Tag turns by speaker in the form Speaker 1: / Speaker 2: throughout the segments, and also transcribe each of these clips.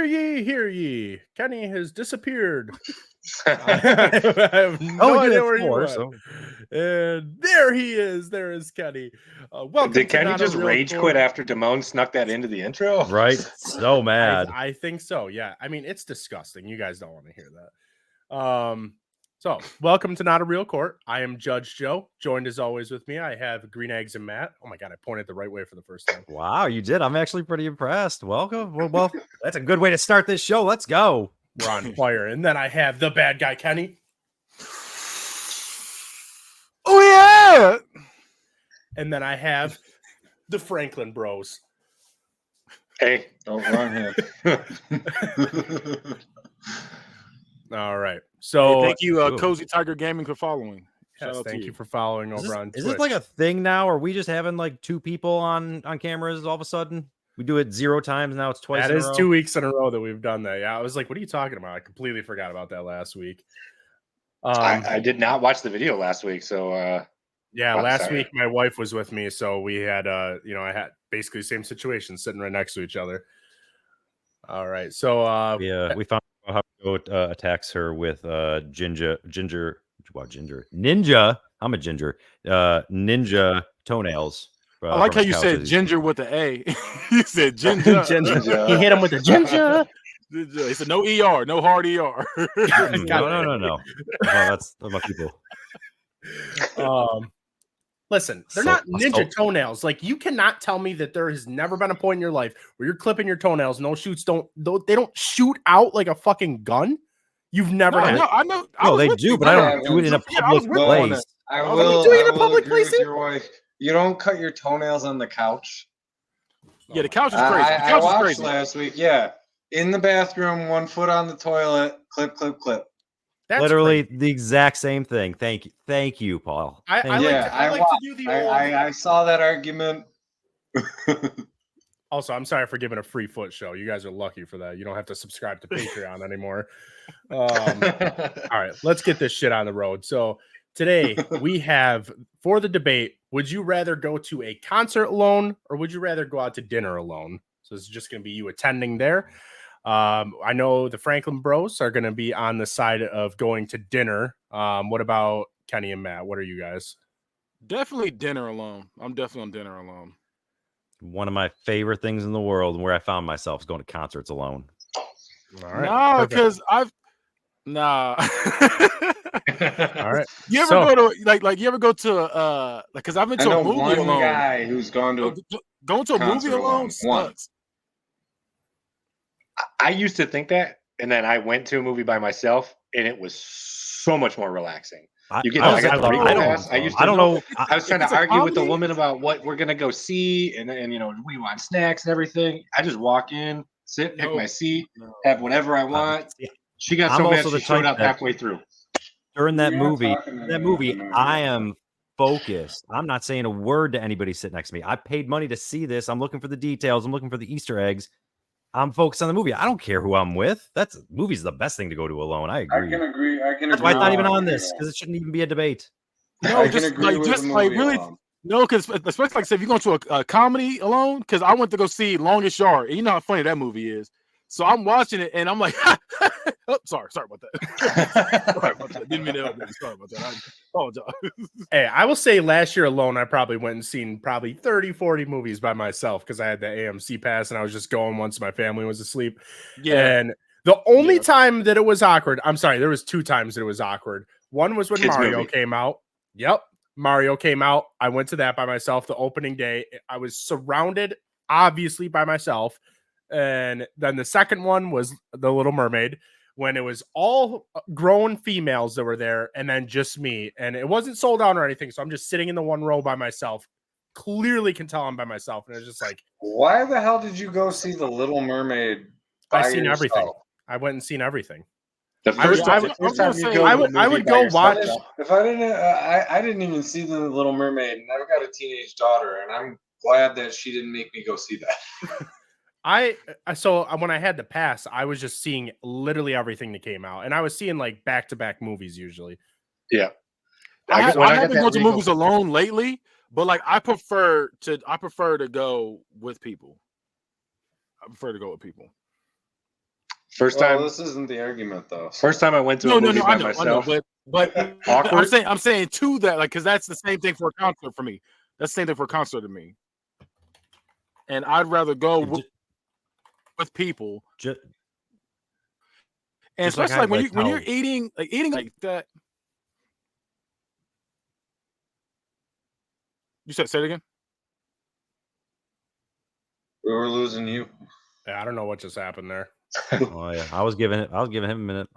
Speaker 1: ye, hear ye. Kenny has disappeared. I have no idea where he went. And there he is. There is Kenny. Welcome.
Speaker 2: Did Kenny
Speaker 1: Not
Speaker 2: just
Speaker 1: a Real
Speaker 2: rage
Speaker 1: Court.
Speaker 2: quit after Damone snuck that into the intro?
Speaker 3: Right. So mad.
Speaker 1: I think so. Yeah. I mean, it's disgusting. You guys don't want to hear that. So welcome to Not a Real Court. I am Judge Joe. Joined as always with me, I have Green Eggs and Matt. Oh my God, I pointed the right way for the first time.
Speaker 3: Wow, you did. I'm actually pretty impressed. Welcome. Well, that's a good way to start this show. Let's go.
Speaker 1: We're on fire. And then I have the bad guy, Kenny.
Speaker 4: Oh, yeah.
Speaker 1: And then I have the Franklin Bros.
Speaker 2: Hey, don't run here.
Speaker 1: All right. So
Speaker 4: thank you, Cozy Tiger Gaming, for following.
Speaker 1: Yes, thank you for following over on Twitch.
Speaker 3: Is this like a thing now? Are we just having like two people on cameras all of a sudden? We do it 0 times now. It's twice.
Speaker 1: That is 2 weeks in a row that we've done that. Yeah, I was like, "What are you talking about?" I completely forgot about that last week.
Speaker 2: I did not watch the video last week, so
Speaker 1: last week my wife was with me, so we had I had basically the same situation, sitting right next to each other. All right, so
Speaker 3: we found out how to go attacks her with ginger. Wow, ginger ninja. I'm a ginger. Ninja toenails.
Speaker 4: I like how you said ginger with the A. You said ginger.
Speaker 1: He hit him with the ginger.
Speaker 4: He said no ER, no hard ER.
Speaker 3: No. That's my people.
Speaker 1: Listen, they're not ninja toenails. Like, you cannot tell me that there has never been a point in your life where you're clipping your toenails. They don't shoot out like a fucking gun. You've never had.
Speaker 4: I know.
Speaker 3: No, they do, but I don't do it in a public place.
Speaker 5: I will
Speaker 1: do it in a public place.
Speaker 5: Your wife. You don't cut your toenails on the couch.
Speaker 4: Yeah, the couch is crazy.
Speaker 5: I watched last week. Yeah, in the bathroom, 1 foot on the toilet, clip.
Speaker 3: That's literally crazy. The exact same thing. Thank you, Paul.
Speaker 5: I saw that argument.
Speaker 1: Also, I'm sorry for giving a free foot show. You guys are lucky for that. You don't have to subscribe to Patreon anymore. All right, let's get this shit on the road. So today we have, for the debate, would you rather go to a concert alone or would you rather go out to dinner alone? So this is just going to be you attending there. I know the Franklin Bros are going to be on the side of going to dinner. What about Kenny and Matt? What are you guys?
Speaker 4: Definitely dinner alone. I'm definitely on dinner alone.
Speaker 3: One of my favorite things in the world, and where I found myself, is going to concerts alone.
Speaker 1: All right.
Speaker 4: No, because All right. You ever go to like you ever go to because I've been to a movie alone.
Speaker 5: One guy who's gone to
Speaker 4: going to a movie alone sucks.
Speaker 2: I used to think that, and then I went to a movie by myself, and it was so much more relaxing. I was trying to argue with the woman about what we're gonna go see, and we want snacks and everything. I just walk in, sit, pick my seat, have whatever I want. She got so mad she showed up halfway through.
Speaker 3: During that movie, I am focused. I'm not saying a word to anybody sitting next to me. I paid money to see this. I'm looking for the details. I'm looking for the Easter eggs. I'm focused on the movie. I don't care who I'm with. Movie's the best thing to go to alone. I agree.
Speaker 5: I can agree.
Speaker 3: That's why it's not even on this, because it shouldn't even be a debate.
Speaker 4: No, because especially like say if you're going to a comedy alone, because I went to go see Longest Yard, and you know how funny that movie is. So I'm watching it, and I'm like, oh, sorry about that. Didn't mean to. Sorry about that. I apologize.
Speaker 1: Hey, I will say last year alone, I probably went and seen probably 30, 40 movies by myself because I had the AMC pass, and I was just going once my family was asleep. Yeah. And the only time that it was awkward, I'm sorry, there was 2 times that it was awkward. One was when Mario came out. Yep. Mario came out. I went to that by myself the opening day. I was surrounded, obviously, by myself. And then the second one was The Little Mermaid, when it was all grown females that were there and then just me. And it wasn't sold out or anything. So I'm just sitting in the one row by myself. Clearly can tell I'm by myself. And it's just like,
Speaker 5: why the hell did you go see The Little Mermaid?
Speaker 1: I've seen everything. I went and seen everything.
Speaker 2: The first time
Speaker 1: I would go watch.
Speaker 5: If I didn't even see The Little Mermaid, and I've got a teenage daughter, and I'm glad that she didn't make me go see that.
Speaker 1: So when I had the pass, I was just seeing literally everything that came out, and I was seeing like back-to-back movies usually.
Speaker 2: Yeah,
Speaker 4: I haven't gone to movies alone lately, but like I prefer to go with people. I prefer to go with people.
Speaker 2: First time.
Speaker 5: This isn't the argument, though.
Speaker 2: First time I went to a movie by myself.
Speaker 4: But
Speaker 2: awkward.
Speaker 4: I'm saying to that, like, because that's the same thing for a concert for me. That's the same thing for a concert to me. And I'd rather go with people. And especially like when you're eating like that. You say it again?
Speaker 5: We were losing you.
Speaker 1: Yeah, I don't know what just happened there.
Speaker 3: Oh yeah, I was giving him a minute.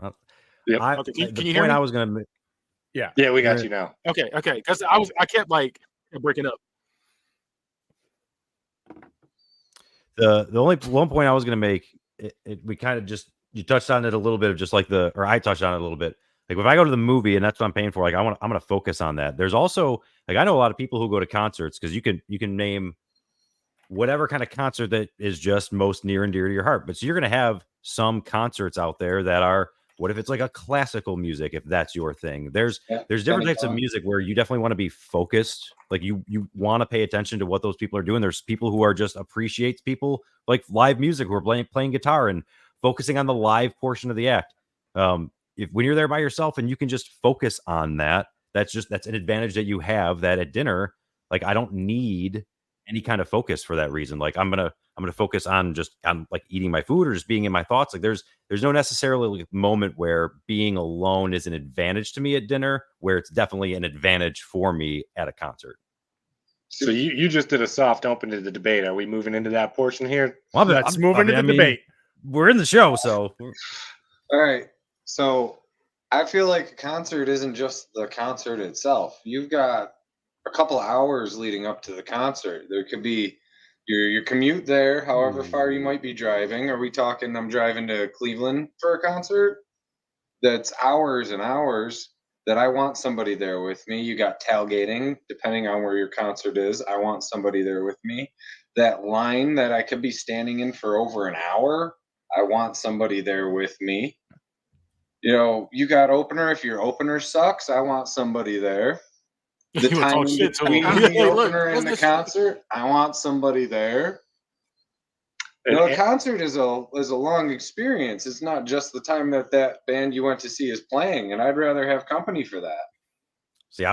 Speaker 2: Yep.
Speaker 4: Okay. Can you hear me?
Speaker 3: I was gonna.
Speaker 2: Yeah, we got you now.
Speaker 4: Okay, because I kept breaking up.
Speaker 3: The only one point I was gonna make, we kind of just you touched on it a little bit of just like I touched on it a little bit. Like if I go to the movie and that's what I'm paying for, like I'm gonna focus on that. There's also like I know a lot of people who go to concerts because you can name whatever kind of concert that is just most near and dear to your heart. But so you're gonna have some concerts out there that are, what if it's like a classical music, if that's your thing? There's different types of music where you definitely want to be focused. Like you want to pay attention to what those people are doing. There's people who are just appreciates people like live music who are playing guitar and focusing on the live portion of the act. If when you're there by yourself and you can just focus on that, that's an advantage that you have. That at dinner, like I don't need any kind of focus for that reason. Like I'm gonna focus on like eating my food or just being in my thoughts. Like there's no necessarily moment where being alone is an advantage to me at dinner, where it's definitely an advantage for me at a concert.
Speaker 2: So you just did a soft open to the debate. Are we moving into that portion here?
Speaker 1: Well, let's move into the debate.
Speaker 3: We're in the show, so.
Speaker 5: All right. So I feel like a concert isn't just the concert itself. You've got a couple hours leading up to the concert. There could be your commute there, however far you might be driving. Are we talking I'm driving to Cleveland for a concert? That's hours and hours that I want somebody there with me. You got tailgating, depending on where your concert is. I want somebody there with me. That line that I could be standing in for over an hour, I want somebody there with me. You know, you got opener. If your opener sucks, I want somebody there. The time between the opener and the concert, I want somebody there. You know, a concert is a long experience. It's not just the time that band you went to see is playing, and I'd rather have company for that.
Speaker 3: See,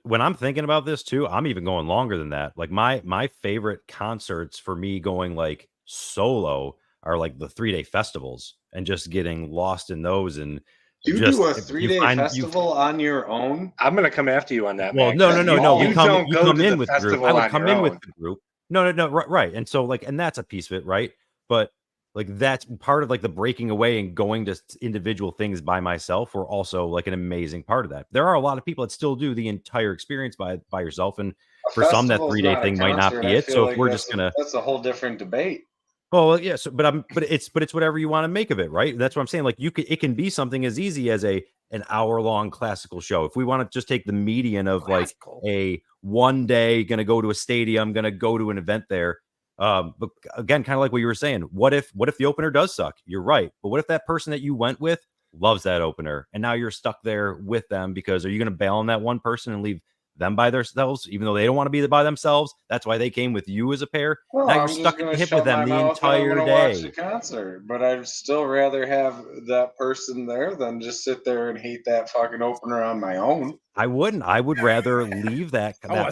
Speaker 3: when I'm thinking about this too, I'm even going longer than that. Like my favorite concerts for me going like solo are like the 3-day festivals and just getting lost in those. And
Speaker 5: you do a 3-day festival on your own?
Speaker 2: I'm going to come after you on that.
Speaker 3: Well,
Speaker 2: Max.
Speaker 3: no. You come in with the group. I would come in with the group. No, right. And so like, and that's a piece of it, right? But like that's part of like the breaking away and going to individual things by myself were also like an amazing part of that. There are a lot of people that still do the entire experience by yourself, and for some that 3-day thing might not be it. So if we're just gonna,
Speaker 5: that's a whole different debate.
Speaker 3: Well, yeah. So, but it's whatever you want to make of it, right? That's what I'm saying. Like it can be something as easy as an hour-long classical show. If we want to just take the median of like a one day, going to go to a stadium, going to go to an event there. But again, kind of like what you were saying, what if the opener does suck? You're right. But what if that person that you went with loves that opener and now you're stuck there with them? Because are you going to bail on that one person and leave them by themselves, even though they don't want to be by themselves? That's why they came with you as a pair.
Speaker 5: Well,
Speaker 3: now you're stuck at the hip with them the entire day.
Speaker 5: Watch the concert, but I'd still rather have that person there than just sit there and hate that fucking opener on my own.
Speaker 3: I wouldn't. I would rather leave that.
Speaker 1: Have a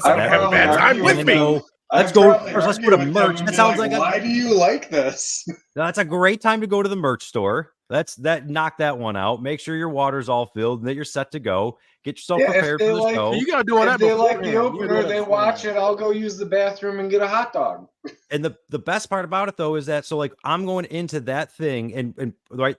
Speaker 1: bad time with me.
Speaker 3: Let's go to merch. That sounds like
Speaker 5: why do you like this?
Speaker 3: That's a great time to go to the merch store. Knock that one out. Make sure your water's all filled and that you're set to go. Get yourself prepared for the show.
Speaker 4: You gotta do all that.
Speaker 5: If they like the opener, they watch it. I'll go use the bathroom and get a hot dog.
Speaker 3: And the best part about it though is that so like I'm going into that thing and right,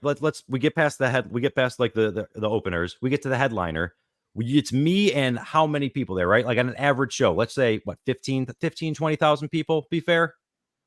Speaker 3: we get past like the openers. We get to the headliner. It's me and how many people there, right? Like on an average show, let's say what 20,000 people, be fair,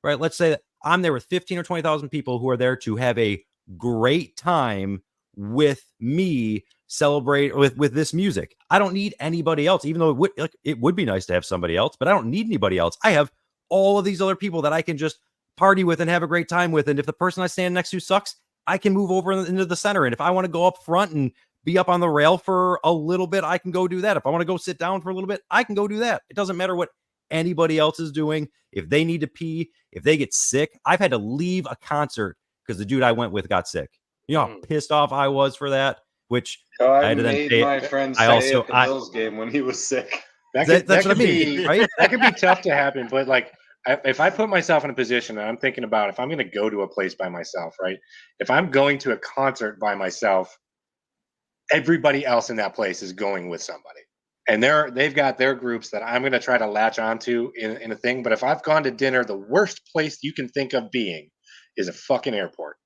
Speaker 3: right? Let's say that I'm there with 15 or 20,000 people who are there to have a great time with me, celebrate with this music. I don't need anybody else, even though it would be nice to have somebody else, but I don't need anybody else. I have all of these other people that I can just party with and have a great time with. And if the person I stand next to sucks, I can move over into the center. And if I want to go up front and be up on the rail for a little bit, I can go do that. If I want to go sit down for a little bit, I can go do that. It doesn't matter what anybody else is doing. If they need to pee, if they get sick, I've had to leave a concert because the dude I went with got sick. You know how pissed off I was for that. Which
Speaker 5: I
Speaker 3: had to then
Speaker 5: made
Speaker 3: pay.
Speaker 5: my friend
Speaker 3: I
Speaker 5: stay
Speaker 3: also
Speaker 5: at the Bills game when he was sick.
Speaker 3: that's what I mean,
Speaker 2: be
Speaker 3: right?
Speaker 2: That could be tough to happen, but like if I put myself in a position and I'm thinking about if I'm going to go to a place by myself, right? If I'm going to a concert by myself, everybody else in that place is going with somebody, and they've got their groups that I'm going to try to latch onto in a thing. But if I've gone to dinner, the worst place you can think of being is a fucking airport.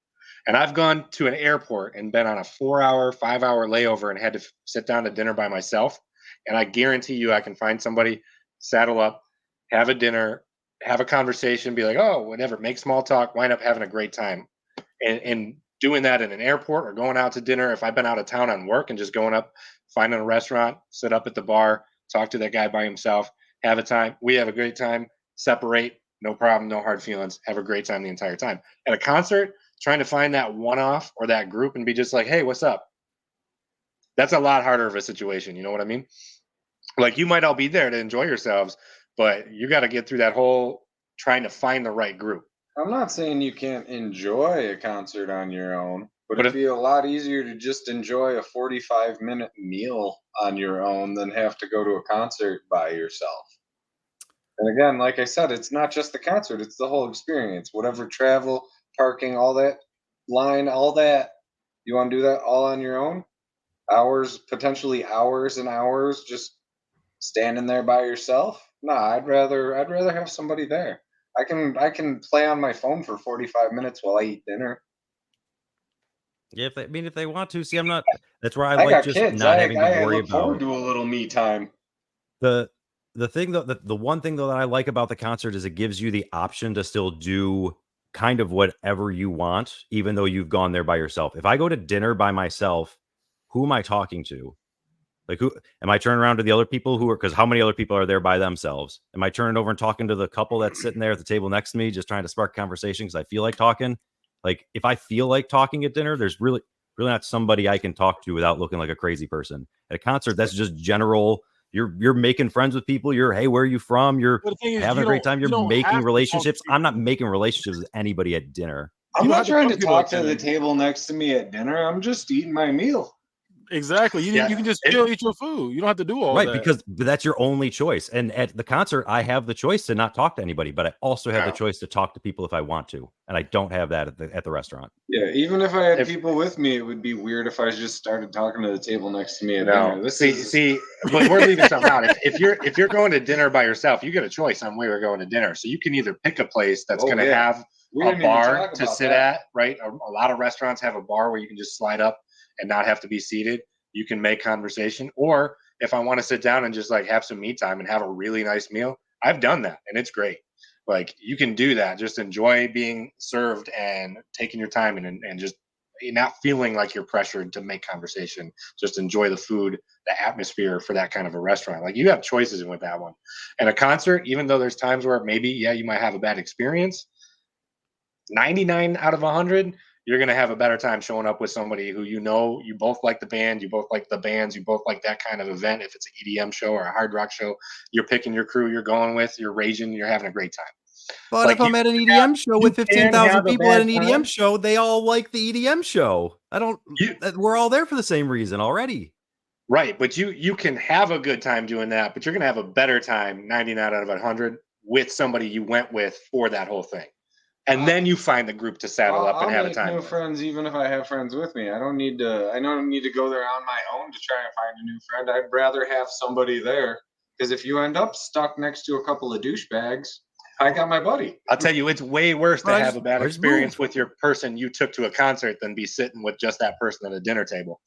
Speaker 2: And I've gone to an airport and been on a 4-hour, 5-hour layover and had to sit down to dinner by myself. And I guarantee you I can find somebody, saddle up, have a dinner, have a conversation, be like, oh, whatever, make small talk, wind up having a great time. And doing that in an airport or going out to dinner, if I've been out of town on work and just going up, finding a restaurant, sit up at the bar, talk to that guy by himself, have a time. We have a great time, separate, no problem, no hard feelings, have a great time the entire time. At a concert, trying to find that one-off or that group and be just like, hey, what's up? That's a lot harder of a situation. You know what I mean? Like you might all be there to enjoy yourselves, but you got to get through that whole trying to find the right group.
Speaker 5: I'm not saying you can't enjoy a concert on your own, but it'd be a lot easier to just enjoy a 45-minute meal on your own than have to go to a concert by yourself. And again, like I said, it's not just the concert, it's the whole experience. Whatever travel, parking, all that line, all that. You want to do that all on your own? Hours, potentially hours and hours just standing there by yourself? Nah, I'd rather have somebody there. I can play on my phone for 45 minutes while I eat dinner.
Speaker 3: Yeah, if they want to. See, I'm not. That's where I like just
Speaker 5: kids.
Speaker 3: not having to
Speaker 5: I
Speaker 3: worry
Speaker 5: look forward
Speaker 3: about
Speaker 5: to a little me time.
Speaker 3: the thing though. The one thing though that I like about the concert is it gives you the option to still do kind of whatever you want, even though you've gone there by yourself. If I go to dinner by myself, who am I talking to? Like, who am I turning around to the other people who are, because how many other people are there by themselves? Am I turning over and talking to the couple that's sitting there at the table next to me, just trying to spark conversation because I feel like talking? Like, if I feel like talking at dinner, there's really not somebody I can talk to without looking like a crazy person. At a concert, that's just general. You're making friends with people. Hey, where are you from? You're having a great time. You're making relationships. I'm not making relationships with anybody at dinner.
Speaker 5: I'm not trying to talk to the table next to me at dinner. I'm just eating my meal.
Speaker 4: Exactly. You can just chill, eat your food. You don't have to do all that.
Speaker 3: Right, because that's your only choice. And at the concert, I have the choice to not talk to anybody, but I also have the choice to talk to people if I want to. And I don't have that at the restaurant.
Speaker 5: Yeah, even if I had people with me, it would be weird if I just started talking to the table next to me at dinner.
Speaker 2: See, but we're leaving something out. If you're going to dinner by yourself, you get a choice on where you're going to dinner. So you can either pick a place that's going to have a bar to sit at, right? A lot of restaurants have a bar where you can just slide up and not have to be seated. You can make conversation. Or if I want to sit down and just like have some me time and have a really nice meal, I've done that and it's great. Like you can do that. Just enjoy being served and taking your time and just not feeling like you're pressured to make conversation. Just enjoy the food, the atmosphere for that kind of a restaurant. Like you have choices with that one. And a concert, even though there's times where maybe, you might have a bad experience, 99 out of 100, you're going to have a better time showing up with somebody who you both like the band, you both like the bands, you both like that kind of event. If it's an EDM show or a hard rock show, you're picking your crew you're going with, you're raging, you're having a great time.
Speaker 3: But if I'm at an EDM show with 15,000 people at an EDM show, they all like the EDM show. We're all there for the same reason already.
Speaker 2: Right, but you can have a good time doing that, but you're going to have a better time 99 out of 100 with somebody you went with for that whole thing. And then you find the group to saddle up and have a time.
Speaker 5: I'll make new friends even if I have friends with me. I don't need to go there on my own to try and find a new friend. I'd rather have somebody there. Because if you end up stuck next to a couple of douchebags, I got my buddy.
Speaker 2: I'll tell you, it's way worse to have a bad experience with your person you took to a concert than be sitting with just that person at a dinner table.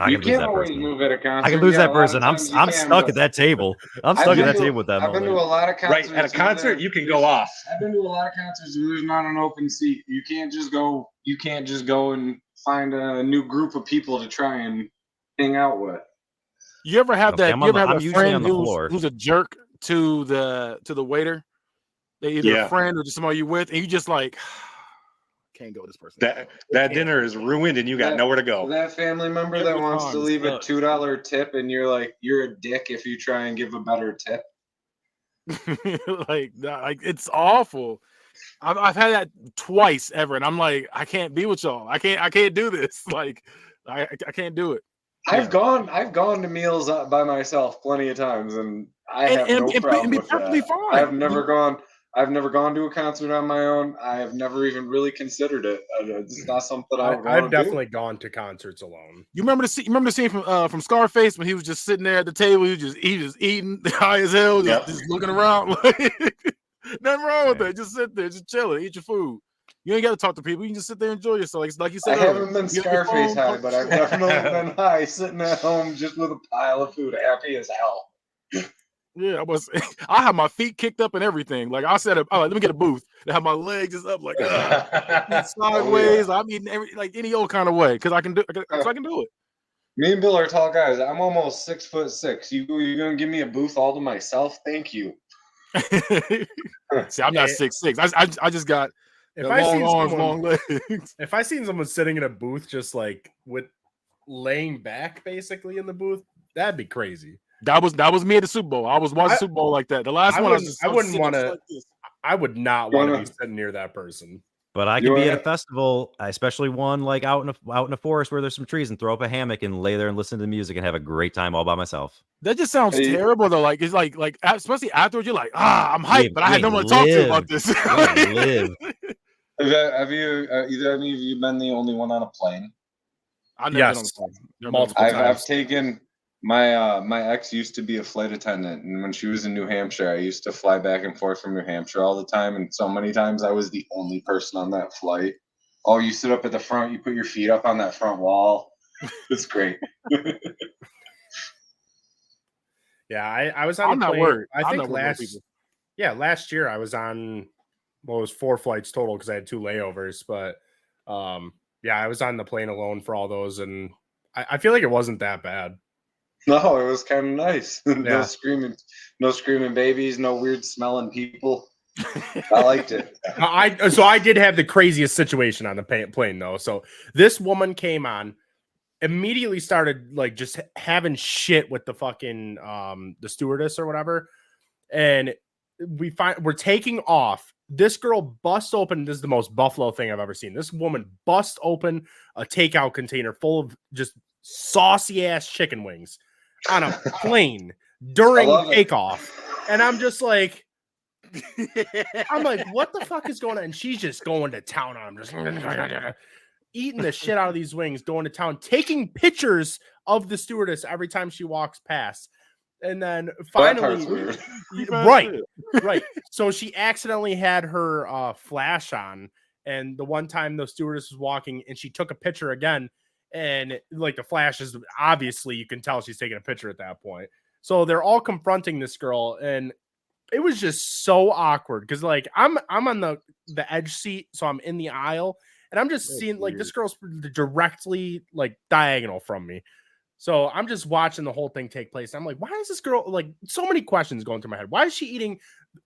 Speaker 5: You can't always move at a concert.
Speaker 3: I can lose that person. I'm stuck at that table. I'm stuck at that table with that.
Speaker 5: I've been to a lot of concerts.
Speaker 2: Right, at a concert, you can go off.
Speaker 5: I've been to a lot of concerts where there's not an open seat. You can't just go and find a new group of people to try and hang out with.
Speaker 4: You ever have that? You ever have a friend who's a jerk to the waiter? They either a friend or just somebody you with, and you just like. Can't go with this person.
Speaker 2: That dinner is ruined and you got nowhere to go.
Speaker 5: That family member that wants to leave a $2 tip and you're like, you're a dick if you try and give a better tip.
Speaker 4: like it's awful. I've had that twice ever, and I'm like, I can't be with y'all. I can't do this. Like, I can't do it.
Speaker 5: I've gone to meals by myself plenty of times, and I have no problem with that.
Speaker 4: Fine.
Speaker 5: I've never gone to a concert on my own. I have never even really considered it. It's not something
Speaker 1: I've definitely gone to concerts alone.
Speaker 4: You remember the scene from Scarface when he was just sitting there at the table, he was just eating high as hell, just looking around. Nothing wrong with that. Just sit there, just chilling, eat your food. You ain't got to talk to people. You can just sit there and enjoy yourself. Like you said,
Speaker 5: I haven't been Scarface high, but I've definitely been high, sitting at home just with a pile of food, happy as hell.
Speaker 4: Yeah, I have my feet kicked up and everything. Like I said, let me get a booth to have my legs just up, like sideways. I'm eating any old kind of way because I can do it.
Speaker 5: Me and Bill are tall guys. I'm almost 6'6". You're gonna give me a booth all to myself? Thank you.
Speaker 4: See, I'm not 6'6". I just got long arms, long legs.
Speaker 1: If I seen someone sitting in a booth just like with laying back basically in the booth, that'd be crazy.
Speaker 4: That was me at the Super Bowl. I was watching Super Bowl like that. The last one,
Speaker 1: I would not want to be sitting near that person.
Speaker 3: But I could be at a festival, especially one like out in a forest where there's some trees, and throw up a hammock and lay there and listen to the music and have a great time all by myself.
Speaker 4: That just sounds terrible though. Like it's like especially afterwards, you're like, I'm hyped, but I had no one to talk to about this.
Speaker 5: Have you either of you been the only one on a plane?
Speaker 4: I've never been on a plane.
Speaker 1: Multiple times.
Speaker 5: I've taken my ex used to be a flight attendant, and when she was in New Hampshire, I used to fly back and forth from New Hampshire all the time, and so many times I was the only person on that flight. Oh, you sit up at the front, you put your feet up on that front wall. It's great.
Speaker 1: Yeah, I was on
Speaker 4: I'm
Speaker 1: the plane.
Speaker 4: not worried.
Speaker 1: I think last year I was on, well, it was 4 flights total because I had 2 layovers, but I was on the plane alone for all those, and I feel like it wasn't that bad.
Speaker 5: No, it was kind of nice. No screaming babies, no weird smelling people. I liked it.
Speaker 1: So I did have the craziest situation on the plane though. So this woman came on, immediately started like just having shit with the fucking the stewardess or whatever, and we're taking off. This girl busts open. This is the most Buffalo thing I've ever seen. This woman busts open a takeout container full of just saucy ass chicken wings on a plane during takeoff. And I'm just like, what the fuck is going on? And she's just going to town on them, just eating the shit out of these wings, going to town, taking pictures of the stewardess every time she walks past. And then finally, right. So she accidentally had her flash on. And the one time the stewardess was walking and she took a picture again, and like the flash is obviously, you can tell she's taking a picture at that point. So they're all confronting this girl, and it was just so awkward because like I'm on the edge seat, so I'm in the aisle, and I'm just seeing like this girl's directly like diagonal from me. So I'm just watching the whole thing take place. I'm like, why is this girl, like, so many questions going through my head. Why is she eating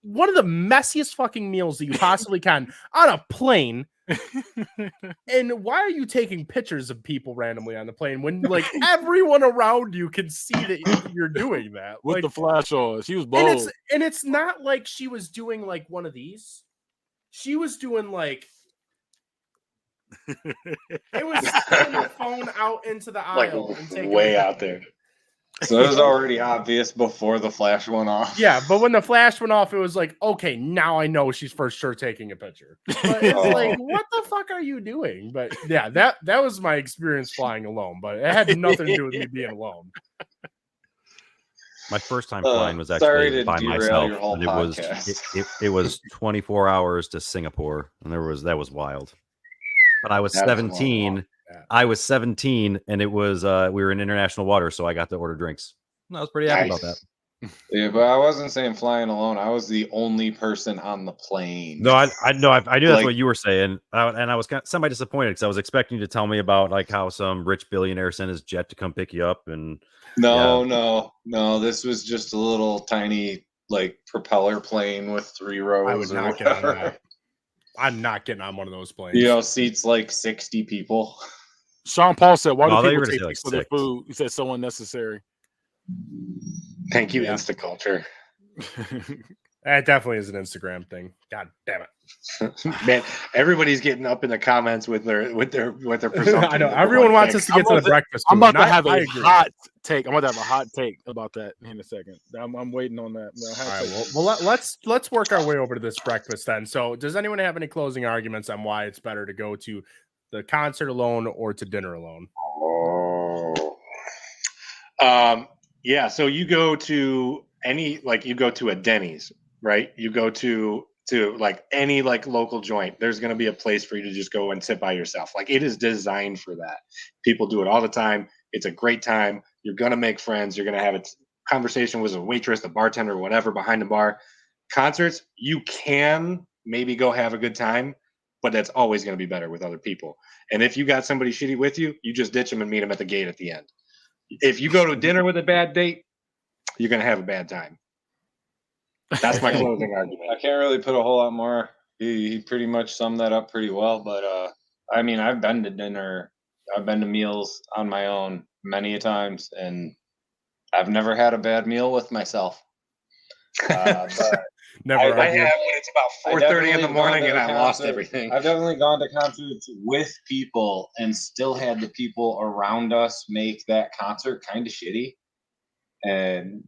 Speaker 1: one of the messiest fucking meals that you possibly can on a plane? And why are you taking pictures of people randomly on the plane when like everyone around you can see that you're doing that
Speaker 4: with
Speaker 1: like,
Speaker 4: the flash on? She was bold.
Speaker 1: And it's not like she was doing like one of these. She was doing like it was putting the phone out into the aisle,
Speaker 2: like way out there.
Speaker 5: So it was already obvious before the flash went off.
Speaker 1: Yeah, but when the flash went off, it was like, okay, now I know she's for sure taking a picture. But it's like, what the fuck are you doing? But yeah, that was my experience flying alone, but it had nothing to do with me being alone.
Speaker 3: My first time flying was actually by myself. And it was 24 hours to Singapore, and that was wild. But I was 17. I was 17, and it was we were in international water, so I got to order drinks. I was pretty happy about that.
Speaker 5: Yeah, but I wasn't saying flying alone. I was the only person on the plane.
Speaker 3: No, I knew that's what you were saying, and I was kind of semi disappointed because I was expecting you to tell me about like how some rich billionaire sent his jet to come pick you up, and
Speaker 5: no. This was just a little tiny like propeller plane with 3 rows.
Speaker 1: I would not get on that. I'm not getting on one of those planes.
Speaker 5: You know, seats like 60 people.
Speaker 4: Sean Paul said, "Why do people take
Speaker 3: like
Speaker 4: for their food?" He said, "So unnecessary."
Speaker 2: Thank you, Instaculture.
Speaker 1: That definitely is an Instagram thing. God damn it.
Speaker 2: Man, everybody's getting up in the comments with their presumption.
Speaker 1: I know everyone wants us to get to the breakfast.
Speaker 4: I'm about to have
Speaker 1: I
Speaker 4: a
Speaker 1: agree.
Speaker 4: hot take. I'm about to have a hot take about that in a second. I'm waiting on that.
Speaker 1: All right, let's work our way over to this breakfast then. So, does anyone have any closing arguments on why it's better to go to the concert alone or to dinner alone?
Speaker 2: Yeah. So you go to you go to a Denny's, right? You go to like any like local joint. There's going to be a place for you to just go and sit by yourself. Like it is designed for that. People do it all the time. It's a great time. You're going to make friends. You're going to have a conversation with a waitress, the bartender, whatever behind the bar. Concerts, you can maybe go have a good time, but that's always going to be better with other people. And if you got somebody shitty with you, you just ditch them and meet them at the gate at the end. If you go to dinner with a bad date, you're going to have a bad time. That's my closing argument.
Speaker 5: I can't really put a whole lot more. He pretty much summed that up pretty well. But I mean, I've been to dinner, I've been to meals on my own many a times, and I've never had a bad meal with myself. But
Speaker 1: Never.
Speaker 2: I have when it's about 4:30 in the morning and I lost everything.
Speaker 5: I've definitely gone to concerts with people and still had the people around us make that concert kind of shitty. And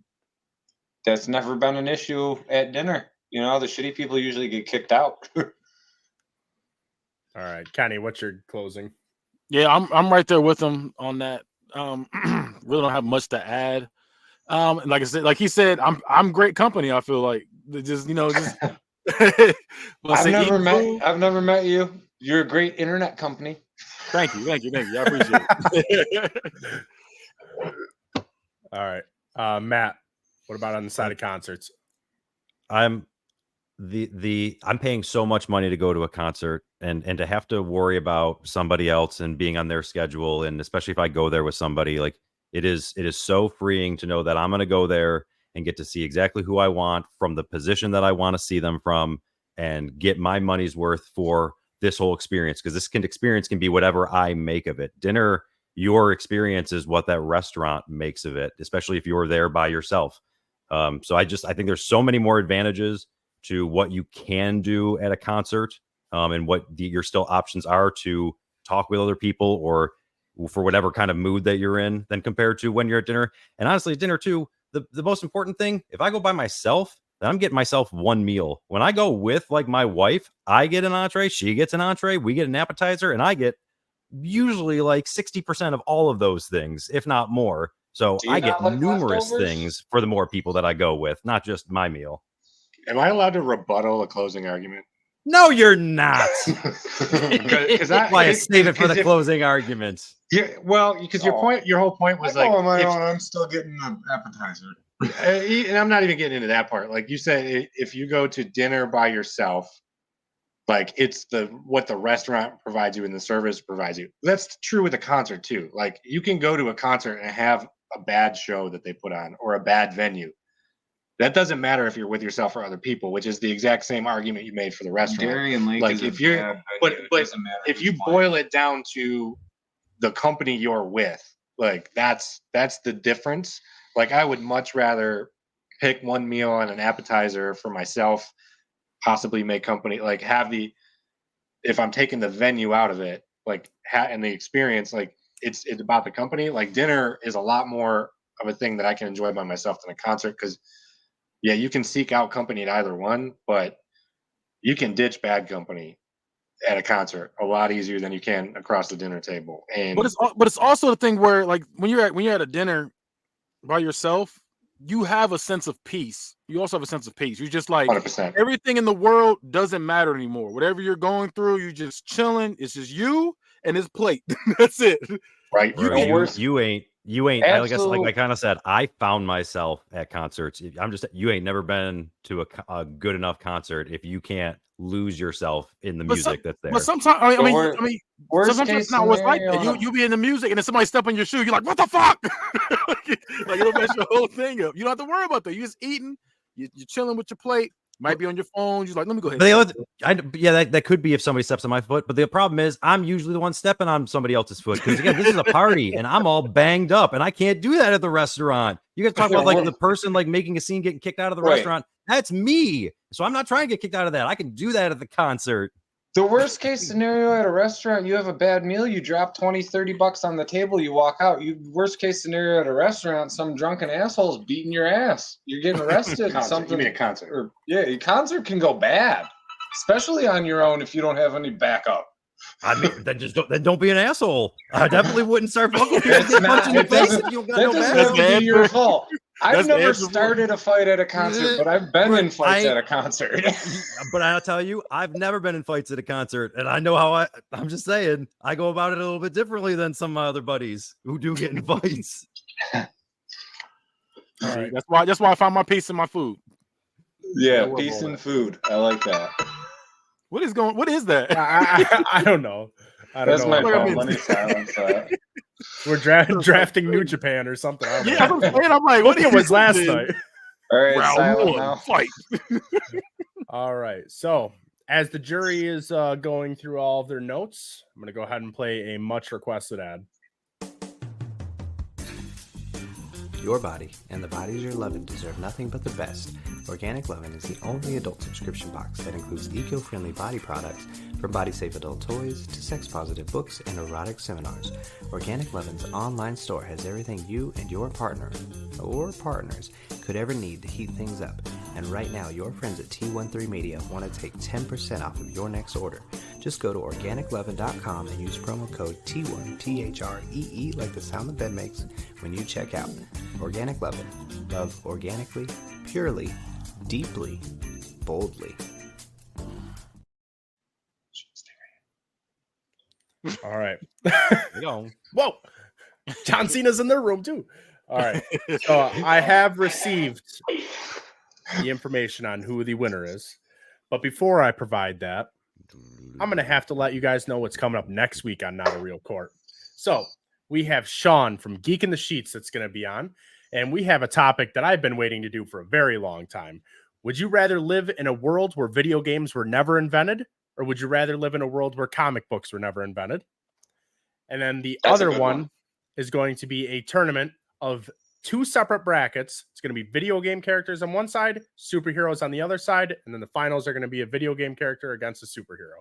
Speaker 5: that's never been an issue at dinner. You know, the shitty people usually get kicked out.
Speaker 1: All right, Kenny, what's your closing?
Speaker 4: Yeah, I'm right there with him on that. Really don't have much to add. Like I said, like he said, I'm great company. I feel like just
Speaker 5: I've never met you. You're a great internet company.
Speaker 4: Thank you. I appreciate it.
Speaker 1: All right, Matt, what about on the side of concerts?
Speaker 3: I'm paying so much money to go to a concert and to have to worry about somebody else and being on their schedule, and especially if I go there with somebody, like it is so freeing to know that I'm going to go there and get to see exactly who I want from the position that I want to see them from and get my money's worth for this whole experience, because this experience can be whatever I make of it. Dinner, your experience is what that restaurant makes of it, especially if you're there by yourself. So I think there's so many more advantages to what you can do at a concert, and what your still options are to talk with other people or for whatever kind of mood that you're in than compared to when you're at dinner. And honestly, at dinner too, the most important thing, if I go by myself, then I'm getting myself one meal. When I go with like my wife, I get an entree, she gets an entree, we get an appetizer, and I get usually like 60% of all of those things, if not more. So I get numerous things for the more people that I go with, not just my meal.
Speaker 2: Am I allowed to rebuttal a closing argument?
Speaker 3: No, you're not.
Speaker 2: Because
Speaker 3: I save it for the closing arguments.
Speaker 2: Yeah, well, because your whole point was like,
Speaker 5: I'm still getting an appetizer.
Speaker 2: And I'm not even getting into that part. Like you said, if you go to dinner by yourself, like it's what the restaurant provides you and the service provides you. That's true with a concert too. Like you can go to a concert and have a bad show that they put on or a bad venue. That doesn't matter if you're with yourself or other people, which is the exact same argument you made for the restaurant.
Speaker 5: Darien Lake
Speaker 2: like if you're, but if you boil it down to the company you're with, like that's the difference. Like I would much rather pick one meal and an appetizer for myself, possibly make company, like if I'm taking the venue out of it, like and the experience, like it's about the company. Like dinner is a lot more of a thing that I can enjoy by myself than a concert, because yeah, you can seek out company at either one, but you can ditch bad company at a concert a lot easier than you can across the dinner table. And
Speaker 4: but it's also the thing where like when you're at a dinner by yourself, you have a sense of peace. You also have a sense of peace. You're just like
Speaker 2: 100%.
Speaker 4: Everything in the world doesn't matter anymore. Whatever you're going through, you're just chilling. It's just you and his plate. That's it.
Speaker 2: Right.
Speaker 3: You ain't like I kind of said, I found myself at concerts. You ain't never been to a good enough concert if you can't lose yourself in the music that's there.
Speaker 4: But sometimes I mean sometimes it's not what's like that. You be in the music and then somebody step on your shoe, you're like, what the fuck? like it'll mess your whole thing up. You don't have to worry about that. You're just eating, you're chilling with your plate. Might be on your phone. You're like, let me go ahead.
Speaker 3: That could be if somebody steps on my foot. But the problem is, I'm usually the one stepping on somebody else's foot, because again, this is a party and I'm all banged up, and I can't do that at the restaurant. You guys talk about like the person like making a scene, getting kicked out of the restaurant. That's me. So I'm not trying to get kicked out of that. I can do that at the concert.
Speaker 5: The worst case scenario at a restaurant, you have a bad meal, you drop $20-$30 on the table, you walk out. Worst case scenario at a restaurant, some drunken asshole's beating your ass. You're getting arrested.
Speaker 2: You mean a concert?
Speaker 5: A concert can go bad, especially on your own if you don't have any backup.
Speaker 3: I mean, then don't be an asshole. I definitely wouldn't start fucking people get punched in the face if you got no
Speaker 5: That
Speaker 3: backup.
Speaker 5: doesn't be your fault. I've
Speaker 4: That's
Speaker 5: never
Speaker 4: answer.
Speaker 5: started a fight at a concert, but I've been in fights at a concert.
Speaker 3: But I'll tell you, I've never been in fights at a concert, and I know how I'm just saying, I go about it a little bit differently than some of my other buddies who do get in fights.
Speaker 1: All right.
Speaker 4: That's why I found my peace in my food.
Speaker 5: Yeah, peace and food. I like that.
Speaker 4: What is that?
Speaker 1: I don't know.
Speaker 5: That's my
Speaker 4: Look, I
Speaker 5: phone.
Speaker 4: mean-
Speaker 5: Let me silence that.
Speaker 1: We're drafting New Japan or something. I don't know.
Speaker 4: Yeah, I'm saying, I'm like,
Speaker 1: I think it was
Speaker 4: is
Speaker 1: last
Speaker 4: this?
Speaker 1: night.
Speaker 5: All right,
Speaker 4: Round
Speaker 5: silent
Speaker 4: one,
Speaker 5: now.
Speaker 4: fight.
Speaker 1: All right. So, as the jury is going through all of their notes, I'm going to go ahead and play a much requested ad.
Speaker 6: Your body and the bodies you're loving deserve nothing but the best. Organic Lovin' is the only adult subscription box that includes eco-friendly body products, from body-safe adult toys to sex-positive books and erotic seminars. Organic Lovin's online store has everything you and your partner or partners could ever need to heat things up. And right now, your friends at T13 Media want to take 10% off of your next order. Just go to organiclovin.com and use promo code T1, THREE, like the sound the bed makes, when you check out. Organic Lovin'. Love organically, purely, deeply, boldly.
Speaker 1: All right.
Speaker 3: You know,
Speaker 1: Whoa. John Cena's in their room too. All right. So I have received the information on who the winner is. But before I provide that, I'm going to have to let you guys know what's coming up next week on Not a Real Court. So we have Sean from Geek in the Sheets that's going to be on. And we have a topic that I've been waiting to do for a very long time. Would you rather live in a world where video games were never invented? Or would you rather live in a world where comic books were never invented? And then the
Speaker 5: That's a
Speaker 1: other
Speaker 5: good
Speaker 1: one
Speaker 5: one.
Speaker 1: is going to be a tournament of 2 separate brackets. It's going to be video game characters on one side, superheroes on the other side, and then the finals are going to be a video game character against a superhero.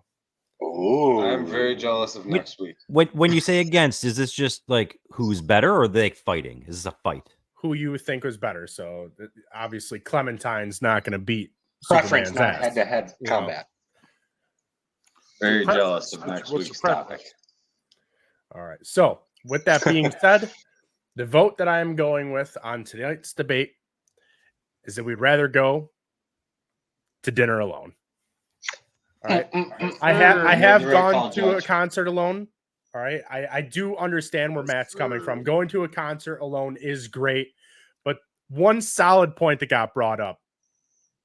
Speaker 2: Ooh.
Speaker 5: I'm very jealous of next week.
Speaker 3: when you say against, is this just like who's better, or are they fighting? Is this a fight?
Speaker 1: Who you think was better? So obviously Clementine's not going to beat
Speaker 2: preference,
Speaker 1: Superman's
Speaker 2: not
Speaker 1: ass.
Speaker 2: head-to-head
Speaker 1: You know.
Speaker 2: combat.
Speaker 5: Very jealous of next
Speaker 4: What's your
Speaker 5: week's
Speaker 4: preference?
Speaker 5: topic.
Speaker 1: All right. So with that being said, the vote that I am going with on tonight's debate is that we'd rather go to dinner alone. All right. I have
Speaker 5: You're right,
Speaker 1: gone
Speaker 5: Paul
Speaker 1: to a
Speaker 5: Judge.
Speaker 1: concert alone. All right. I do understand where Matt's coming from. Going to a concert alone is great. But one solid point that got brought up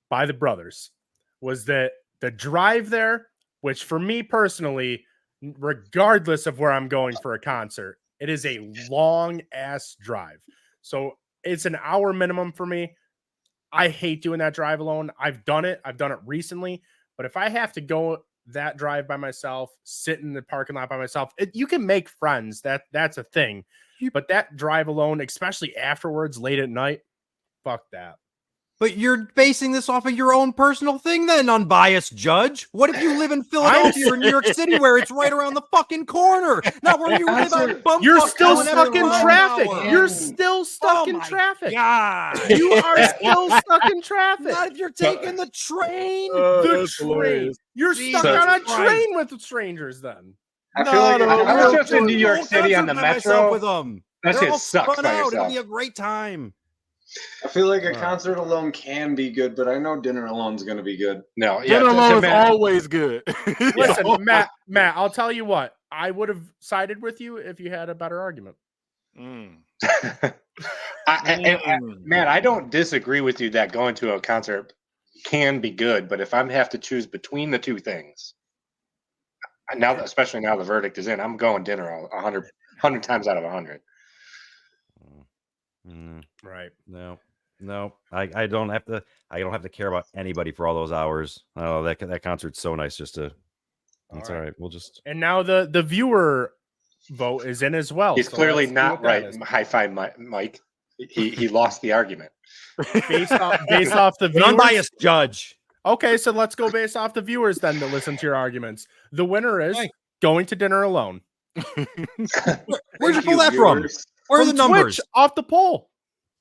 Speaker 1: by the brothers was that the drive there, which for me personally, regardless of where I'm going for a concert, it is a long ass drive. So it's an hour minimum for me. I hate doing that drive alone. I've done it recently. But if I have to go that drive by myself, sit in the parking lot by myself, you can make friends. That's a thing. But that drive alone, especially afterwards, late at night, fuck that.
Speaker 3: But you're basing this off of your own personal thing, then, unbiased judge. What if you live in Philadelphia or New York City, where it's right around the fucking corner, not where you live on Bumfuck?
Speaker 1: You're still
Speaker 3: going
Speaker 1: stuck
Speaker 3: every
Speaker 1: in
Speaker 3: mile an
Speaker 1: traffic.
Speaker 3: hour.
Speaker 1: You're still stuck
Speaker 3: Oh
Speaker 1: in
Speaker 3: my
Speaker 1: traffic.
Speaker 3: God.
Speaker 1: You are still stuck in traffic.
Speaker 3: Not if you're taking the train.
Speaker 1: The
Speaker 4: That's
Speaker 1: train.
Speaker 4: hilarious.
Speaker 1: You're
Speaker 3: Jesus
Speaker 1: stuck on a
Speaker 3: Christ.
Speaker 1: train with strangers then.
Speaker 5: I feel like
Speaker 4: No,
Speaker 2: I was just in
Speaker 3: Dude,
Speaker 2: New York
Speaker 3: whole
Speaker 2: City on the
Speaker 3: concert by myself
Speaker 2: metro.
Speaker 3: with them.
Speaker 2: That
Speaker 3: They're
Speaker 2: shit
Speaker 3: all
Speaker 2: sucks
Speaker 3: spun
Speaker 2: by
Speaker 3: out. It'll
Speaker 2: yourself.
Speaker 3: be a great time.
Speaker 5: I feel like a
Speaker 1: Alright.
Speaker 5: concert alone can be good, but I know dinner alone is going to be good.
Speaker 2: No, yeah,
Speaker 4: Dinner alone is
Speaker 2: Matt,
Speaker 4: always good.
Speaker 1: Listen, Matt, I'll tell you what. I would have sided with you if you had a better argument.
Speaker 4: Mm.
Speaker 2: Matt, I don't disagree with you that going to a concert can be good, but if I have to choose between the two things, now, especially now the verdict is in, I'm going dinner 100 times out of 100.
Speaker 1: Right.
Speaker 3: No. I don't have to care about anybody for all those hours. Oh, that concert's so nice just to. That's all right. We'll just.
Speaker 1: And now the viewer vote is in as well.
Speaker 2: He's
Speaker 1: so
Speaker 2: clearly
Speaker 1: let's see
Speaker 2: not
Speaker 1: what that
Speaker 2: right.
Speaker 1: is.
Speaker 2: High five, Mike. He lost the argument.
Speaker 1: Based off the
Speaker 3: An
Speaker 1: viewers?
Speaker 3: unbiased judge.
Speaker 1: Okay, so let's go based off the viewers then to listen to your arguments. The winner is going to dinner alone.
Speaker 3: Where'd you pull that from? Where are the
Speaker 1: From
Speaker 3: numbers?
Speaker 1: Twitch, off the poll.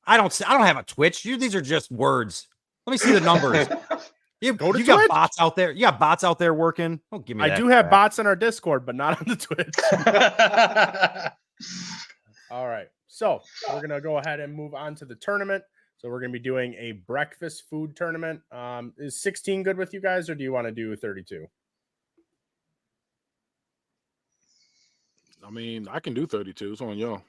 Speaker 3: I don't have a Twitch. These are just words. Let me see the numbers. You
Speaker 1: Go to
Speaker 3: got
Speaker 1: Twitch.
Speaker 3: bots out there. You got bots out there working. Don't give me
Speaker 1: I
Speaker 3: that
Speaker 1: do have
Speaker 3: crap.
Speaker 1: bots on our Discord, but not on the Twitch. All right. So we're going to go ahead and move on to the tournament. So we're going to be doing a breakfast food tournament. Is 16 good with you guys, or do you want to do 32?
Speaker 4: I mean, I can do 32. It's on y'all.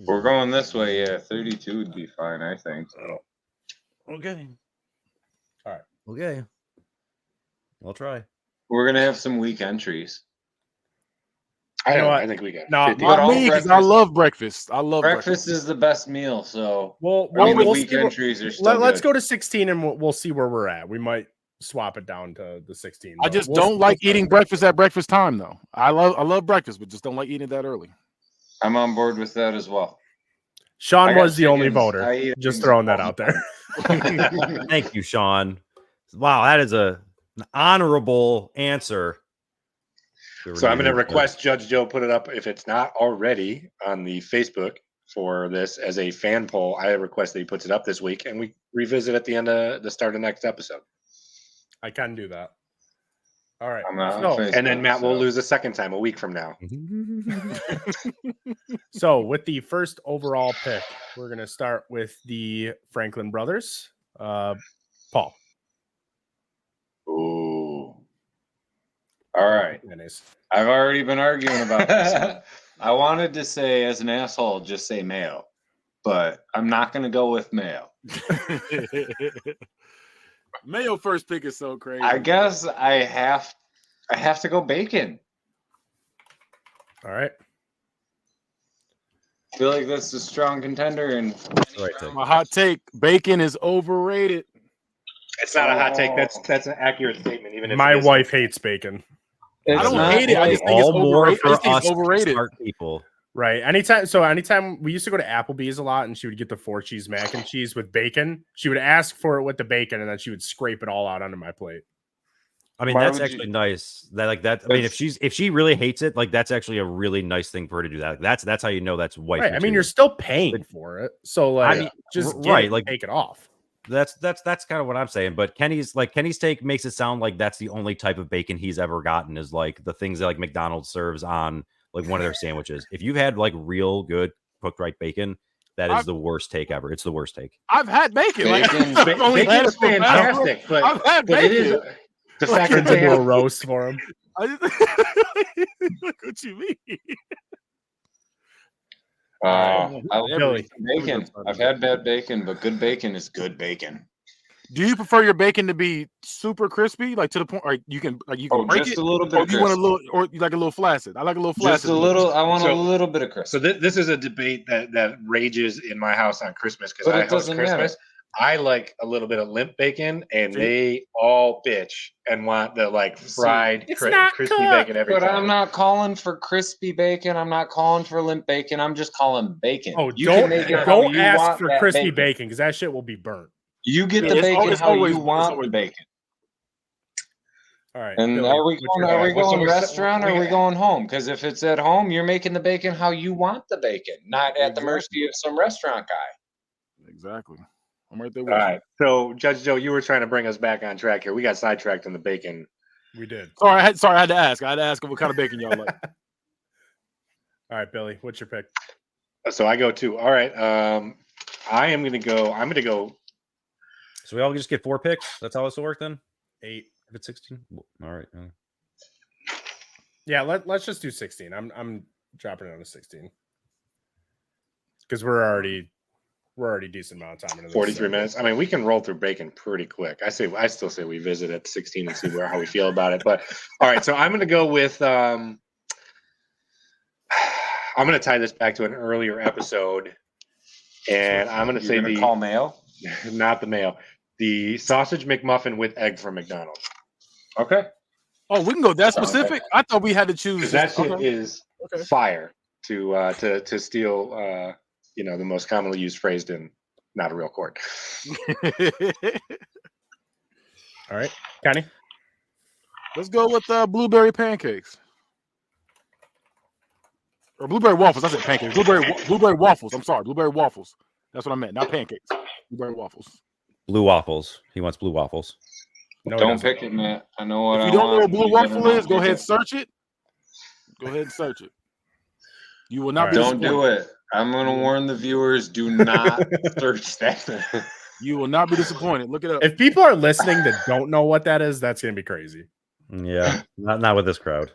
Speaker 5: We're going this way. Yeah, 32 would be fine, I think.
Speaker 3: Okay.
Speaker 1: All right.
Speaker 3: Okay. I'll try.
Speaker 5: We're gonna have some weak entries.
Speaker 2: I
Speaker 1: You know
Speaker 2: know.
Speaker 1: what?
Speaker 2: I think we got.
Speaker 1: No,
Speaker 2: 50.
Speaker 5: But
Speaker 4: Not
Speaker 5: all
Speaker 4: me, because I
Speaker 5: breakfast-
Speaker 4: love breakfast. I love
Speaker 5: Breakfast is the best meal, so
Speaker 1: Well,
Speaker 5: I mean, the
Speaker 1: we'll
Speaker 5: weak
Speaker 1: see
Speaker 5: entries are still
Speaker 1: let's
Speaker 5: good.
Speaker 1: go to 16 and we'll see where we're at. We might swap it down to the 16.
Speaker 4: I
Speaker 1: but
Speaker 4: just
Speaker 1: we'll-
Speaker 4: don't like
Speaker 1: we'll
Speaker 4: eating
Speaker 1: start.
Speaker 4: breakfast at breakfast time, though. I love breakfast, but just don't like eating it that early.
Speaker 5: I'm on board with that as well. I
Speaker 1: Sean
Speaker 5: got
Speaker 1: was the only
Speaker 5: chickens.
Speaker 1: voter.
Speaker 5: I eat
Speaker 1: Just
Speaker 5: eggs
Speaker 1: throwing that
Speaker 5: all
Speaker 1: out
Speaker 5: the
Speaker 1: there.
Speaker 3: Thank you, Sean. Wow, that is an honorable answer.
Speaker 2: So I'm going to request Judge Joe put it up if it's not already on the Facebook for this as a fan poll. I request that he puts it up this week and we revisit at the end of the start of next episode.
Speaker 1: I can do that. All right.
Speaker 5: I'm not on
Speaker 1: So,
Speaker 5: Facebook.
Speaker 2: And then Matt will
Speaker 5: so-
Speaker 2: lose a second time a week from now.
Speaker 1: so with the first overall pick, we're going to start with the Franklin brothers. Paul.
Speaker 5: Ooh. All right.
Speaker 1: Mayonnaise.
Speaker 5: I've already been arguing about this one. I wanted to say, as an asshole, just say mayo, but I'm not going to go with mayo.
Speaker 4: Mayo first pick is so crazy.
Speaker 5: I guess I have to go bacon.
Speaker 1: All right.
Speaker 5: I feel like that's a strong contender, and
Speaker 3: Right take.
Speaker 4: My hot take: bacon is overrated.
Speaker 2: It's not a hot take. That's an accurate statement. Even if
Speaker 1: My
Speaker 2: it is.
Speaker 1: wife hates bacon.
Speaker 4: I
Speaker 5: it's
Speaker 4: don't
Speaker 5: not
Speaker 4: hate it. I
Speaker 5: like-
Speaker 4: just think it's
Speaker 3: All more
Speaker 4: overrated. I
Speaker 3: for
Speaker 4: just think
Speaker 3: us
Speaker 4: it's overrated.
Speaker 3: smart people.
Speaker 1: Right. Anytime we used to go to Applebee's a lot and she would get the 4 cheese mac and cheese with bacon, she would ask for it with the bacon and then she would scrape it all out onto my plate.
Speaker 3: I mean,
Speaker 5: Why
Speaker 3: that's
Speaker 5: would
Speaker 3: actually
Speaker 5: you-
Speaker 3: nice. That like that. I mean, if she really hates it, like that's actually a really nice thing for her to do that. That's how you know that's wife.
Speaker 1: Right. I mean, you're
Speaker 3: material.
Speaker 1: still paying for it. So like
Speaker 3: mean,
Speaker 1: just
Speaker 3: r-
Speaker 1: get
Speaker 3: right,
Speaker 1: it,
Speaker 3: like-
Speaker 1: take it off.
Speaker 3: That's kind of what I'm saying. But Kenny's take makes it sound like that's the only type of bacon he's ever gotten is like the things that like McDonald's serves on like one of their sandwiches. If you've had like real good cooked right bacon, that is the worst take ever. It's the worst take.
Speaker 4: I've had bacon.
Speaker 5: Bacon-
Speaker 4: I've only had
Speaker 2: Bacon's
Speaker 4: it for fast food.
Speaker 2: fantastic, but,
Speaker 4: I've had
Speaker 2: but it is
Speaker 4: bacon.
Speaker 2: the fact that
Speaker 1: Turns
Speaker 2: they
Speaker 1: into a
Speaker 2: have,
Speaker 1: roast for him.
Speaker 4: I just, what you mean?
Speaker 5: I
Speaker 1: Billy.
Speaker 5: bacon. I've had bad bacon, but good bacon is good bacon.
Speaker 4: Do you prefer your bacon to be super crispy, like to the point, or you can break
Speaker 5: Just
Speaker 4: it,
Speaker 5: a little bit.
Speaker 4: or
Speaker 5: Of
Speaker 4: you want a
Speaker 5: crisp.
Speaker 4: little, or you like a little flaccid? I like a little flaccid.
Speaker 5: Just a little. I want a
Speaker 2: So-
Speaker 5: little bit of crisp.
Speaker 2: so this is a debate that rages in my house on Christmas because
Speaker 5: But
Speaker 2: I
Speaker 5: it
Speaker 2: host
Speaker 5: doesn't matter.
Speaker 2: Christmas. I like a little bit of limp bacon, and
Speaker 4: See?
Speaker 2: they all bitch and want the like fried,
Speaker 1: It's not
Speaker 2: crispy
Speaker 1: cooked.
Speaker 2: bacon every
Speaker 5: But
Speaker 2: time.
Speaker 5: I'm not calling for crispy bacon. I'm not calling for limp bacon. I'm just calling bacon.
Speaker 1: Oh,
Speaker 5: You can
Speaker 1: don't
Speaker 5: make it how
Speaker 1: don't
Speaker 5: you
Speaker 1: ask
Speaker 5: want
Speaker 1: for
Speaker 5: that
Speaker 1: crispy bacon because that shit will be burnt.
Speaker 5: You get
Speaker 4: Yeah,
Speaker 5: the
Speaker 4: it's
Speaker 5: bacon
Speaker 4: always-
Speaker 5: how
Speaker 4: always-
Speaker 5: you
Speaker 4: it's
Speaker 5: want
Speaker 4: always-
Speaker 5: the bacon.
Speaker 1: All right.
Speaker 5: And
Speaker 1: Billy,
Speaker 5: are we
Speaker 1: what's
Speaker 5: going?
Speaker 1: your-
Speaker 5: Are we
Speaker 2: What's
Speaker 5: going
Speaker 2: the-
Speaker 5: restaurant or
Speaker 2: we
Speaker 5: are we
Speaker 2: got-
Speaker 5: going home? Because if it's at home, you're making the bacon how you want the bacon, not at the mercy of some restaurant guy.
Speaker 4: Exactly. I'm right there with
Speaker 2: All
Speaker 4: you.
Speaker 2: right, so Judge Joe, you were trying to bring us back on track here. We got sidetracked in the bacon.
Speaker 1: We did.
Speaker 4: Sorry, I had to ask. I had to ask what kind of bacon y'all like.
Speaker 1: All right, Billy, what's your pick?
Speaker 2: So I go too. All right, I'm gonna go.
Speaker 3: So we all just get 4 picks. That's how this will work then.
Speaker 1: 8.
Speaker 3: If it's 16, all right.
Speaker 1: Yeah, let's just do 16. I'm dropping it on to 16 because we're already decent amount of time into this.
Speaker 2: 43 minutes. I mean, we can roll through bacon pretty quick. I still say we visit at 16 and see how we feel about it. But all right, so I'm going to go with. I'm going to tie this back to an earlier episode, and I'm going to say the
Speaker 5: call mayo.
Speaker 2: not the mayo, the sausage McMuffin with egg from McDonald's.
Speaker 5: Okay.
Speaker 4: Oh, we can go that specific. I thought we had to choose.
Speaker 2: Because that shit
Speaker 4: Okay.
Speaker 2: is
Speaker 4: Okay.
Speaker 2: fire to steal. the most commonly used phrase in not a real court.
Speaker 1: All right, Kenny.
Speaker 4: Let's go with blueberry pancakes. Or blueberry waffles. I said pancakes. Blueberry waffles. I'm sorry. Blueberry waffles. That's what I meant. Not pancakes. Blueberry waffles.
Speaker 3: Blue waffles. He wants blue waffles.
Speaker 1: No,
Speaker 5: Don't pick it, Matt. I know what
Speaker 4: If
Speaker 5: I
Speaker 4: you don't know
Speaker 5: want.
Speaker 4: what blue waffle is, go ahead and search it. Go ahead and search it. You will not be
Speaker 5: Don't
Speaker 4: disappointed.
Speaker 5: do it. I'm going to warn the viewers, do not search that.
Speaker 4: You will not be disappointed. Look it up.
Speaker 1: If people are listening that don't know what that is, that's gonna be crazy.
Speaker 3: Yeah, not with this crowd.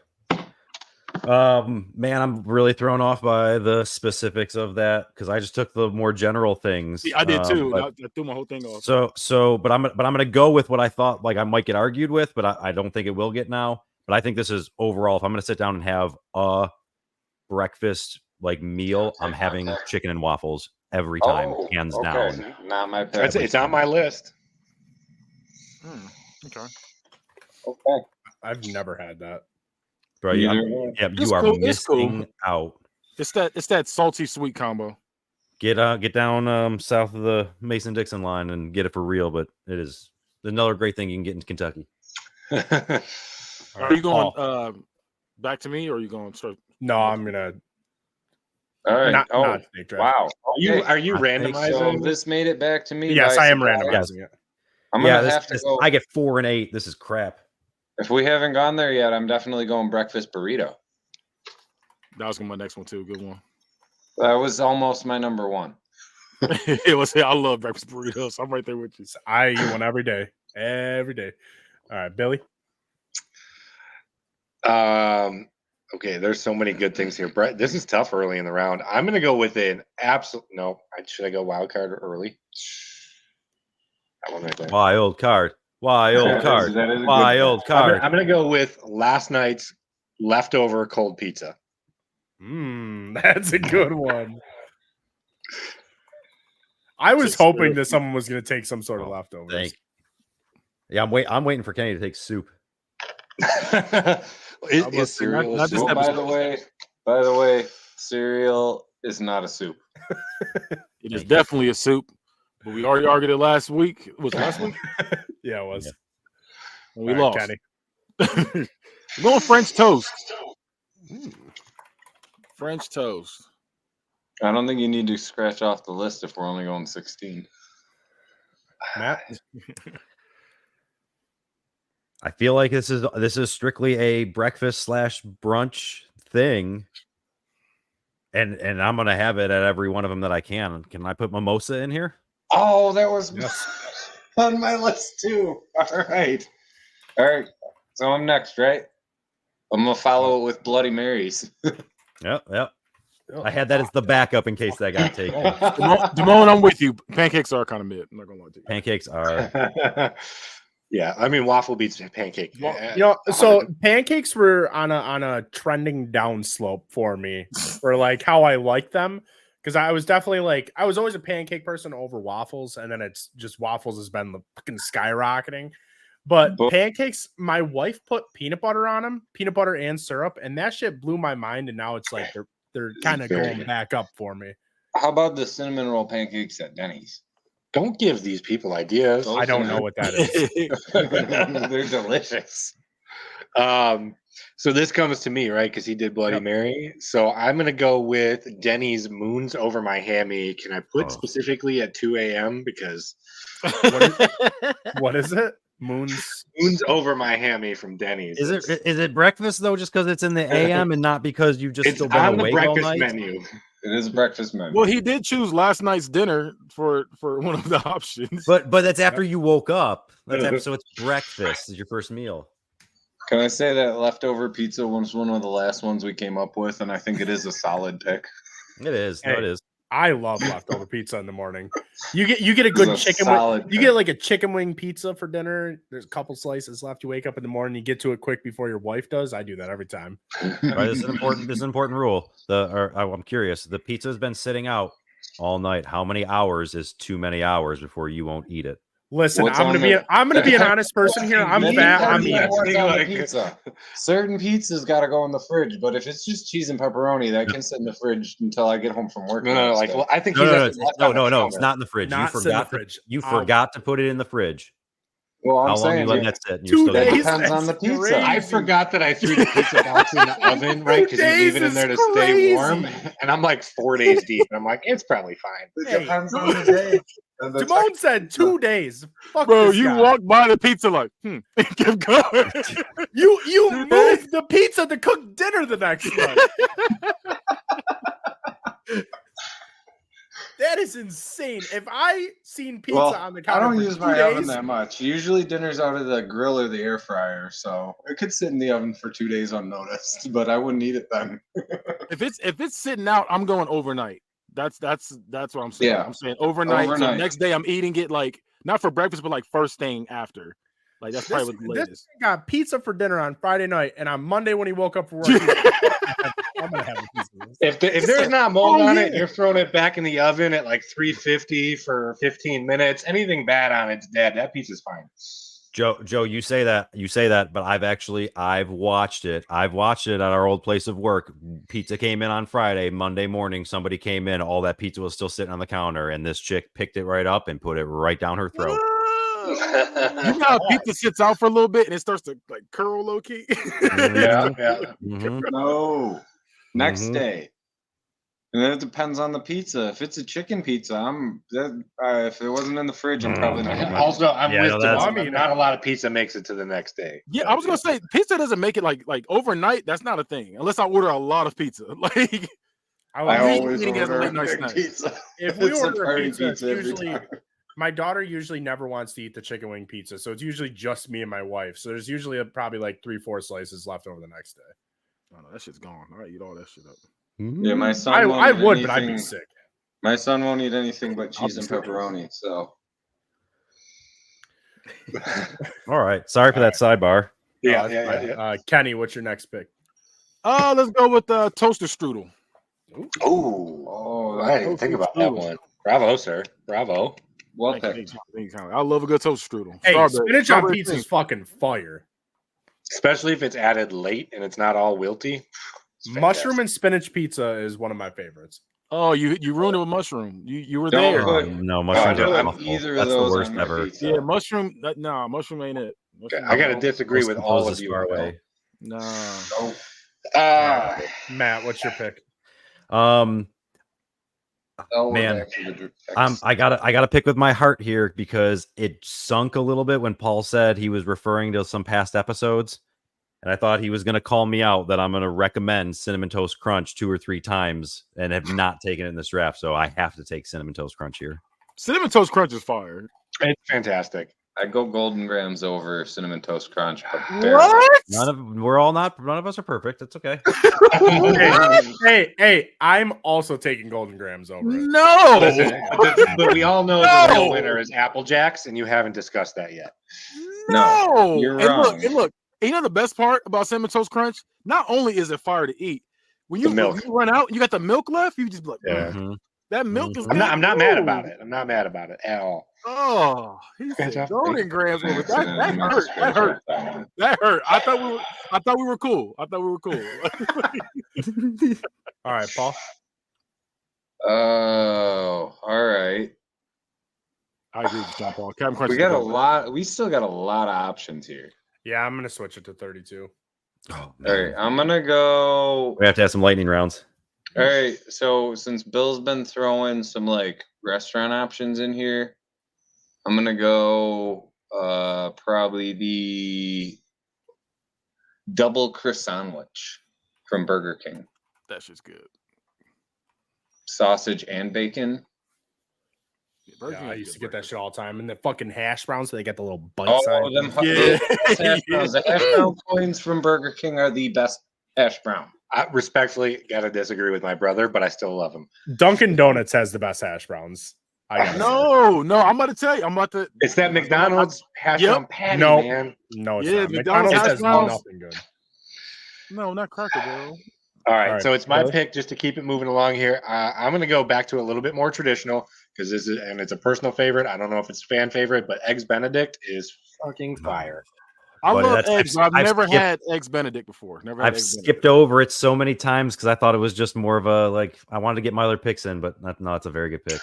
Speaker 3: Man, I'm really thrown off by the specifics of that because I just took the more general things.
Speaker 4: See, I did too.
Speaker 3: But,
Speaker 4: I threw my whole thing off.
Speaker 3: but I'm gonna go with what I thought like I might get argued with, but I don't think it will get now. But I think this is overall. If I'm gonna sit down and have a breakfast like meal, I'm having chicken and waffles every time, hands down.
Speaker 5: Not my pick.
Speaker 2: It's on my list.
Speaker 4: Okay.
Speaker 5: Okay.
Speaker 1: I've never had that.
Speaker 3: Bro,
Speaker 5: Either
Speaker 3: you are
Speaker 4: It's cool, it's
Speaker 3: missing
Speaker 4: cool.
Speaker 3: out.
Speaker 4: It's that salty sweet combo.
Speaker 3: Get down south of the Mason-Dixon line and get it for real. But it is another great thing you can get in Kentucky.
Speaker 4: Are you going back to me, or are you going straight?
Speaker 1: No, I'm gonna
Speaker 5: All right.
Speaker 1: not snake draft.
Speaker 5: Wow.
Speaker 2: Are you
Speaker 3: I think
Speaker 2: randomizing?
Speaker 5: So this made it back to me.
Speaker 1: Yes,
Speaker 5: by
Speaker 1: I am
Speaker 5: surprise.
Speaker 1: randomizing it.
Speaker 5: I'm gonna have to go.
Speaker 3: I get 4 and 8. This is crap.
Speaker 5: If we haven't gone there yet, I'm definitely going breakfast burrito.
Speaker 4: That was gonna be my next one too. Good one.
Speaker 5: That was almost my number one.
Speaker 4: It was. I love breakfast burritos. I'm right there with you.
Speaker 1: I eat one every day. Every day. All right, Billy.
Speaker 2: Okay, there's so many good things here. Brett, this is tough early in the round. I'm gonna go with an absolute no. Should I go wild card early? That one right there.
Speaker 3: Wild card. Wild card.
Speaker 5: That is a good
Speaker 3: Wild card.
Speaker 2: I'm gonna go with last night's leftover cold pizza.
Speaker 1: That's a good one. I was
Speaker 4: Just
Speaker 1: hoping
Speaker 4: good.
Speaker 1: that someone was going to take some sort of leftovers.
Speaker 3: Yeah, I'm waiting for Kenny to take soup.
Speaker 2: Is cereal
Speaker 4: not
Speaker 2: a
Speaker 4: this
Speaker 2: soup?
Speaker 4: episode.
Speaker 5: By the way, cereal is not a soup.
Speaker 4: It is definitely a soup. But we already argued it last week. Was it last week?
Speaker 1: Yeah, it was.
Speaker 3: Yeah.
Speaker 4: And we
Speaker 1: All
Speaker 4: lost.
Speaker 1: right, Kenny.
Speaker 4: We're going French toast. French toast.
Speaker 5: I don't think you need to scratch off the list if we're only going 16.
Speaker 1: Matt.
Speaker 3: I feel like this is strictly a breakfast / brunch thing. And I'm gonna have it at every one of them that I can. Can I put mimosa in here?
Speaker 5: Oh, that was
Speaker 1: Yes.
Speaker 5: on my list too. All right. So I'm next, right? I'm gonna follow it with Bloody Marys.
Speaker 3: Yep. I had that as the backup in case that got taken.
Speaker 4: Damone, I'm with you. Pancakes are kind of mid. I'm not gonna lie to you.
Speaker 3: Pancakes are
Speaker 2: Yeah, I mean waffle beats pancake.
Speaker 1: So pancakes were on a trending down slope for me for like how I like them. Because I was definitely like, I was always a pancake person over waffles, and then it's just waffles has been the fucking skyrocketing. But pancakes, my wife put peanut butter on them, peanut butter and syrup, and that shit blew my mind. And now it's like they're kind of going back up for me.
Speaker 5: How about the cinnamon roll pancakes at Denny's?
Speaker 2: Don't give these people ideas.
Speaker 1: I don't know what that is.
Speaker 5: They're delicious.
Speaker 2: So this comes to me, right? Because he did Bloody Mary. So I'm gonna go with Denny's Moons Over My Hammy. Can I put specifically at 2 a.m. because
Speaker 1: What is it? Moons
Speaker 2: Over My Hammy from Denny's.
Speaker 3: Is it breakfast though? Just because it's in the AM and not because you just
Speaker 2: It's
Speaker 3: still been
Speaker 2: on the
Speaker 3: awake all
Speaker 2: breakfast
Speaker 3: night?
Speaker 2: menu.
Speaker 5: It is a breakfast menu.
Speaker 4: Well, he did choose last night's dinner for one of the options.
Speaker 3: But that's after you woke up. So it's breakfast is your first meal.
Speaker 5: Can I say that leftover pizza was one of the last ones we came up with, and I think it is a solid pick.
Speaker 3: It is.
Speaker 1: Hey.
Speaker 3: No, it is.
Speaker 1: I love leftover pizza in the morning. You get a good
Speaker 5: It's a
Speaker 1: chicken
Speaker 5: solid
Speaker 1: wing. You get like a chicken wing pizza for dinner. There's a couple slices left. You wake up in the morning, you get to it quick before your wife does. I do that every time.
Speaker 3: Right, this is an important rule. I'm curious. The pizza has been sitting out all night. How many hours is too many hours before you won't eat it?
Speaker 1: Listen,
Speaker 5: What's
Speaker 1: I'm
Speaker 5: on
Speaker 1: gonna be an honest person here. I'm
Speaker 5: It
Speaker 1: fat.
Speaker 5: depends
Speaker 1: I'm
Speaker 5: on
Speaker 1: eating.
Speaker 5: what's on the
Speaker 2: Like-
Speaker 5: pizza. Certain pizzas got to go in the fridge, but if it's just cheese and pepperoni, that can sit in the fridge until I get home from work.
Speaker 2: No,
Speaker 5: the next
Speaker 2: like,
Speaker 5: day.
Speaker 2: well, I think
Speaker 3: No,
Speaker 2: he's
Speaker 3: no,
Speaker 2: at
Speaker 3: no,
Speaker 2: the
Speaker 3: it's,
Speaker 2: left
Speaker 3: no,
Speaker 2: on the
Speaker 3: no, no. It's
Speaker 2: counter.
Speaker 3: not in the fridge.
Speaker 1: Not
Speaker 3: You
Speaker 1: sit in the
Speaker 3: forgot.
Speaker 1: fridge.
Speaker 3: You
Speaker 1: I'll-
Speaker 3: forgot to put it in the fridge.
Speaker 5: Well, I'm
Speaker 3: How long you
Speaker 5: saying
Speaker 3: letting
Speaker 5: you-
Speaker 3: that sit? And
Speaker 1: 2
Speaker 3: you're still
Speaker 5: that
Speaker 3: gonna-
Speaker 1: days.
Speaker 5: depends on the
Speaker 1: That's
Speaker 5: pizza.
Speaker 1: crazy.
Speaker 2: I forgot that I threw the pizza box in the oven, right? Because you leave it in there to stay warm.
Speaker 1: Crazy.
Speaker 2: And I'm like 4 days deep. And I'm like, it's probably fine.
Speaker 5: It
Speaker 1: Hey.
Speaker 5: depends on the day. And the
Speaker 1: Timon said 2 days. Fuck
Speaker 4: Bro,
Speaker 1: this
Speaker 4: you
Speaker 1: guy.
Speaker 4: walked by the pizza like, and kept going.
Speaker 1: You
Speaker 4: 2
Speaker 1: moved the pizza to cook dinner the next night. That is insane. If I seen pizza
Speaker 5: Well,
Speaker 1: on the
Speaker 5: I
Speaker 1: counter
Speaker 5: don't
Speaker 1: for
Speaker 5: use
Speaker 1: 2
Speaker 5: my
Speaker 1: days,
Speaker 5: oven that much. Usually dinner's out of the grill or the air fryer, so it could sit in the oven for 2 days unnoticed, but I wouldn't eat it then.
Speaker 4: If it's sitting out, I'm going overnight. That's what I'm saying.
Speaker 5: Yeah.
Speaker 4: I'm saying overnight. So the
Speaker 5: Overnight.
Speaker 4: next day I'm eating it like not for breakfast, but like first thing after. Like that's probably what the
Speaker 1: this
Speaker 4: latest.
Speaker 1: got pizza for dinner on Friday night, and on Monday when he woke up for work, he was like, I'm gonna have a piece of this.
Speaker 2: If there's not mold
Speaker 1: Oh,
Speaker 2: on it,
Speaker 1: yeah.
Speaker 2: you're throwing it back in the oven at like 350 for 15 minutes. Anything bad on it's dead. That pizza's fine.
Speaker 3: Joe, you say that, but I've watched it. I've watched it at our old place of work. Pizza came in on Friday, Monday morning. Somebody came in, all that pizza was still sitting on the counter, and this chick picked it right up and put it right down her throat.
Speaker 4: You know how pizza sits out for a little bit and it starts to like curl low key.
Speaker 2: Yeah, yeah.
Speaker 3: Mhm.
Speaker 5: No. Next
Speaker 3: Mhm.
Speaker 5: day. And then it depends on the pizza. If it's a chicken pizza, if it wasn't in the fridge, I'm probably not gonna
Speaker 2: Also, I'm
Speaker 3: Yeah,
Speaker 2: with
Speaker 3: no,
Speaker 2: you.
Speaker 3: that's-
Speaker 2: I mean, not a lot of pizza makes it to the next day.
Speaker 4: Yeah, I was gonna say pizza doesn't make it like overnight. That's not a thing unless I order a lot of pizza. Like
Speaker 1: I
Speaker 5: I
Speaker 1: was-
Speaker 5: always
Speaker 4: eating it as a
Speaker 5: order
Speaker 4: late night
Speaker 5: big
Speaker 4: snack.
Speaker 5: pizza.
Speaker 1: if we
Speaker 5: It's a
Speaker 1: order a
Speaker 5: party
Speaker 1: pizza, it's
Speaker 5: every
Speaker 1: usually
Speaker 5: time.
Speaker 1: my daughter usually never wants to eat the chicken wing pizza, so it's usually just me and my wife. So there's usually probably like 3-4 slices left over the next day.
Speaker 4: Oh, no, that shit's gone. I eat all that shit up.
Speaker 5: Yeah, my son
Speaker 1: I
Speaker 5: won't eat
Speaker 1: would, but I'd be
Speaker 5: anything-
Speaker 1: sick.
Speaker 5: My son won't eat anything but cheese
Speaker 4: be
Speaker 5: and
Speaker 4: sick.
Speaker 5: pepperoni. So
Speaker 3: All right. Sorry for that sidebar.
Speaker 2: Yeah,
Speaker 1: Oh,
Speaker 2: yeah,
Speaker 1: that's
Speaker 2: yeah,
Speaker 1: fine. Kenny, what's your next pick?
Speaker 4: Let's go with toaster strudel.
Speaker 2: Oh, I didn't even think about that one. Bravo, sir. Bravo.
Speaker 5: well
Speaker 4: Thank you,
Speaker 5: picked.
Speaker 4: thank you. I love a good toaster strudel.
Speaker 1: Hey,
Speaker 4: Strawberry-
Speaker 1: spinach on
Speaker 4: strawberry
Speaker 1: pizza
Speaker 4: cream.
Speaker 1: is fucking fire.
Speaker 2: Especially if it's added late and it's not all wilty. It's
Speaker 1: Mushroom and spinach pizza is one of my favorites.
Speaker 4: Oh, you ruined it with mushroom. You were
Speaker 5: Don't
Speaker 4: there.
Speaker 5: put-
Speaker 3: No,
Speaker 5: I
Speaker 3: mushrooms
Speaker 5: don't
Speaker 3: are
Speaker 5: have
Speaker 3: awful.
Speaker 5: either of
Speaker 3: That's the
Speaker 5: those
Speaker 3: worst
Speaker 5: on my
Speaker 3: ever.
Speaker 5: pizza.
Speaker 4: Yeah, mushroom. Nah, mushroom ain't it.
Speaker 2: Okay,
Speaker 4: Mushroom
Speaker 2: I got to
Speaker 4: ain't
Speaker 2: disagree with all of
Speaker 3: Closest
Speaker 2: you.
Speaker 3: far away.
Speaker 4: Nah.
Speaker 5: Nope.
Speaker 1: Matt, what's your pick?
Speaker 5: Oh, we're
Speaker 3: Man,
Speaker 5: back to the picks.
Speaker 3: I gotta pick with my heart here because it sunk a little bit when Paul said he was referring to some past episodes, and I thought he was gonna call me out that I'm gonna recommend Cinnamon Toast Crunch 2 or 3 times and have not taken it in this draft, so I have to take Cinnamon Toast Crunch here.
Speaker 4: Cinnamon Toast Crunch is fire.
Speaker 2: It's fantastic.
Speaker 5: I'd go Golden Grams over Cinnamon Toast Crunch. But
Speaker 3: None of us are perfect. It's okay.
Speaker 1: Hey, I'm also taking Golden Grams over it.
Speaker 4: No.
Speaker 2: Listen, but we all know the real winner is Apple Jacks, and you haven't discussed that yet.
Speaker 5: No, you're
Speaker 4: and
Speaker 5: wrong.
Speaker 4: Look. You know the best part about Cinnamon Toast Crunch? Not only is it fire to eat, when you run out and you got the milk left, you just be like,
Speaker 2: Yeah.
Speaker 3: Mhm.
Speaker 4: that milk is.
Speaker 2: I'm not mad
Speaker 4: good.
Speaker 2: about it. I'm not mad about it at all.
Speaker 4: Oh, he said
Speaker 2: Fantastic.
Speaker 4: Golden Grams over. That hurt. That hurt. That hurt. I thought we were cool.
Speaker 1: All right, Paul.
Speaker 5: Oh, all right.
Speaker 4: I agree with John Paul. Captain Crunch.
Speaker 5: We
Speaker 4: is
Speaker 5: got
Speaker 4: the
Speaker 5: a
Speaker 4: best.
Speaker 5: lot. We still got a lot of options here.
Speaker 1: Yeah, I'm gonna switch it to 32.
Speaker 3: Oh,
Speaker 5: All
Speaker 3: man.
Speaker 5: right, I'm gonna go.
Speaker 3: We have to have some lightning rounds.
Speaker 5: All right, so since Bill's been throwing some like restaurant options in here, I'm gonna go probably the double croissant sandwich from Burger King,
Speaker 4: That shit's good.
Speaker 5: sausage and bacon.
Speaker 4: Burger
Speaker 1: Yeah,
Speaker 4: King
Speaker 1: I
Speaker 4: is
Speaker 1: used to
Speaker 4: good
Speaker 1: get that
Speaker 4: burger.
Speaker 1: shit all the time. And the fucking hash browns, so they get the little bite
Speaker 5: Oh,
Speaker 1: size.
Speaker 5: them
Speaker 4: Yeah.
Speaker 5: hash browns. The hash brown coins from Burger King are the best hash brown.
Speaker 2: I respectfully gotta disagree with my brother, but I still love him.
Speaker 1: Dunkin' Donuts has the best hash browns. I gotta say.
Speaker 4: No, I'm about to tell you. I'm about to.
Speaker 2: It's that McDonald's hash
Speaker 4: Yep.
Speaker 2: brown patty,
Speaker 1: No.
Speaker 2: man.
Speaker 1: No, it's
Speaker 4: Yeah,
Speaker 1: not.
Speaker 4: McDonald's
Speaker 1: McDonald's
Speaker 4: hash
Speaker 1: has
Speaker 4: browns.
Speaker 1: nothing good.
Speaker 4: No, not Cracker Barrel.
Speaker 2: All right,
Speaker 1: All right,
Speaker 2: so it's my
Speaker 1: Billy?
Speaker 2: pick just to keep it moving along here. I'm going to go back to a little bit more traditional because it's a personal favorite. I don't know if it's a fan favorite, but Eggs Benedict is fucking fire.
Speaker 4: I
Speaker 3: Buddy,
Speaker 4: love
Speaker 3: that's-
Speaker 4: eggs, but I've
Speaker 3: I've
Speaker 4: never
Speaker 3: skipped-
Speaker 4: had eggs Benedict before. Never had
Speaker 3: I've
Speaker 4: eggs
Speaker 3: skipped
Speaker 4: Benedict.
Speaker 3: over it so many times because I thought it was just more of a like I wanted to get my other picks in, but no, it's a very good pick.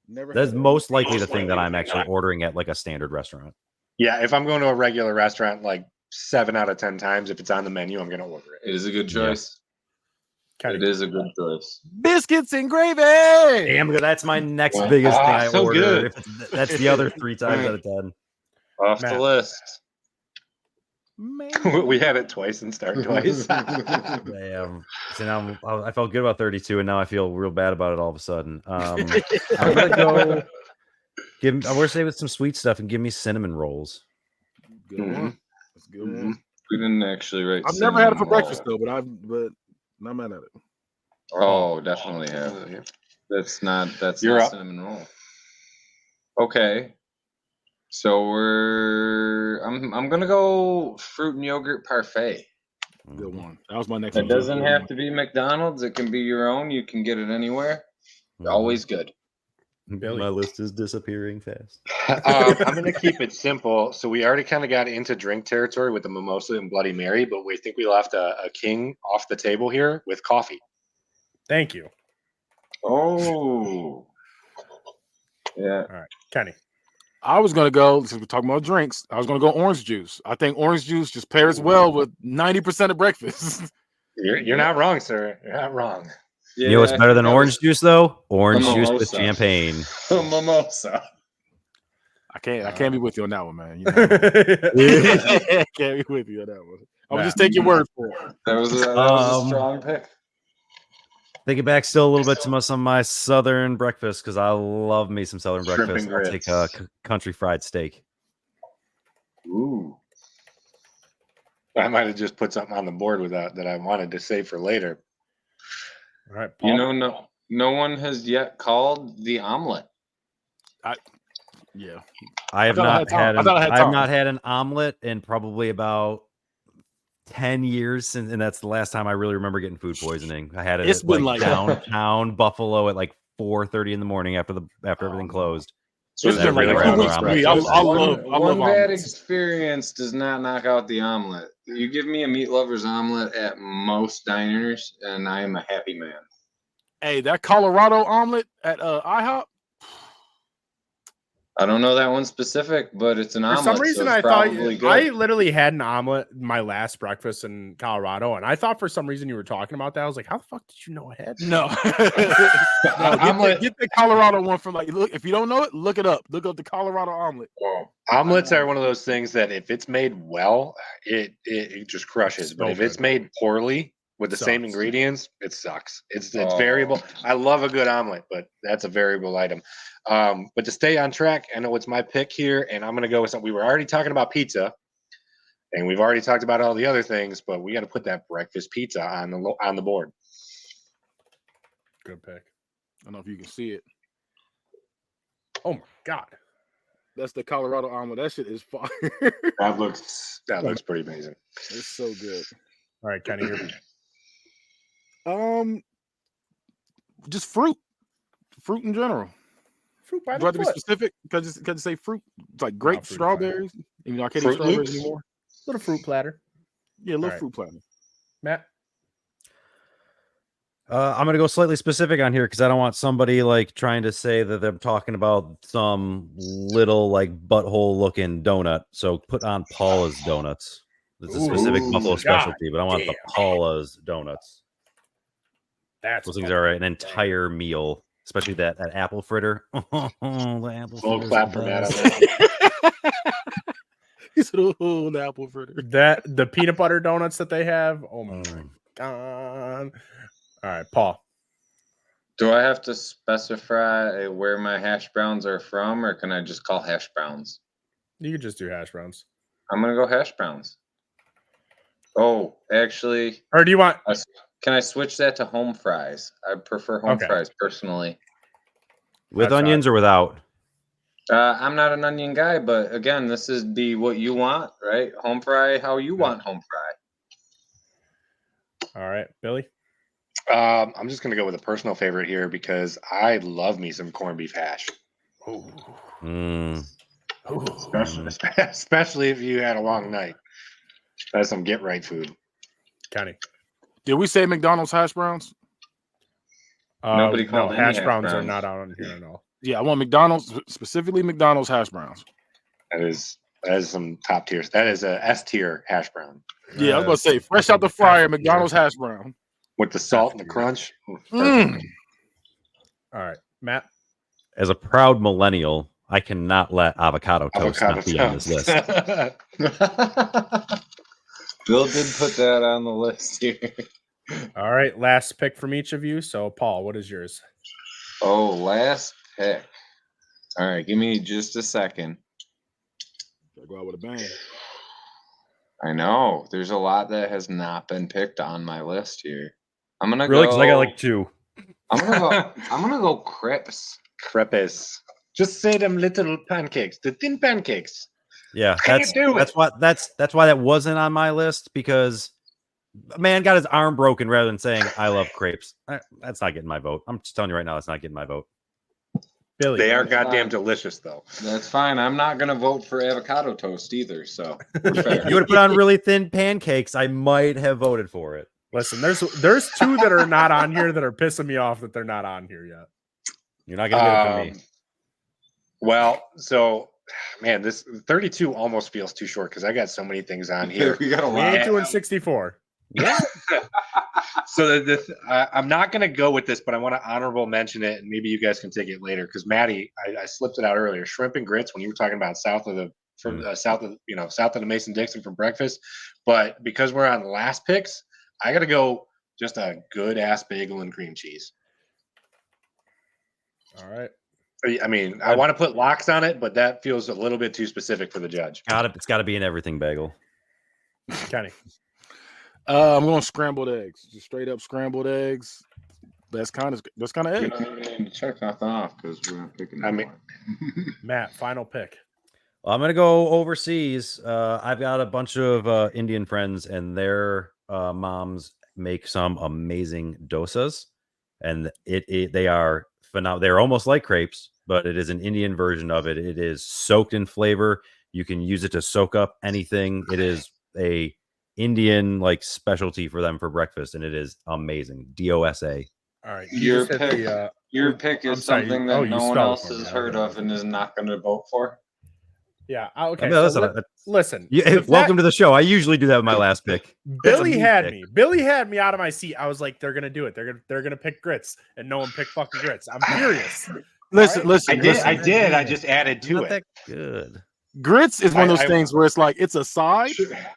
Speaker 4: Never
Speaker 3: That's
Speaker 4: had
Speaker 3: most likely the thing that I'm actually ordering at like a standard restaurant.
Speaker 2: Yeah, if I'm going to a regular restaurant, like 7 out of 10 times, if it's on the menu, I'm going to order it.
Speaker 5: It is a good
Speaker 3: Yeah.
Speaker 5: choice.
Speaker 1: Kenny.
Speaker 5: It is a good choice.
Speaker 4: biscuits and gravy.
Speaker 3: Damn, that's my next
Speaker 5: Wow.
Speaker 3: biggest thing I
Speaker 2: so
Speaker 3: order.
Speaker 2: good.
Speaker 3: If it's- That's the other 3 times out of 10.
Speaker 5: Off
Speaker 1: Matt.
Speaker 5: the list.
Speaker 2: We had it twice and start twice.
Speaker 3: Damn. So now I felt good about 32, and now I feel real bad about it all of a sudden. I'm gonna go. I'm gonna stay with some sweet stuff and give me cinnamon rolls.
Speaker 4: Good one. That's a good one.
Speaker 5: We didn't actually write.
Speaker 4: I've never had it for
Speaker 5: cinnamon
Speaker 4: breakfast
Speaker 5: roll.
Speaker 4: though, but not mad at it.
Speaker 5: Oh, definitely have. That's
Speaker 2: You're
Speaker 5: not
Speaker 2: up.
Speaker 5: cinnamon roll. Okay. So I'm gonna go fruit and yogurt parfait.
Speaker 4: Good one. That was my next
Speaker 5: It
Speaker 4: one.
Speaker 5: doesn't have to be McDonald's. It can be your own. You can get it anywhere. Always good.
Speaker 1: Billy.
Speaker 3: My list is disappearing fast.
Speaker 2: I'm going to keep it simple. So we already kind of got into drink territory with the mimosa and Bloody Mary, but we think we left a king off the table here with coffee.
Speaker 1: Thank you,
Speaker 5: Oh. Yeah.
Speaker 1: Kenny.
Speaker 4: I was gonna go since we're talking about drinks. I was gonna go orange juice. I think orange juice just pairs well with 90% of breakfast.
Speaker 2: You're not wrong, sir. You're not wrong.
Speaker 3: You know what's better than orange juice though? Orange
Speaker 5: A
Speaker 3: juice with
Speaker 5: mimosa.
Speaker 3: champagne.
Speaker 5: Mimosa.
Speaker 4: I can't be with you on that one, man. You know? I can't be with you on that one. I'm gonna just take your word for it.
Speaker 5: That was a strong pick.
Speaker 3: Thinking back still a little bit to some of my southern breakfast because I love me some southern
Speaker 2: Shrimp and
Speaker 3: breakfast. I'll take
Speaker 2: grits.
Speaker 3: a country fried steak.
Speaker 5: Ooh.
Speaker 2: I might have just put something on the board with that I wanted to save for later.
Speaker 1: All right, Paul.
Speaker 5: You know, no one has yet called the omelet.
Speaker 4: Yeah.
Speaker 3: I have
Speaker 4: thought I
Speaker 3: not
Speaker 4: had Tom.
Speaker 3: had
Speaker 4: I
Speaker 3: an,
Speaker 4: thought I had
Speaker 3: I have
Speaker 4: Tom.
Speaker 3: not had an omelet in probably about 10 years since, and that's the last time I really remember getting food poisoning. I had it
Speaker 4: It's
Speaker 3: at
Speaker 4: been
Speaker 3: like
Speaker 4: like-
Speaker 3: downtown Buffalo at like 4:30 in the morning after everything closed.
Speaker 2: So
Speaker 4: It's
Speaker 2: is that
Speaker 4: been like
Speaker 2: really
Speaker 4: 2
Speaker 2: around
Speaker 4: weeks
Speaker 2: the
Speaker 4: for me.
Speaker 2: breakfast?
Speaker 4: I love
Speaker 5: One bad
Speaker 4: omelets.
Speaker 5: experience does not knock out the omelet. You give me a meat lover's omelet at most diners, and I am a happy man.
Speaker 4: Hey, that Colorado omelet at IHOP.
Speaker 5: I don't know that one specific, but it's an
Speaker 1: For
Speaker 5: omelet.
Speaker 1: some reason,
Speaker 5: so it's
Speaker 1: I thought
Speaker 5: probably good.
Speaker 1: I literally had an omelet my last breakfast in Colorado, and I thought for some reason you were talking about that. I was like, "How the fuck did you know ahead?"
Speaker 4: No,
Speaker 2: Omelet.
Speaker 4: get the Colorado one from like. Look, if you don't know it, look it up. Look up the Colorado omelet.
Speaker 2: Omelets are one of those things that if it's made well, it just crushes.
Speaker 1: So
Speaker 2: But if it's
Speaker 1: good.
Speaker 2: made poorly with the same
Speaker 1: Sucks.
Speaker 2: ingredients, it sucks. It's
Speaker 5: Oh.
Speaker 2: variable. I love a good omelet, but that's a variable item. But to stay on track, I know it's my pick here, and I'm gonna go with something. We were already talking about pizza, and we've already talked about all the other things, but we got to put that breakfast pizza on the board.
Speaker 1: Good pick.
Speaker 4: I don't know if you can see it.
Speaker 1: Oh my god.
Speaker 4: That's the Colorado omelet. That shit is fire.
Speaker 2: That looks pretty amazing.
Speaker 4: It's so good.
Speaker 1: All right, Kenny. You're...
Speaker 4: Just fruit in general.
Speaker 1: Fruit by
Speaker 4: Do I have
Speaker 1: the
Speaker 4: to be
Speaker 1: foot.
Speaker 4: specific? Because say fruit, it's like grapes,
Speaker 1: fruit fire.
Speaker 4: strawberries. Even though I can't eat
Speaker 2: Fruit
Speaker 4: strawberries
Speaker 2: Loops?
Speaker 4: anymore.
Speaker 1: Little fruit platter.
Speaker 4: Yeah, a little
Speaker 1: Alright.
Speaker 4: fruit platter.
Speaker 1: Matt.
Speaker 3: I'm gonna go slightly specific on here because I don't want somebody like trying to say that they're talking about some little like butthole looking donut. So put on Paula's donuts. It's a specific
Speaker 2: Ooh,
Speaker 3: Buffalo
Speaker 1: God
Speaker 3: specialty, but I want the
Speaker 1: damn.
Speaker 3: Paula's donuts.
Speaker 1: That's
Speaker 3: Those things are an entire meal, especially that apple fritter. The apple
Speaker 2: Little
Speaker 3: fritter's
Speaker 2: clap
Speaker 3: the
Speaker 2: for Matt on
Speaker 3: best.
Speaker 2: that.
Speaker 4: He said, "Oh, the apple fritter."
Speaker 1: the peanut butter donuts that they have. Oh my
Speaker 3: Mm.
Speaker 1: god. All right, Paul.
Speaker 5: Do I have to specify where my hash browns are from, or can I just call hash browns?
Speaker 1: You could just do hash browns.
Speaker 5: I'm gonna go hash browns. Oh, actually,
Speaker 1: Or do you want
Speaker 5: can I switch that to home fries? I prefer home
Speaker 1: Okay.
Speaker 5: fries personally.
Speaker 3: With
Speaker 1: That's
Speaker 3: onions or without?
Speaker 5: I'm not an onion guy, but again, this is be what you want, right? Home fry, how you want home fry.
Speaker 1: all right, Billy?
Speaker 2: I'm just gonna go with a personal favorite here because I love me some corned beef hash, especially if you had a long night. That's some get right food.
Speaker 1: Kenny.
Speaker 4: Did we say McDonald's hash browns?
Speaker 5: Nobody
Speaker 1: No,
Speaker 5: called any
Speaker 1: hash
Speaker 5: hash
Speaker 1: browns are
Speaker 5: browns.
Speaker 1: not on here at all.
Speaker 4: Yeah, I want McDonald's, specifically McDonald's hash browns.
Speaker 2: That is some top tiers. That is a S tier hash brown
Speaker 4: Yeah, I was going to say, fresh out the fryer, McDonald's hash brown.
Speaker 2: with the salt and the crunch.
Speaker 4: Mm.
Speaker 1: All right, Matt.
Speaker 3: As a proud millennial, I cannot let avocado toast not be on this list.
Speaker 5: Bill did put that on the list here.
Speaker 1: All right, last pick from each of you. So, Paul, what is yours?
Speaker 5: Oh, last pick. All right, give me just a second.
Speaker 4: Gotta go out with a bang.
Speaker 5: I know there's a lot that has not been picked on my list here. I'm gonna
Speaker 3: Really?
Speaker 5: go.
Speaker 3: Because I got like 2.
Speaker 5: I'm gonna go crepes.
Speaker 2: Crepes. Just say them little pancakes, the thin pancakes.
Speaker 3: Yeah,
Speaker 2: Can't do it.
Speaker 3: that's why that wasn't on my list, because a man got his arm broken rather than saying I love crepes. That's not getting my vote. I'm just telling you right now, that's not getting my vote.
Speaker 1: Billy.
Speaker 2: They are
Speaker 5: That's fine.
Speaker 2: goddamn delicious, though.
Speaker 5: That's fine. I'm not gonna vote for avocado toast either. So we're fair.
Speaker 3: You would have put on really thin pancakes, I might have voted for it.
Speaker 1: Listen, there's 2 that are not on here that are pissing me off that they're not on here yet.
Speaker 3: You're not gonna get it from me.
Speaker 2: Well, so man, this 32 almost feels too short because I got so many things on here.
Speaker 5: We got a
Speaker 1: We
Speaker 5: lot.
Speaker 1: ain't doing 64.
Speaker 3: Yeah.
Speaker 2: So I'm not going to go with this, but I want to honorable mention it, and maybe you guys can take it later because Maddie, I slipped it out earlier. Shrimp and grits when you were talking about south of the Mason-Dixon for breakfast, but because we're on last picks, I got to go just a good ass bagel and cream cheese.
Speaker 1: All right.
Speaker 2: I mean, I want to put locks on it, but that feels a little bit too specific for the judge.
Speaker 3: It's got to be an everything bagel.
Speaker 1: Kenny.
Speaker 4: I'm going scrambled eggs, just straight up scrambled eggs. That's kind of
Speaker 5: You
Speaker 4: eggs.
Speaker 5: don't even need to check nothing off because we're not picking.
Speaker 2: I mean-
Speaker 1: Matt, final pick.
Speaker 3: Well, I'm gonna go overseas. I've got a bunch of Indian friends, and their moms make some amazing dosas, and they are phenomenal. They're almost like crepes, but it is an Indian version of it. It is soaked in flavor. You can use it to soak up anything. It is a Indian like specialty for them for breakfast, and it is amazing. DOSA.
Speaker 1: All right.
Speaker 5: Your
Speaker 1: just hit
Speaker 5: pick.
Speaker 1: the,
Speaker 5: Your pick
Speaker 1: I'm
Speaker 5: is
Speaker 1: sorry,
Speaker 5: something
Speaker 1: you
Speaker 5: that no one
Speaker 1: spelled it
Speaker 5: else
Speaker 1: for me.
Speaker 5: has
Speaker 1: I
Speaker 5: heard
Speaker 1: don't
Speaker 5: of and is not going to vote for.
Speaker 1: yeah. Okay.
Speaker 3: I mean,
Speaker 1: so listen.
Speaker 3: welcome to the show. I usually do that with my last pick.
Speaker 1: Billy
Speaker 3: me
Speaker 1: had
Speaker 3: pick.
Speaker 1: me. Billy had me out of my seat. I was like, they're gonna do it. They're gonna pick grits, and no one picked fucking grits. I'm furious.
Speaker 4: Listen.
Speaker 2: I did. I just added to
Speaker 3: Not
Speaker 2: it.
Speaker 3: that good.
Speaker 4: Grits is one of those
Speaker 2: I-
Speaker 4: things where it's like it's a side,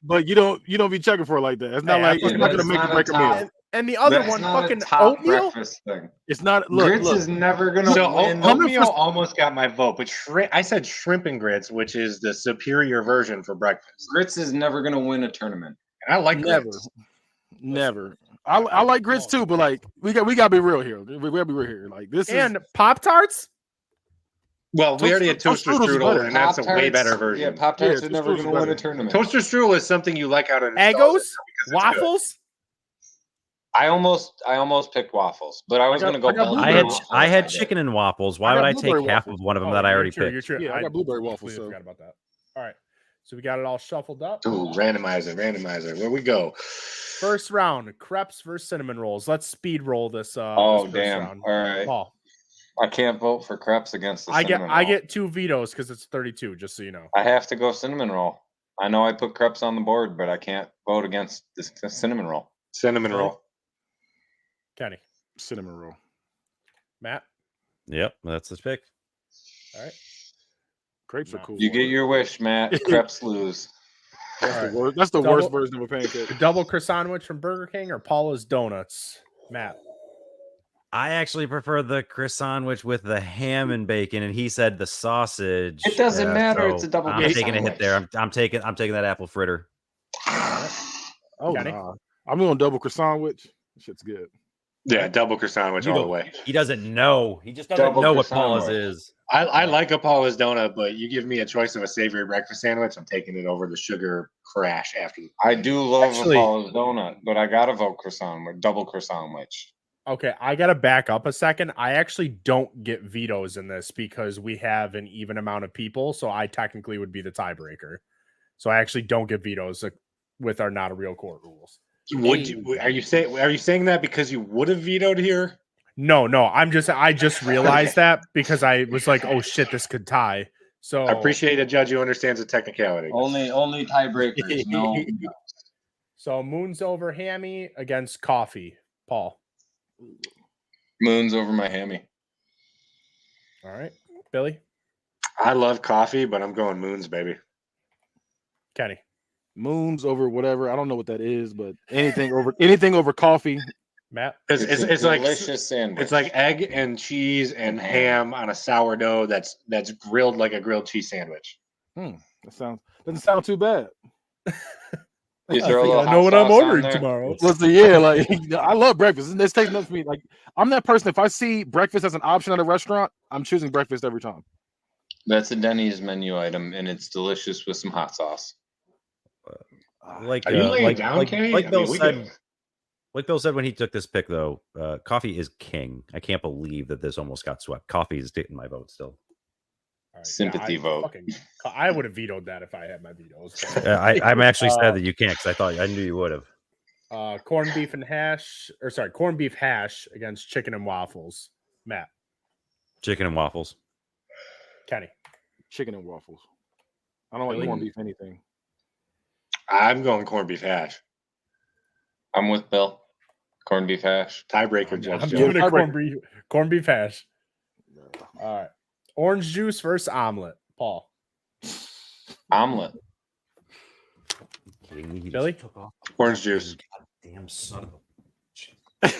Speaker 4: but you don't be checking for it like that. It's not
Speaker 1: Hey,
Speaker 4: like it's
Speaker 1: absolutely.
Speaker 4: not gonna
Speaker 5: That's
Speaker 4: make
Speaker 5: not
Speaker 4: or break
Speaker 5: a
Speaker 4: a meal.
Speaker 5: top.
Speaker 1: And the other
Speaker 5: That's
Speaker 1: one,
Speaker 5: not a
Speaker 1: fucking
Speaker 5: top
Speaker 1: oatmeal.
Speaker 5: breakfast thing.
Speaker 4: It's not.
Speaker 5: Grits
Speaker 4: Look.
Speaker 5: is never going to
Speaker 2: So
Speaker 5: win.
Speaker 2: oatmeal almost got my vote, but I said shrimp and grits, which is the superior version for breakfast.
Speaker 5: Grits is never going to win a tournament.
Speaker 2: And I like
Speaker 4: Never.
Speaker 2: grits.
Speaker 4: Never. I like grits too, but like we got to be real here. We got to be real here. Like this
Speaker 1: And Pop Tarts.
Speaker 2: Well, we already had
Speaker 4: Toast
Speaker 2: toaster
Speaker 4: strudels is
Speaker 2: strudel,
Speaker 4: better.
Speaker 2: and that's a way
Speaker 5: Pop-Tarts-
Speaker 2: better version.
Speaker 5: Yeah, Pop Tarts
Speaker 4: Yeah,
Speaker 5: are never
Speaker 4: Toast
Speaker 5: going to win a
Speaker 4: Strudels
Speaker 5: tournament.
Speaker 2: Toaster strudel is something you like out of
Speaker 1: Eggos. Waffles.
Speaker 5: I almost picked waffles, but I was
Speaker 1: I
Speaker 5: going
Speaker 1: got-
Speaker 5: to go.
Speaker 1: I got
Speaker 5: Belgian
Speaker 3: I had
Speaker 5: waffles.
Speaker 3: I had
Speaker 5: did.
Speaker 3: chicken and waffles. Why
Speaker 4: I
Speaker 3: would
Speaker 4: got
Speaker 3: I take
Speaker 4: blueberry
Speaker 3: half
Speaker 4: waffles.
Speaker 3: of one of them
Speaker 1: Oh,
Speaker 3: that I
Speaker 1: you're
Speaker 3: already
Speaker 1: true,
Speaker 3: picked?
Speaker 1: You're true.
Speaker 4: Yeah, I got blueberry waffles.
Speaker 1: completely
Speaker 4: So
Speaker 1: forgot about that. All right. So we got it all shuffled up.
Speaker 2: Ooh, randomizer. Where we go?
Speaker 1: First round, crepes versus cinnamon rolls. Let's speed roll this.
Speaker 5: Oh
Speaker 1: this first
Speaker 5: damn!
Speaker 1: round.
Speaker 5: All right,
Speaker 1: Paul,
Speaker 5: I can't vote for crepes against the
Speaker 1: I
Speaker 5: cinnamon
Speaker 1: get
Speaker 5: roll.
Speaker 1: 2 vetoes because it's 32. Just so you know.
Speaker 5: I have to go cinnamon roll. I know I put crepes on the board, but I can't vote against the cinnamon roll.
Speaker 2: Cinnamon roll.
Speaker 1: Kenny,
Speaker 4: cinnamon roll.
Speaker 1: Matt.
Speaker 3: Yep, that's the pick.
Speaker 1: All right.
Speaker 4: Crepes are
Speaker 1: No.
Speaker 4: cool.
Speaker 5: You get your wish, Matt. Crepes lose.
Speaker 4: That's the worst. That's the
Speaker 1: Double-
Speaker 4: worst version of a pancake.
Speaker 1: The double croissant sandwich from Burger King or Paula's Donuts. Matt.
Speaker 3: I actually prefer the croissant sandwich with the ham and bacon, and he said the sausage.
Speaker 5: It doesn't matter,
Speaker 3: so
Speaker 5: it's a double
Speaker 3: I'm
Speaker 5: croissant
Speaker 3: taking a hit there. I'm taking that apple fritter.
Speaker 4: Oh
Speaker 1: Got it.
Speaker 4: nah. I'm going double croissant sandwich. Shit's good.
Speaker 2: Yeah, double croissant sandwich
Speaker 3: You
Speaker 2: all
Speaker 3: go-
Speaker 2: the way.
Speaker 3: He doesn't know. He just doesn't
Speaker 5: Double
Speaker 3: know what
Speaker 5: croissant
Speaker 3: Paula's
Speaker 5: sandwich.
Speaker 3: is.
Speaker 2: I like a Paula's donut, but you give me a choice of a savory breakfast sandwich, I'm taking it over the sugar crash after.
Speaker 5: I do love
Speaker 3: Actually-
Speaker 5: a Paula's donut, but I gotta vote croissant with double croissant sandwich.
Speaker 1: Okay, I gotta back up a second. I actually don't get vetoes in this because we have an even amount of people, so I technically would be the tiebreaker. So I actually don't get vetoes with our not a real court rules.
Speaker 2: Are you saying that because you would have vetoed here?
Speaker 1: No. I just realized that because I was like, oh shit, this could tie. So
Speaker 2: I appreciate a judge who understands the technicality.
Speaker 5: Only tiebreakers. No.
Speaker 1: So Moon's over Hammy against Coffee. Paul.
Speaker 5: Moon's over my hammy.
Speaker 1: All right. Billy.
Speaker 2: I love coffee, but I'm going Moons, baby.
Speaker 1: Kenny.
Speaker 4: Moons over whatever. I don't know what that is, but anything over coffee.
Speaker 1: Matt.
Speaker 2: It's like
Speaker 5: delicious sandwich.
Speaker 2: It's like egg and cheese and ham on a sourdough that's grilled like a grilled cheese sandwich.
Speaker 4: That doesn't sound too bad.
Speaker 5: You
Speaker 1: I
Speaker 5: throw a
Speaker 1: think
Speaker 5: little
Speaker 1: I
Speaker 5: hot
Speaker 1: know what I'm
Speaker 5: sauce on
Speaker 1: ordering
Speaker 5: there.
Speaker 1: tomorrow.
Speaker 4: Listen, yeah, like I love breakfast. This tastes nuts for me. Like I'm that person. If I see breakfast as an option at a restaurant, I'm choosing breakfast every time.
Speaker 5: That's a Denny's menu item, and it's delicious with some hot sauce.
Speaker 3: Like
Speaker 2: Are you laying
Speaker 3: like
Speaker 2: down,
Speaker 3: like,
Speaker 2: Kenny?
Speaker 3: like
Speaker 2: I
Speaker 3: Bill
Speaker 2: mean, we
Speaker 3: said.
Speaker 2: could-
Speaker 3: Like Bill said when he took this pick, though, coffee is king. I can't believe that this almost got swept. Coffee is getting my vote still.
Speaker 1: All right,
Speaker 5: Sympathy vote.
Speaker 1: I would have vetoed that if I had my vetoes.
Speaker 3: I'm actually sad that you can't because I knew you would have.
Speaker 1: Corned beef hash against chicken and waffles. Matt.
Speaker 3: Chicken and waffles.
Speaker 1: Kenny.
Speaker 4: Chicken and waffles. I don't like
Speaker 1: Really?
Speaker 4: corned beef anything.
Speaker 2: I'm going corned beef hash.
Speaker 5: I'm with Bill. Corned beef hash.
Speaker 2: Tiebreaker, Judge
Speaker 1: I'm
Speaker 2: Joe.
Speaker 1: giving it
Speaker 4: tiebreaker.
Speaker 1: corned beef hash. All right. Orange juice versus omelet. Paul.
Speaker 5: Omelet.
Speaker 1: Billy?
Speaker 2: Orange juice.
Speaker 3: Damn son of a.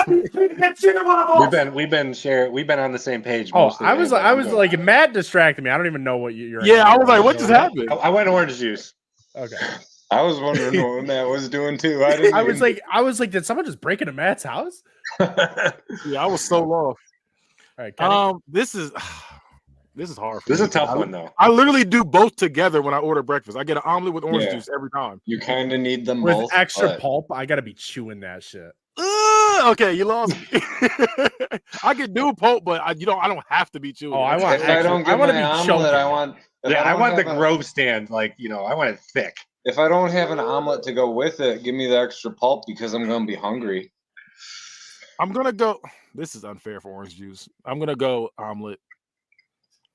Speaker 2: We've been on the same page.
Speaker 1: Oh,
Speaker 2: most of the
Speaker 1: I was
Speaker 2: way.
Speaker 1: like Matt distracted me. I don't even know what you're.
Speaker 4: Yeah, I was like, what just happened?
Speaker 2: I went orange juice.
Speaker 1: Okay.
Speaker 5: I was wondering what Matt was doing too.
Speaker 1: I was like, did someone just break into Matt's house?
Speaker 4: Yeah, I was so lost.
Speaker 1: All right, Kenny.
Speaker 4: This is hard. For
Speaker 2: This is
Speaker 4: me.
Speaker 2: a tough one though.
Speaker 4: I literally do both together when I order breakfast. I get an omelet with orange
Speaker 5: Yeah.
Speaker 4: juice every time.
Speaker 5: You kind of need them
Speaker 1: With
Speaker 5: both.
Speaker 1: extra
Speaker 5: but
Speaker 1: pulp, I gotta be chewing that shit.
Speaker 4: Okay, you lost me. I can do pulp, but I don't have to be chewing.
Speaker 1: Oh, I want
Speaker 5: if I don't get
Speaker 1: wanna
Speaker 5: my
Speaker 1: be
Speaker 5: omelet,
Speaker 1: choking.
Speaker 5: I want. if
Speaker 2: I
Speaker 5: don't
Speaker 2: want the
Speaker 5: have a-
Speaker 2: Grove stand, I want it thick.
Speaker 5: If I don't have an omelet to go with it, give me the extra pulp because I'm gonna be hungry.
Speaker 4: I'm gonna go. This is unfair for orange juice. I'm gonna go omelet.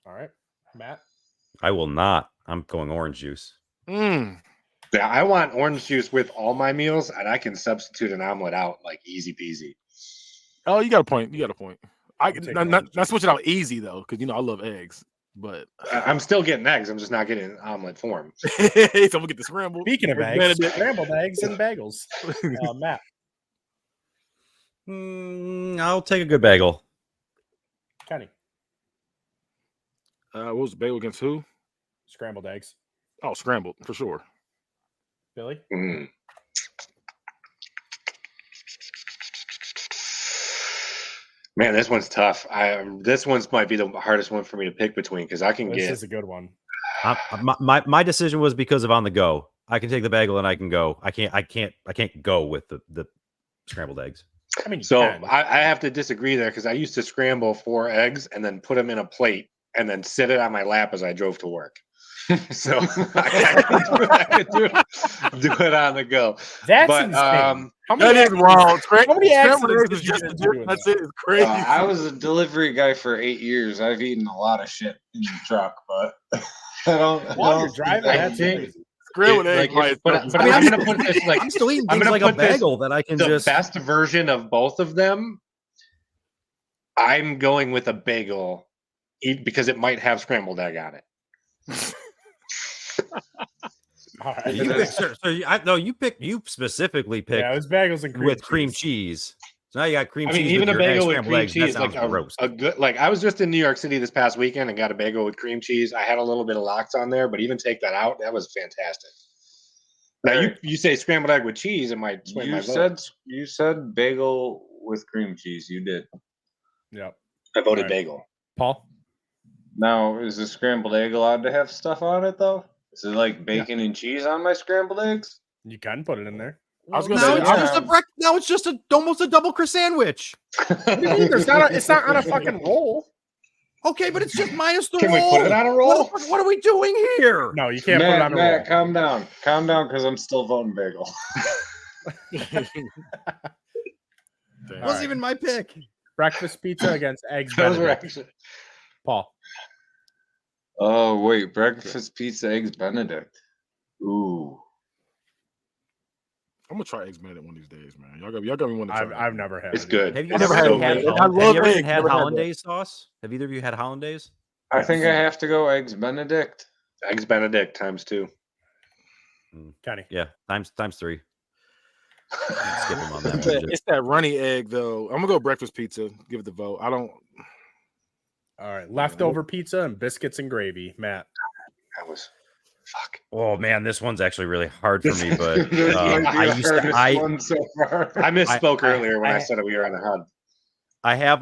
Speaker 1: All right, Matt.
Speaker 3: I will not. I'm going orange juice.
Speaker 2: Yeah, I want orange juice with all my meals, and I can substitute an omelet out like easy peasy.
Speaker 4: Oh, you got a point. I
Speaker 1: take
Speaker 4: not switch it out easy though, because I love eggs. But
Speaker 2: I'm still getting eggs. I'm just not getting an omelet form.
Speaker 4: so we'll get the scrambled.
Speaker 1: Speaking of
Speaker 4: Eggs
Speaker 1: eggs,
Speaker 4: Benedict.
Speaker 1: scrambled eggs and bagels. Matt.
Speaker 3: I'll take a good bagel.
Speaker 1: Kenny.
Speaker 4: What was the bagel against who?
Speaker 1: Scrambled eggs.
Speaker 4: Oh, scrambled for sure.
Speaker 1: Billy.
Speaker 2: Mm. Man, this one's tough. This one's might be the hardest one for me to pick between because I can
Speaker 1: This
Speaker 2: get.
Speaker 1: is a good one.
Speaker 3: My decision was because of on the go. I can take the bagel and I can go. I can't go with the scrambled eggs.
Speaker 1: I mean,
Speaker 2: So
Speaker 1: you can.
Speaker 2: I have to disagree there because I used to scramble 4 eggs and then put them in a plate and then sit it on my lap as I drove to work. So I could do it on the go.
Speaker 1: That's
Speaker 2: But
Speaker 1: insane.
Speaker 4: That
Speaker 1: How many
Speaker 4: is wild.
Speaker 1: How many
Speaker 4: Scrambled
Speaker 1: accidents
Speaker 4: eggs
Speaker 1: did
Speaker 4: is
Speaker 1: you
Speaker 4: just
Speaker 1: get
Speaker 4: a
Speaker 1: into
Speaker 4: dip.
Speaker 1: doing
Speaker 4: That's
Speaker 1: that?
Speaker 4: it. It's crazy.
Speaker 5: I was a delivery guy for 8 years. I've eaten a lot of shit in the truck, but I don't.
Speaker 1: While you're driving,
Speaker 2: I
Speaker 1: that's
Speaker 2: think-
Speaker 1: crazy.
Speaker 4: Scrambled
Speaker 2: It-
Speaker 4: eggs.
Speaker 2: like,
Speaker 4: by
Speaker 2: but
Speaker 4: itself.
Speaker 2: but
Speaker 3: I mean,
Speaker 2: I'm
Speaker 3: I'm
Speaker 2: gonna put this like
Speaker 3: I'm still eating
Speaker 2: I'm
Speaker 3: things
Speaker 2: gonna
Speaker 3: like a
Speaker 2: put this-
Speaker 3: bagel that I can
Speaker 2: the
Speaker 3: just.
Speaker 2: best version of both of them. I'm going with a bagel because it might have scrambled egg on it.
Speaker 1: All right.
Speaker 3: You specifically picked
Speaker 1: Yeah, it was bagels and cream
Speaker 3: with
Speaker 1: cheese.
Speaker 3: cream cheese. So now you got cream
Speaker 2: I
Speaker 3: cheese.
Speaker 2: mean, even a
Speaker 3: with your egg
Speaker 2: bagel with
Speaker 3: scrambled
Speaker 2: cream
Speaker 3: eggs.
Speaker 2: cheese,
Speaker 3: That
Speaker 2: like
Speaker 3: sounds gross.
Speaker 2: a good, like I was just in New York City this past weekend and got a bagel with cream cheese. I had a little bit of lox on there, but even take that out, that was fantastic. Now you say scrambled egg with cheese, it might swing my vote.
Speaker 5: You said bagel with cream cheese. You did.
Speaker 1: Yep.
Speaker 2: I voted
Speaker 1: Right.
Speaker 2: bagel.
Speaker 1: Paul.
Speaker 5: Now, is the scrambled egg allowed to have stuff on it though? Is it like bacon and cheese on my scrambled eggs?
Speaker 1: You can put it in there.
Speaker 4: I was
Speaker 3: Now
Speaker 4: gonna
Speaker 3: it's
Speaker 4: say,
Speaker 3: just now it's just almost a double Chris sandwich.
Speaker 1: It's not on a fucking roll.
Speaker 3: Okay, but it's just minus the
Speaker 2: Can
Speaker 3: roll.
Speaker 2: we put it on a roll?
Speaker 3: What are we doing here?
Speaker 1: No, you can't put it on a roll.
Speaker 5: Matt, calm down, because I'm still voting bagel.
Speaker 3: It wasn't even my pick.
Speaker 1: Breakfast pizza against eggs
Speaker 2: Those were
Speaker 1: Benedict.
Speaker 2: actually.
Speaker 1: Paul.
Speaker 5: Oh wait, breakfast pizza, eggs Benedict. Ooh,
Speaker 4: I'm gonna try eggs Benedict one of these days, man. Y'all got me one to try.
Speaker 1: I've never had
Speaker 2: It's
Speaker 1: it.
Speaker 2: good.
Speaker 3: Have you
Speaker 2: It's
Speaker 3: ever
Speaker 2: so
Speaker 3: had
Speaker 2: good.
Speaker 4: I love eggs.
Speaker 3: had
Speaker 4: Never had
Speaker 3: hollandaise sauce? Have either of you had hollandaise?
Speaker 5: I think I have to go eggs Benedict.
Speaker 2: Eggs Benedict times 2.
Speaker 1: Kenny.
Speaker 3: Yeah, times 3. Skip him on that
Speaker 4: It's
Speaker 3: one.
Speaker 4: that, it's that runny egg though. I'm gonna go breakfast pizza. Give it the vote. I don't.
Speaker 1: All right. Leftover pizza and biscuits and gravy. Matt.
Speaker 2: That was fuck.
Speaker 3: Oh man, this one's actually really hard for me. But
Speaker 5: This might be
Speaker 3: I
Speaker 5: the
Speaker 3: used to.
Speaker 5: hardest one so far.
Speaker 2: I misspoke
Speaker 3: I-
Speaker 2: earlier when I
Speaker 3: I-
Speaker 2: said that we were on the HUD.
Speaker 3: I have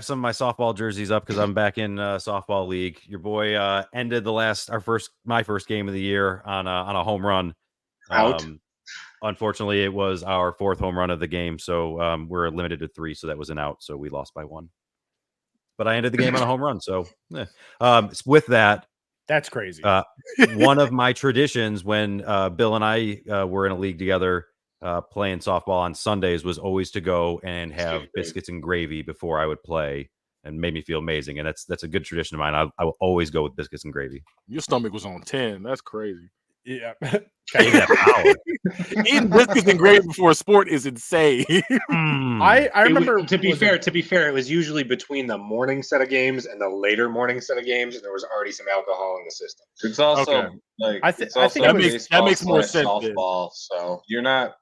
Speaker 3: some of my softball jerseys up because I'm back in softball league. Your boy ended my first game of the year on a home run.
Speaker 2: Out.
Speaker 3: Unfortunately, it was our 4th home run of the game, so we're limited to 3, so that was an out. So we lost by 1. But I ended the game on a home run. So with that,
Speaker 1: That's crazy.
Speaker 3: one of my traditions when Bill and I were in a league together playing softball on Sundays was always to go and have biscuits and gravy before I would play, and made me feel amazing. And that's a good tradition of mine. I will always go with biscuits and gravy.
Speaker 4: Your stomach was on 10. That's crazy.
Speaker 1: yeah.
Speaker 3: Maybe that power.
Speaker 4: Eating biscuits and gravy before a sport is insane.
Speaker 1: I remember
Speaker 2: To be fair, it was usually between the morning set of games and the later morning set of games, and there was already some alcohol in the system.
Speaker 5: It's also
Speaker 4: Okay.
Speaker 5: like
Speaker 1: I
Speaker 5: it's
Speaker 1: think
Speaker 5: also
Speaker 1: that
Speaker 4: makes more
Speaker 5: baseball
Speaker 4: sense then.
Speaker 5: softball, so you're not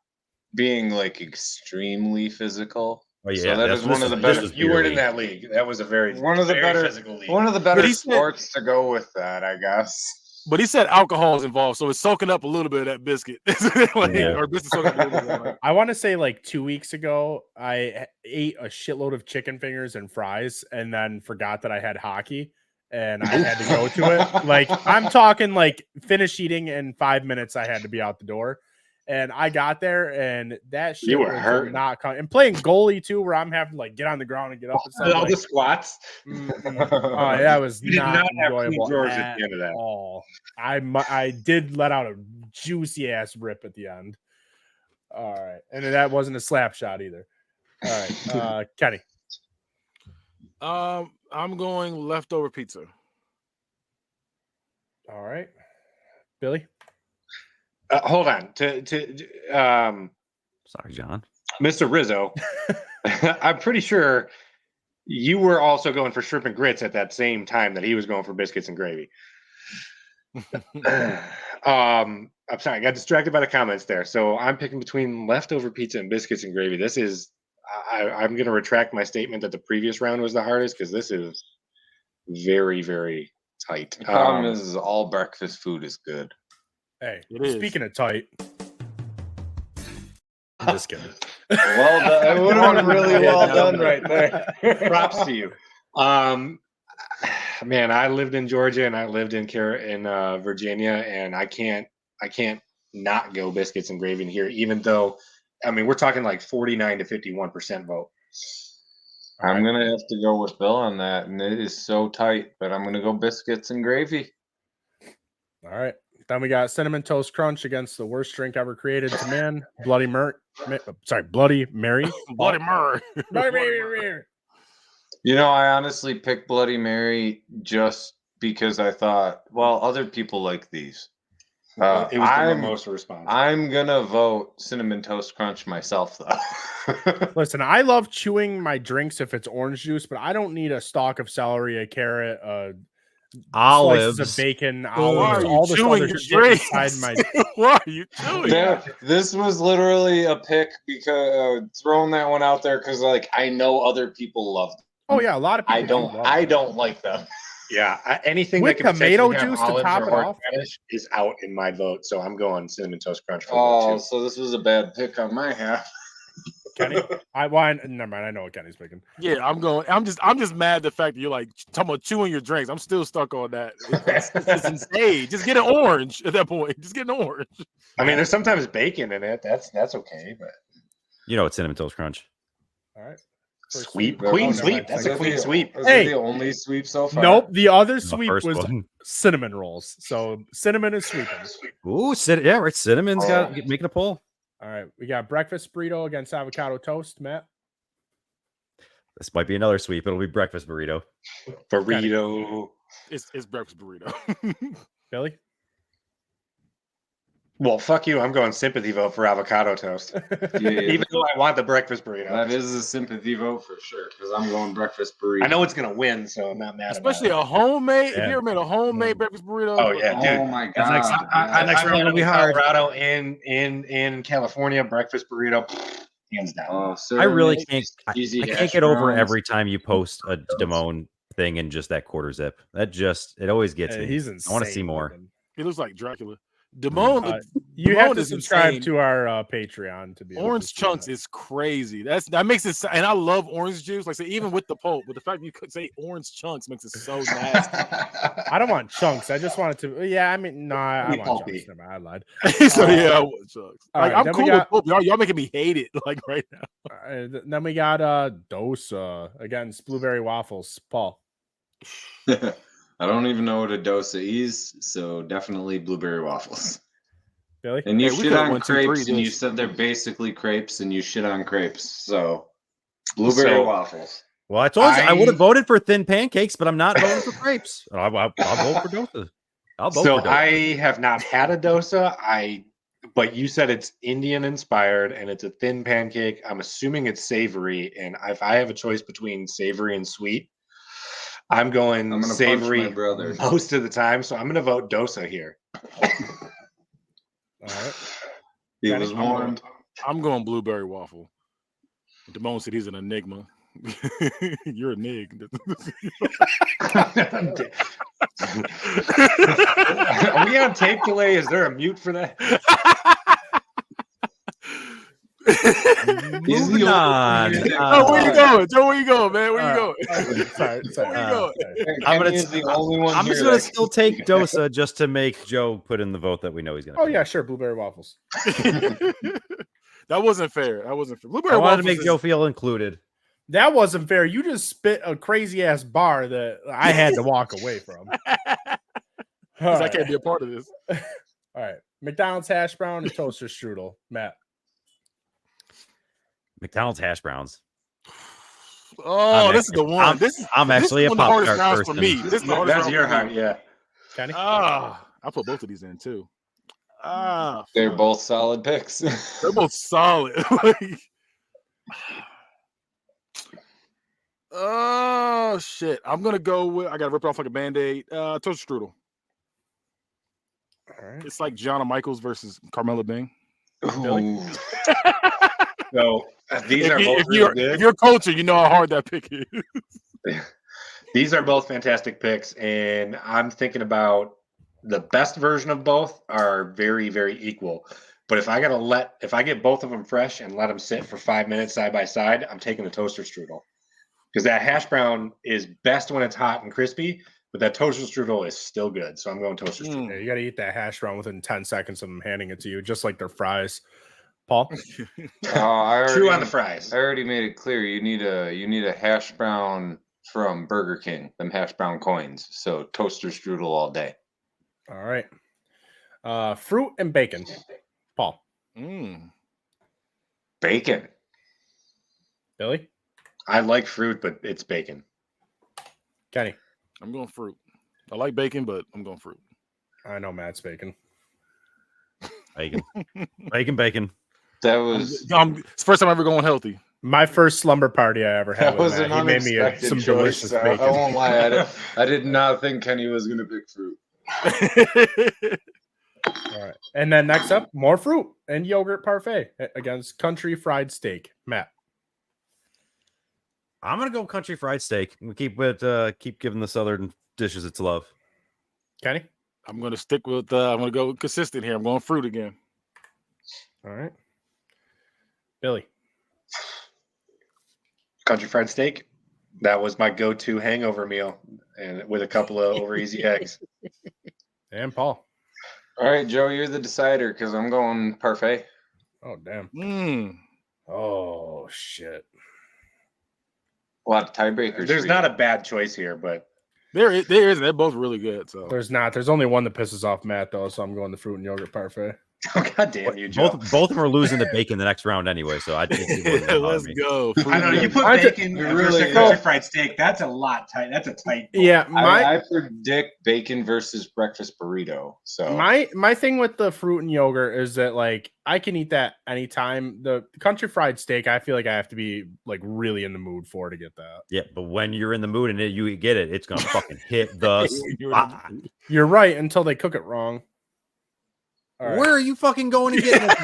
Speaker 5: being like extremely physical.
Speaker 3: Oh, yeah,
Speaker 5: So that
Speaker 3: that's-
Speaker 5: is one of the
Speaker 3: this
Speaker 5: better.
Speaker 3: is
Speaker 2: You weren't in
Speaker 3: beer
Speaker 2: that league. That was a very
Speaker 5: One of the
Speaker 2: very
Speaker 5: better-
Speaker 2: physical league.
Speaker 5: One of the better
Speaker 4: he said-
Speaker 5: sports to go with that, I guess.
Speaker 4: But he said alcohol is involved, so it's soaking up a little bit of that biscuit.
Speaker 3: Yeah.
Speaker 4: Or biscuit soaking up a little bit of that.
Speaker 1: I want to say like 2 weeks ago, I ate a shitload of chicken fingers and fries and then forgot that I had hockey and I had to go to it. Like, I'm talking like finish eating in 5 minutes, I had to be out the door. And I got there and that shit
Speaker 2: You were
Speaker 1: was
Speaker 2: hurting.
Speaker 1: not coming. And playing goalie too, where I'm having to like get on the ground and get up and stuff.
Speaker 2: All
Speaker 1: Like,
Speaker 2: the squats.
Speaker 1: that was
Speaker 2: You did not have Clean
Speaker 1: enjoyable
Speaker 2: drawers at
Speaker 1: at
Speaker 2: the end of that.
Speaker 1: all. I did let out a juicy ass rip at the end. All right, and that wasn't a slap shot either. All right, Kenny.
Speaker 4: I'm going leftover pizza.
Speaker 1: All right, Billy.
Speaker 2: Hold on.
Speaker 3: Sorry, John.
Speaker 2: Mr. Rizzo, I'm pretty sure you were also going for shrimp and grits at that same time that he was going for biscuits and gravy. I'm sorry, I got distracted by the comments there. So I'm picking between leftover pizza and biscuits and gravy. This is, I'm going to retract my statement that the previous round was the hardest because this is very, very tight.
Speaker 5: The problem is all breakfast food is good.
Speaker 1: Hey,
Speaker 4: It is.
Speaker 1: speaking of tight, I'm just kidding.
Speaker 5: Well done. It would have been really well done right there.
Speaker 2: Props to you. Man, I lived in Georgia and I lived in Virginia, and I can't not go biscuits and gravy in here, even though, I mean, we're talking like 49 to 51% vote.
Speaker 5: I'm gonna have to go with Bill on that, and it is so tight. But I'm gonna go biscuits and gravy.
Speaker 1: All right. Then we got Cinnamon Toast Crunch against the worst drink ever created to man, Bloody Mary.
Speaker 4: Bloody Murray.
Speaker 1: Bloody Mary.
Speaker 5: You know, I honestly picked Bloody Mary just because I thought, well, other people like these.
Speaker 2: It was the most response.
Speaker 5: I'm gonna vote Cinnamon Toast Crunch myself, though.
Speaker 1: Listen, I love chewing my drinks if it's orange juice, but I don't need a stalk of celery, a carrot,
Speaker 3: Olives.
Speaker 1: slices of bacon,
Speaker 4: Why
Speaker 1: olives,
Speaker 4: are you
Speaker 1: all this
Speaker 4: chewing
Speaker 1: other
Speaker 4: your
Speaker 1: shit
Speaker 4: drinks?
Speaker 1: inside my.
Speaker 4: Why are you chewing?
Speaker 5: This was literally a pick because throwing that one out there because, like, I know other people love them.
Speaker 1: Oh yeah, a lot of people.
Speaker 5: I don't like them.
Speaker 2: Yeah, anything
Speaker 1: With
Speaker 2: that can
Speaker 1: tomato
Speaker 2: potentially have
Speaker 1: juice to
Speaker 2: olives
Speaker 1: top
Speaker 2: or
Speaker 1: it off?
Speaker 2: horseradish is out in my vote. So I'm going Cinnamon Toast Crunch for
Speaker 5: Oh,
Speaker 2: vote 2.
Speaker 5: so this was a bad pick on my half.
Speaker 1: Kenny? Never mind. I know what Kenny's picking.
Speaker 4: Yeah, I'm just mad the fact that you're like talking about chewing your drinks. I'm still stuck on that. It's insane. Just get an orange at that point. Just get an orange.
Speaker 2: I mean, there's sometimes bacon in it. That's okay, but
Speaker 3: You know it's Cinnamon Toast Crunch.
Speaker 1: All right.
Speaker 2: sweep,
Speaker 5: sweep.
Speaker 2: queen
Speaker 5: Oh,
Speaker 2: sweep. That's a queen sweep.
Speaker 5: Is
Speaker 1: Hey.
Speaker 5: it the only sweep so far?
Speaker 1: Nope. The other
Speaker 3: The
Speaker 1: sweep
Speaker 3: first
Speaker 1: was
Speaker 3: one.
Speaker 1: cinnamon rolls. So cinnamon is sweeping.
Speaker 3: Ooh, yeah, right. Cinnamon's got making a pull.
Speaker 1: All right. We got breakfast burrito against avocado toast, Matt.
Speaker 3: This might be another sweep. It'll be breakfast burrito.
Speaker 2: Burrito.
Speaker 4: It's breakfast burrito.
Speaker 1: Billy?
Speaker 2: Well, fuck you. I'm going sympathy vote for avocado toast. Even though I want the breakfast burrito.
Speaker 5: That is a sympathy vote for sure, because I'm going breakfast burrito.
Speaker 2: I know it's gonna win, so I'm not mad
Speaker 4: Especially
Speaker 2: about
Speaker 4: a homemade.
Speaker 3: Yeah.
Speaker 4: If you ever made a homemade breakfast burrito.
Speaker 2: Oh, yeah, dude.
Speaker 5: Oh my
Speaker 3: That's next-
Speaker 5: god.
Speaker 3: next
Speaker 2: I've
Speaker 3: round
Speaker 2: had
Speaker 3: will be
Speaker 2: in
Speaker 3: hard.
Speaker 2: Colorado, in California, breakfast burrito, hands down.
Speaker 5: Oh, sir,
Speaker 3: I really
Speaker 5: make
Speaker 3: can't. I
Speaker 5: cheesy
Speaker 3: can't
Speaker 5: hash
Speaker 3: get over
Speaker 5: browns.
Speaker 3: every time you post a Damone thing in just that quarter zip. It always gets me.
Speaker 1: He's insane.
Speaker 3: I want to see more.
Speaker 1: looking.
Speaker 4: He looks like Dracula. Damone,
Speaker 1: You have
Speaker 4: Damone
Speaker 1: to
Speaker 4: is
Speaker 1: subscribe
Speaker 4: insane.
Speaker 1: to our Patreon to be able to
Speaker 4: Orange
Speaker 1: see
Speaker 4: chunks
Speaker 1: that.
Speaker 4: is crazy. That makes it, and I love orange juice. Like I say, even with the pulp, but the fact you could say orange chunks makes it so nasty.
Speaker 1: I don't want chunks. I just want it to. Yeah, I mean, no, I
Speaker 2: Be
Speaker 1: want
Speaker 2: pulpy.
Speaker 1: chunks. Never mind, I lied.
Speaker 4: So yeah, I want chunks.
Speaker 1: all
Speaker 4: Like
Speaker 1: right,
Speaker 4: I'm
Speaker 1: then we
Speaker 4: cool
Speaker 1: got-
Speaker 4: with pulp. Y'all making me hate it like right now.
Speaker 1: Then we got dosa against blueberry waffles. Paul.
Speaker 5: I don't even know what a dosa is, so definitely blueberry waffles.
Speaker 1: Billy.
Speaker 5: And you
Speaker 4: Hey, we
Speaker 5: shit
Speaker 4: could've
Speaker 5: on
Speaker 4: 1, 2, 3
Speaker 5: crepes, and you
Speaker 4: this.
Speaker 5: said they're basically crepes, and you shit on crepes. So blueberry
Speaker 2: So-
Speaker 5: waffles.
Speaker 3: Well, I told you I would have
Speaker 2: I-
Speaker 3: voted for thin pancakes, but I'm not voting for crepes. I'll vote for dosa. I'll vote
Speaker 2: So
Speaker 3: for dosa.
Speaker 2: I have not had a dosa. But you said it's Indian inspired and it's a thin pancake. I'm assuming it's savory. And if I have a choice between savory and sweet, I'm going
Speaker 5: I'm gonna punch
Speaker 2: savory
Speaker 5: my brother.
Speaker 2: most of the time. So I'm going to vote dosa here.
Speaker 1: All right.
Speaker 5: He
Speaker 1: Got
Speaker 5: was
Speaker 1: it.
Speaker 5: warned.
Speaker 4: I'm going blueberry waffle. Damone said he's an enigma. You're a nig.
Speaker 2: Are we on tape delay? Is there a mute for that?
Speaker 5: He's
Speaker 3: Moving
Speaker 5: the
Speaker 3: on.
Speaker 5: only-
Speaker 4: Oh, where you going? Joe, where you going, man? Where you going?
Speaker 1: Sorry.
Speaker 4: Where you going?
Speaker 3: I'm gonna-
Speaker 5: Kenny is the only one
Speaker 3: I'm
Speaker 5: here
Speaker 3: just gonna
Speaker 5: that-
Speaker 3: still take dosa just to make Joe put in the vote that we know he's gonna.
Speaker 1: Oh
Speaker 3: put
Speaker 1: yeah,
Speaker 3: in.
Speaker 1: sure. Blueberry waffles.
Speaker 4: That wasn't fair. Blueberry
Speaker 3: I wanted to
Speaker 4: waffles
Speaker 3: make
Speaker 4: is-
Speaker 3: Joe feel included.
Speaker 1: That wasn't fair. You just spit a crazy ass bar that I had to walk away from. All
Speaker 4: 'cause I
Speaker 1: right.
Speaker 4: can't be a part of this.
Speaker 1: All right. McDonald's hash brown and toaster strudel. Matt.
Speaker 3: McDonald's hash browns.
Speaker 4: Oh,
Speaker 3: I'm
Speaker 4: this is the one.
Speaker 3: I'm
Speaker 4: This
Speaker 3: actually
Speaker 4: is
Speaker 3: a
Speaker 4: one of the
Speaker 3: Pop
Speaker 4: hardest
Speaker 3: Tart
Speaker 4: rounds for
Speaker 3: person.
Speaker 4: me. This is the hardest
Speaker 2: That's
Speaker 4: round
Speaker 2: your
Speaker 4: for me.
Speaker 2: heart, yeah.
Speaker 1: Kenny.
Speaker 4: I put both of these in too.
Speaker 5: They're both solid picks.
Speaker 4: They're both solid. Like, oh shit! I'm gonna go with. I gotta rip it off like a band-aid. Toaster strudel.
Speaker 1: All right.
Speaker 4: It's like Gianna Michaels versus Carmella Bing.
Speaker 5: Ooh.
Speaker 2: So these are both
Speaker 4: If
Speaker 2: really good.
Speaker 4: you're a culture, you know how hard that pick is.
Speaker 2: These are both fantastic picks, and I'm thinking about the best version of both are very, very equal. But if I get both of them fresh and let them sit for 5 minutes side by side, I'm taking the toaster strudel because that hash brown is best when it's hot and crispy, but that toaster strudel is still good. So I'm going toaster strudel.
Speaker 1: Yeah, you got to eat that hash brown within 10 seconds of them handing it to you, just like their fries. Paul.
Speaker 2: True on the fries.
Speaker 5: I already made it clear. You need a hash brown from Burger King. Them hash brown coins. So toaster strudel all day.
Speaker 1: All right. Fruit and bacon. Paul.
Speaker 5: Bacon.
Speaker 1: Billy.
Speaker 2: I like fruit, but it's bacon.
Speaker 1: Kenny.
Speaker 4: I'm going fruit. I like bacon, but I'm going fruit.
Speaker 1: I know Matt's bacon.
Speaker 3: Bacon. Bacon.
Speaker 5: That was
Speaker 4: It's the first time I'm ever going healthy.
Speaker 1: My first slumber party I ever had
Speaker 5: that
Speaker 1: with
Speaker 5: was an
Speaker 1: Matt. He made me
Speaker 5: unexpected
Speaker 1: some
Speaker 5: choice.
Speaker 1: delicious
Speaker 5: I
Speaker 1: bacon.
Speaker 5: won't lie. I did not think Kenny was gonna pick fruit.
Speaker 1: All right. And then next up, more fruit and yogurt parfait against country fried steak. Matt.
Speaker 3: I'm gonna go country fried steak. We keep giving the southern dishes its love.
Speaker 1: Kenny.
Speaker 4: I'm going to stick with. I'm going to go consistent here. I'm going fruit again.
Speaker 1: All right. Billy.
Speaker 2: Country Fried Steak. That was my go-to hangover meal, and with a couple of over easy eggs.
Speaker 1: And Paul.
Speaker 5: All right, Joe, you're the decider because I'm going parfait.
Speaker 1: Oh damn. Oh shit.
Speaker 5: A lot of tiebreakers.
Speaker 2: There's not a bad choice here, but
Speaker 4: There is. They're both really good. So
Speaker 1: There's not. There's only one that pisses off Matt though, so I'm going the fruit and yogurt parfait.
Speaker 2: oh god damn you, Joe.
Speaker 3: Both of them are losing to bacon the next round anyway, so I think
Speaker 4: let's go.
Speaker 2: I know you put bacon versus a country fried steak. That's a lot tight. That's a tight.
Speaker 1: Yeah,
Speaker 5: I predict bacon versus breakfast burrito. So
Speaker 1: my thing with the fruit and yogurt is that like I can eat that anytime. The country fried steak, I feel like I have to be like really in the mood for to get that.
Speaker 3: Yeah, but when you're in the mood and you get it, it's gonna fucking hit the spot.
Speaker 1: You're right until they cook it wrong. Right.
Speaker 3: Where are you fucking going to get it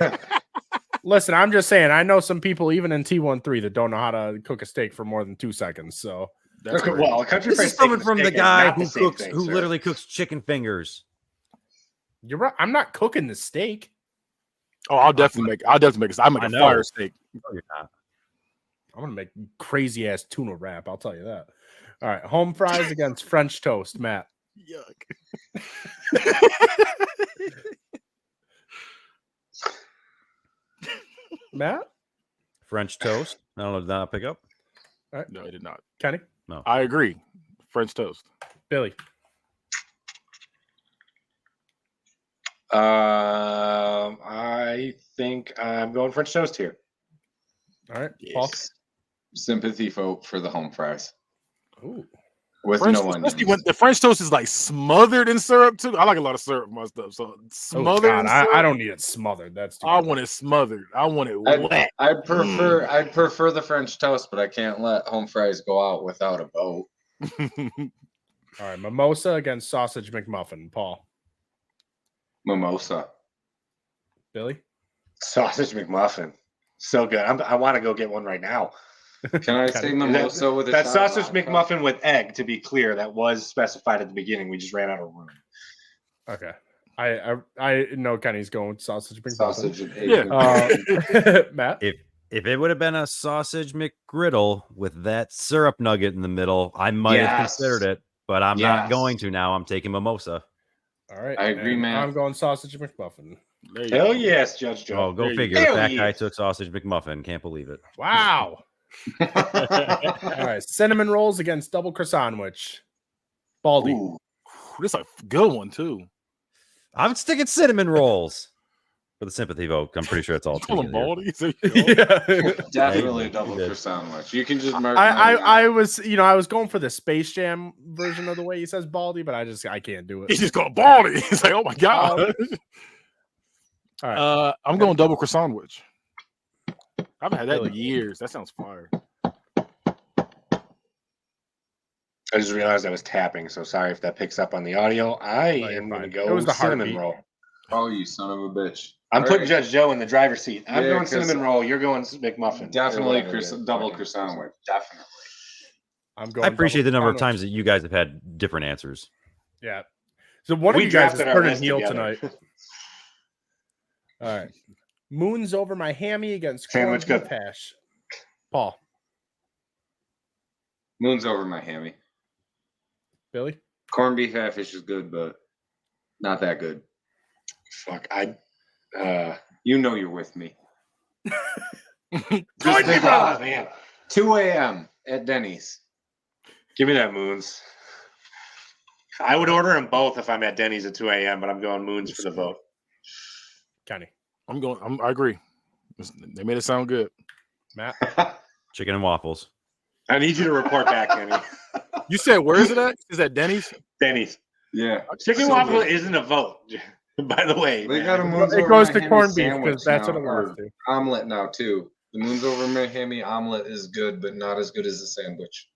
Speaker 3: then?
Speaker 1: Listen, I'm just saying. I know some people even in T13 that don't know how to cook a steak for more than 2 seconds. So
Speaker 4: that's
Speaker 2: well, a country
Speaker 3: this
Speaker 2: fried
Speaker 3: is
Speaker 2: steak
Speaker 3: coming
Speaker 2: and
Speaker 3: from the
Speaker 2: steak is
Speaker 3: guy
Speaker 2: not
Speaker 3: who
Speaker 2: the same
Speaker 3: cooks,
Speaker 2: thing,
Speaker 3: who
Speaker 2: sir.
Speaker 3: literally cooks chicken fingers.
Speaker 1: you're right. I'm not cooking the steak.
Speaker 4: Oh, I'll definitely make it. I make
Speaker 3: I
Speaker 4: a
Speaker 3: know.
Speaker 4: fire steak.
Speaker 3: No, you're not.
Speaker 1: I'm gonna make crazy ass tuna wrap. I'll tell you that. All right, home fries against French toast, Matt.
Speaker 4: Yuck.
Speaker 1: Matt,
Speaker 3: French toast. I don't know. Did that pick up?
Speaker 4: No, I did not.
Speaker 1: Kenny,
Speaker 4: I agree. French toast.
Speaker 1: Billy.
Speaker 2: I think I'm going French toast here.
Speaker 1: All right, Paul.
Speaker 5: Sympathy vote for the home fries
Speaker 1: Ooh.
Speaker 5: with
Speaker 4: French,
Speaker 5: no onions.
Speaker 4: especially when the French toast is like smothered in syrup too. I like a lot of syrup in my stuff. So smothered.
Speaker 1: Oh,
Speaker 4: in
Speaker 1: God,
Speaker 4: syrup,
Speaker 1: I don't need it smothered. That's too
Speaker 4: I want it smothered. I want it wet.
Speaker 5: I'd prefer the French toast, but I can't let home fries go out without a vote.
Speaker 1: All right, mimosa against sausage McMuffin. Paul.
Speaker 5: Mimosa.
Speaker 1: Billy.
Speaker 2: Sausage McMuffin. So good. I want to go get one right now.
Speaker 5: Can I say mimosa with a
Speaker 2: That
Speaker 5: shot of
Speaker 2: sausage
Speaker 5: vodka?
Speaker 2: McMuffin with egg, to be clear, that was specified at the beginning. We just ran out of room.
Speaker 1: Okay. I know Kenny's going with sausage McMuffin.
Speaker 5: Sausage and
Speaker 4: Yeah.
Speaker 5: egg.
Speaker 1: Matt.
Speaker 3: If it would have been a sausage McGriddle with that syrup nugget in the middle, I might have
Speaker 5: Yes.
Speaker 3: considered it, but I'm not
Speaker 5: Yes.
Speaker 3: going to now. I'm taking mimosa.
Speaker 1: All right.
Speaker 5: I agree,
Speaker 1: and
Speaker 5: man.
Speaker 1: I'm going sausage McMuffin.
Speaker 4: There you
Speaker 2: Hell
Speaker 4: go.
Speaker 2: yes, Judge Joe.
Speaker 3: Oh, go
Speaker 4: There you
Speaker 3: figure.
Speaker 2: go.
Speaker 3: That
Speaker 2: Hell
Speaker 3: guy
Speaker 2: yes.
Speaker 3: took sausage McMuffin. Can't believe it.
Speaker 1: Wow. All right. Cinnamon rolls against double croissant sandwich. Baldy.
Speaker 2: Ooh.
Speaker 4: This is a good one too.
Speaker 3: I'm sticking cinnamon rolls for the sympathy vote. I'm pretty sure it's all.
Speaker 4: You call him
Speaker 3: together.
Speaker 4: baldy? So
Speaker 1: Yeah.
Speaker 5: Definitely
Speaker 3: Hey,
Speaker 5: a double
Speaker 3: you did.
Speaker 5: croissant sandwich. You can just mark.
Speaker 1: I was I was going for the Space Jam version of the way he says Baldy, but I can't do
Speaker 4: He's
Speaker 1: it.
Speaker 4: just called baldy. He's like, oh my god.
Speaker 1: All right.
Speaker 4: I'm going double croissant sandwich. I haven't had that in
Speaker 1: Really?
Speaker 4: years. That sounds fire.
Speaker 2: I just realized I was tapping, so sorry if that picks up on the audio. I
Speaker 1: No, you're
Speaker 2: am going to
Speaker 1: fine.
Speaker 2: go
Speaker 1: It was the
Speaker 2: cinnamon
Speaker 1: heartbeat.
Speaker 2: roll.
Speaker 5: Oh, you son of a bitch!
Speaker 2: I'm
Speaker 5: All
Speaker 2: putting
Speaker 5: right.
Speaker 2: Judge Joe in the driver's seat. I'm
Speaker 5: Yeah,
Speaker 2: going
Speaker 5: 'cause
Speaker 2: cinnamon roll. You're going McMuffin.
Speaker 5: Definitely
Speaker 2: Or whatever it is.
Speaker 5: double croissant sandwich. Definitely.
Speaker 1: I'm going
Speaker 3: I appreciate the
Speaker 1: double
Speaker 3: number of
Speaker 1: croissant.
Speaker 3: times that you guys have had different answers.
Speaker 1: Yeah. So one of
Speaker 2: We
Speaker 1: you guys is
Speaker 2: drafted our
Speaker 1: turning
Speaker 2: list
Speaker 1: heel
Speaker 2: together.
Speaker 1: tonight. All right. Moons over my hammy against
Speaker 2: Sandwich
Speaker 1: corned
Speaker 2: good.
Speaker 1: beef hash. Paul.
Speaker 5: Moon's over my hammy.
Speaker 1: Billy.
Speaker 5: Corned beef half fish is good, but not that good.
Speaker 2: Fuck.
Speaker 5: You know you're with me.
Speaker 2: Just think about it, man.
Speaker 5: 2 a.m. at Denny's.
Speaker 2: Give me that Moons. I would order them both if I'm at Denny's at 2 a.m., but I'm going Moons for the vote.
Speaker 1: Kenny.
Speaker 4: I agree. They made it sound good.
Speaker 1: Matt.
Speaker 3: Chicken and waffles.
Speaker 2: I need you to report back, Kenny.
Speaker 4: You said where is it at? Is that Denny's?
Speaker 2: Denny's.
Speaker 5: Yeah.
Speaker 2: Chicken
Speaker 5: So
Speaker 2: waffle
Speaker 5: good.
Speaker 2: isn't a vote, by the way.
Speaker 5: They
Speaker 2: man.
Speaker 5: got a Moon's
Speaker 1: It
Speaker 5: over
Speaker 1: goes
Speaker 5: my
Speaker 1: to
Speaker 5: hammy
Speaker 1: corned beef
Speaker 5: sandwich
Speaker 1: because that's
Speaker 5: now,
Speaker 1: what it
Speaker 5: or
Speaker 1: wants to.
Speaker 5: omelet now too. The Moon's over my hammy omelet is good, but not as good as the sandwich.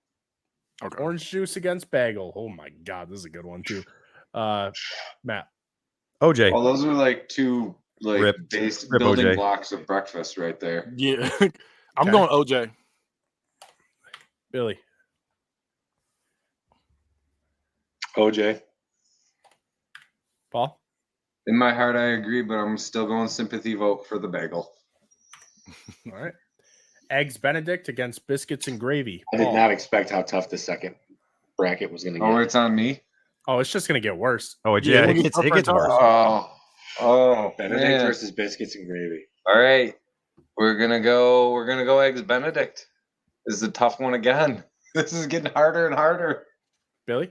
Speaker 4: Okay.
Speaker 1: Orange juice against bagel. Oh my god, this is a good one too. Matt.
Speaker 3: OJ.
Speaker 5: Well, those are like two
Speaker 3: Rip
Speaker 5: building
Speaker 3: OJ.
Speaker 5: blocks of breakfast right there.
Speaker 4: Yeah. I'm
Speaker 1: Okay.
Speaker 4: going OJ.
Speaker 1: Billy.
Speaker 2: OJ.
Speaker 1: Paul.
Speaker 5: In my heart, I agree, but I'm still going sympathy vote for the bagel.
Speaker 1: All right. Eggs Benedict against biscuits and gravy.
Speaker 2: I did
Speaker 1: Paul.
Speaker 2: not expect how tough the second bracket was going to get.
Speaker 5: Oh, it's on me.
Speaker 1: Oh, it's just gonna get worse.
Speaker 3: Oh,
Speaker 4: Yeah,
Speaker 3: it gets worse.
Speaker 5: Oh,
Speaker 2: Benedict
Speaker 5: man.
Speaker 2: versus biscuits and gravy.
Speaker 5: All right, we're gonna go Eggs Benedict. This is a tough one again. This is getting harder and harder.
Speaker 1: Billy,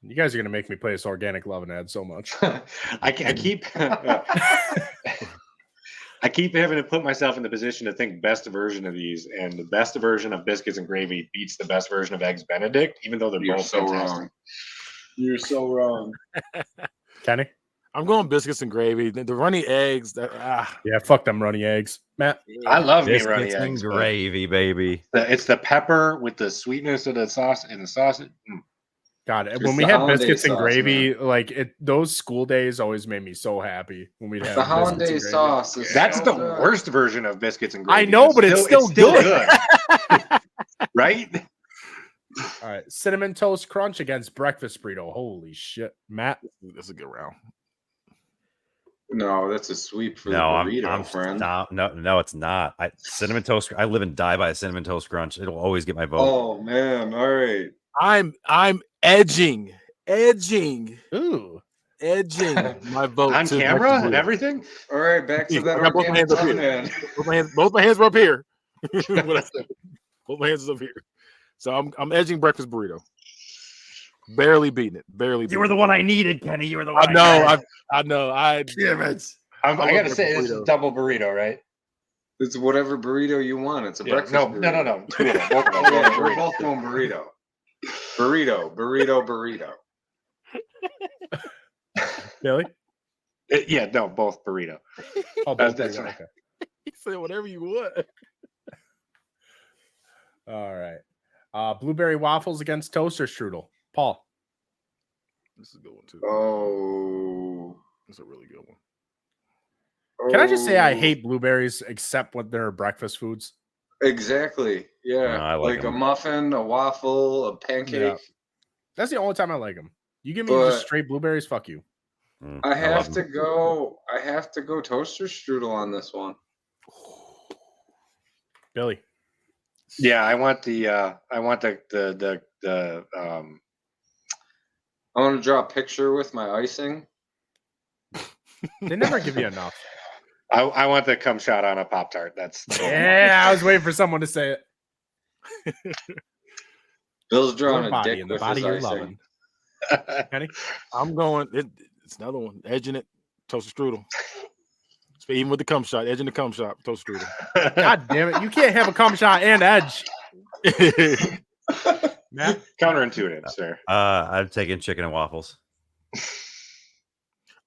Speaker 1: you guys are gonna make me play this organic loving ad so much.
Speaker 2: I keep I keep having to put myself in the position to think best version of these, and the best version of biscuits and gravy beats the best version of Eggs Benedict, even though they're
Speaker 5: You're
Speaker 2: both
Speaker 5: so
Speaker 2: fantastic.
Speaker 5: wrong. You're so wrong.
Speaker 1: Kenny,
Speaker 4: I'm going biscuits and gravy. The runny eggs.
Speaker 1: yeah, fuck them runny eggs. Matt,
Speaker 2: I love me runny
Speaker 3: Biscuits and
Speaker 2: eggs. but
Speaker 3: gravy, baby.
Speaker 2: It's the pepper with the sweetness of the sauce and the sausage.
Speaker 1: God,
Speaker 5: It's
Speaker 1: when we
Speaker 5: the
Speaker 1: had
Speaker 5: hollandaise
Speaker 1: biscuits and
Speaker 5: sauce,
Speaker 1: gravy, like it, those school days always made me so happy when we'd have
Speaker 5: The
Speaker 1: biscuits and
Speaker 5: hollandaise
Speaker 1: gravy.
Speaker 5: sauce is
Speaker 2: That's
Speaker 5: so
Speaker 2: the
Speaker 5: good.
Speaker 2: worst version of biscuits and gravy.
Speaker 1: I know, but it's still good.
Speaker 2: Right?
Speaker 1: All right, cinnamon toast crunch against breakfast burrito. Holy shit, Matt.
Speaker 4: That's a good round.
Speaker 5: No, that's a sweep for
Speaker 3: No,
Speaker 5: the burrito,
Speaker 3: I'm
Speaker 5: friend.
Speaker 3: no, it's not. Cinnamon toast. I live and die by a cinnamon toast crunch. It'll always get my vote.
Speaker 5: Oh man! All right.
Speaker 4: I'm edging
Speaker 1: Ooh,
Speaker 4: my vote
Speaker 2: On
Speaker 4: to
Speaker 2: camera
Speaker 4: breakfast
Speaker 2: and
Speaker 4: burrito.
Speaker 2: everything?
Speaker 5: All right, back to
Speaker 4: Yeah,
Speaker 5: that
Speaker 4: I got both my
Speaker 5: organic
Speaker 4: hands up here.
Speaker 5: man.
Speaker 4: Both my hands were up here. What I said. Both my hands is up here. So I'm edging breakfast burrito. Barely beating it. Barely.
Speaker 3: You
Speaker 4: Beating
Speaker 3: were the
Speaker 4: it.
Speaker 3: one I needed, Kenny. You were the
Speaker 4: I
Speaker 3: one.
Speaker 4: know. I know.
Speaker 3: Damn it.
Speaker 2: I
Speaker 4: love
Speaker 2: gotta say,
Speaker 4: breakfast
Speaker 2: it's a
Speaker 4: burrito.
Speaker 2: double burrito, right?
Speaker 5: It's whatever burrito you want. It's a breakfast
Speaker 2: No,
Speaker 5: burrito.
Speaker 2: no. Two of them. Both of them.
Speaker 5: Oh, yeah,
Speaker 2: Both
Speaker 5: we're
Speaker 2: burritos.
Speaker 5: both going burrito.
Speaker 1: Billy.
Speaker 2: Yeah, no, both burrito.
Speaker 1: Oh,
Speaker 2: That's
Speaker 1: burrito,
Speaker 2: right.
Speaker 1: okay.
Speaker 4: He said whatever you want.
Speaker 1: All right. Blueberry waffles against toaster strudel. Paul.
Speaker 4: This is a good one too.
Speaker 5: Oh.
Speaker 4: That's a really good one.
Speaker 1: Can I just say I
Speaker 5: Oh.
Speaker 1: hate blueberries except when they're breakfast foods?
Speaker 5: Exactly. Yeah.
Speaker 3: No, I like
Speaker 5: like a
Speaker 3: 'em.
Speaker 5: muffin, a waffle, a pancake.
Speaker 1: Yeah. That's the only time I like them. You give me
Speaker 5: But-
Speaker 1: just straight blueberries, fuck you.
Speaker 5: I
Speaker 3: love
Speaker 5: have
Speaker 3: 'em.
Speaker 5: to go. I have to go toaster strudel on this one.
Speaker 1: Billy.
Speaker 2: Yeah, I want the
Speaker 5: I want to draw a picture with my icing.
Speaker 1: They never give you enough.
Speaker 2: I want the cum shot on a Pop-Tart. That's
Speaker 1: Yeah, I was waiting for someone to say it.
Speaker 5: Bill's drawing
Speaker 1: Your
Speaker 5: a
Speaker 1: body
Speaker 5: dick
Speaker 1: and the
Speaker 5: with
Speaker 1: body
Speaker 5: his
Speaker 1: you're
Speaker 5: icing.
Speaker 1: loving. Kenny?
Speaker 4: I'm going. It's another one. Edging it. Toaster strudel. So even with the cum shot, edging the cum shot. Toaster strudel.
Speaker 1: God damn it. You can't have a cum shot and edge. Matt?
Speaker 2: Counterintuitive, sir.
Speaker 3: I'm taking chicken and waffles.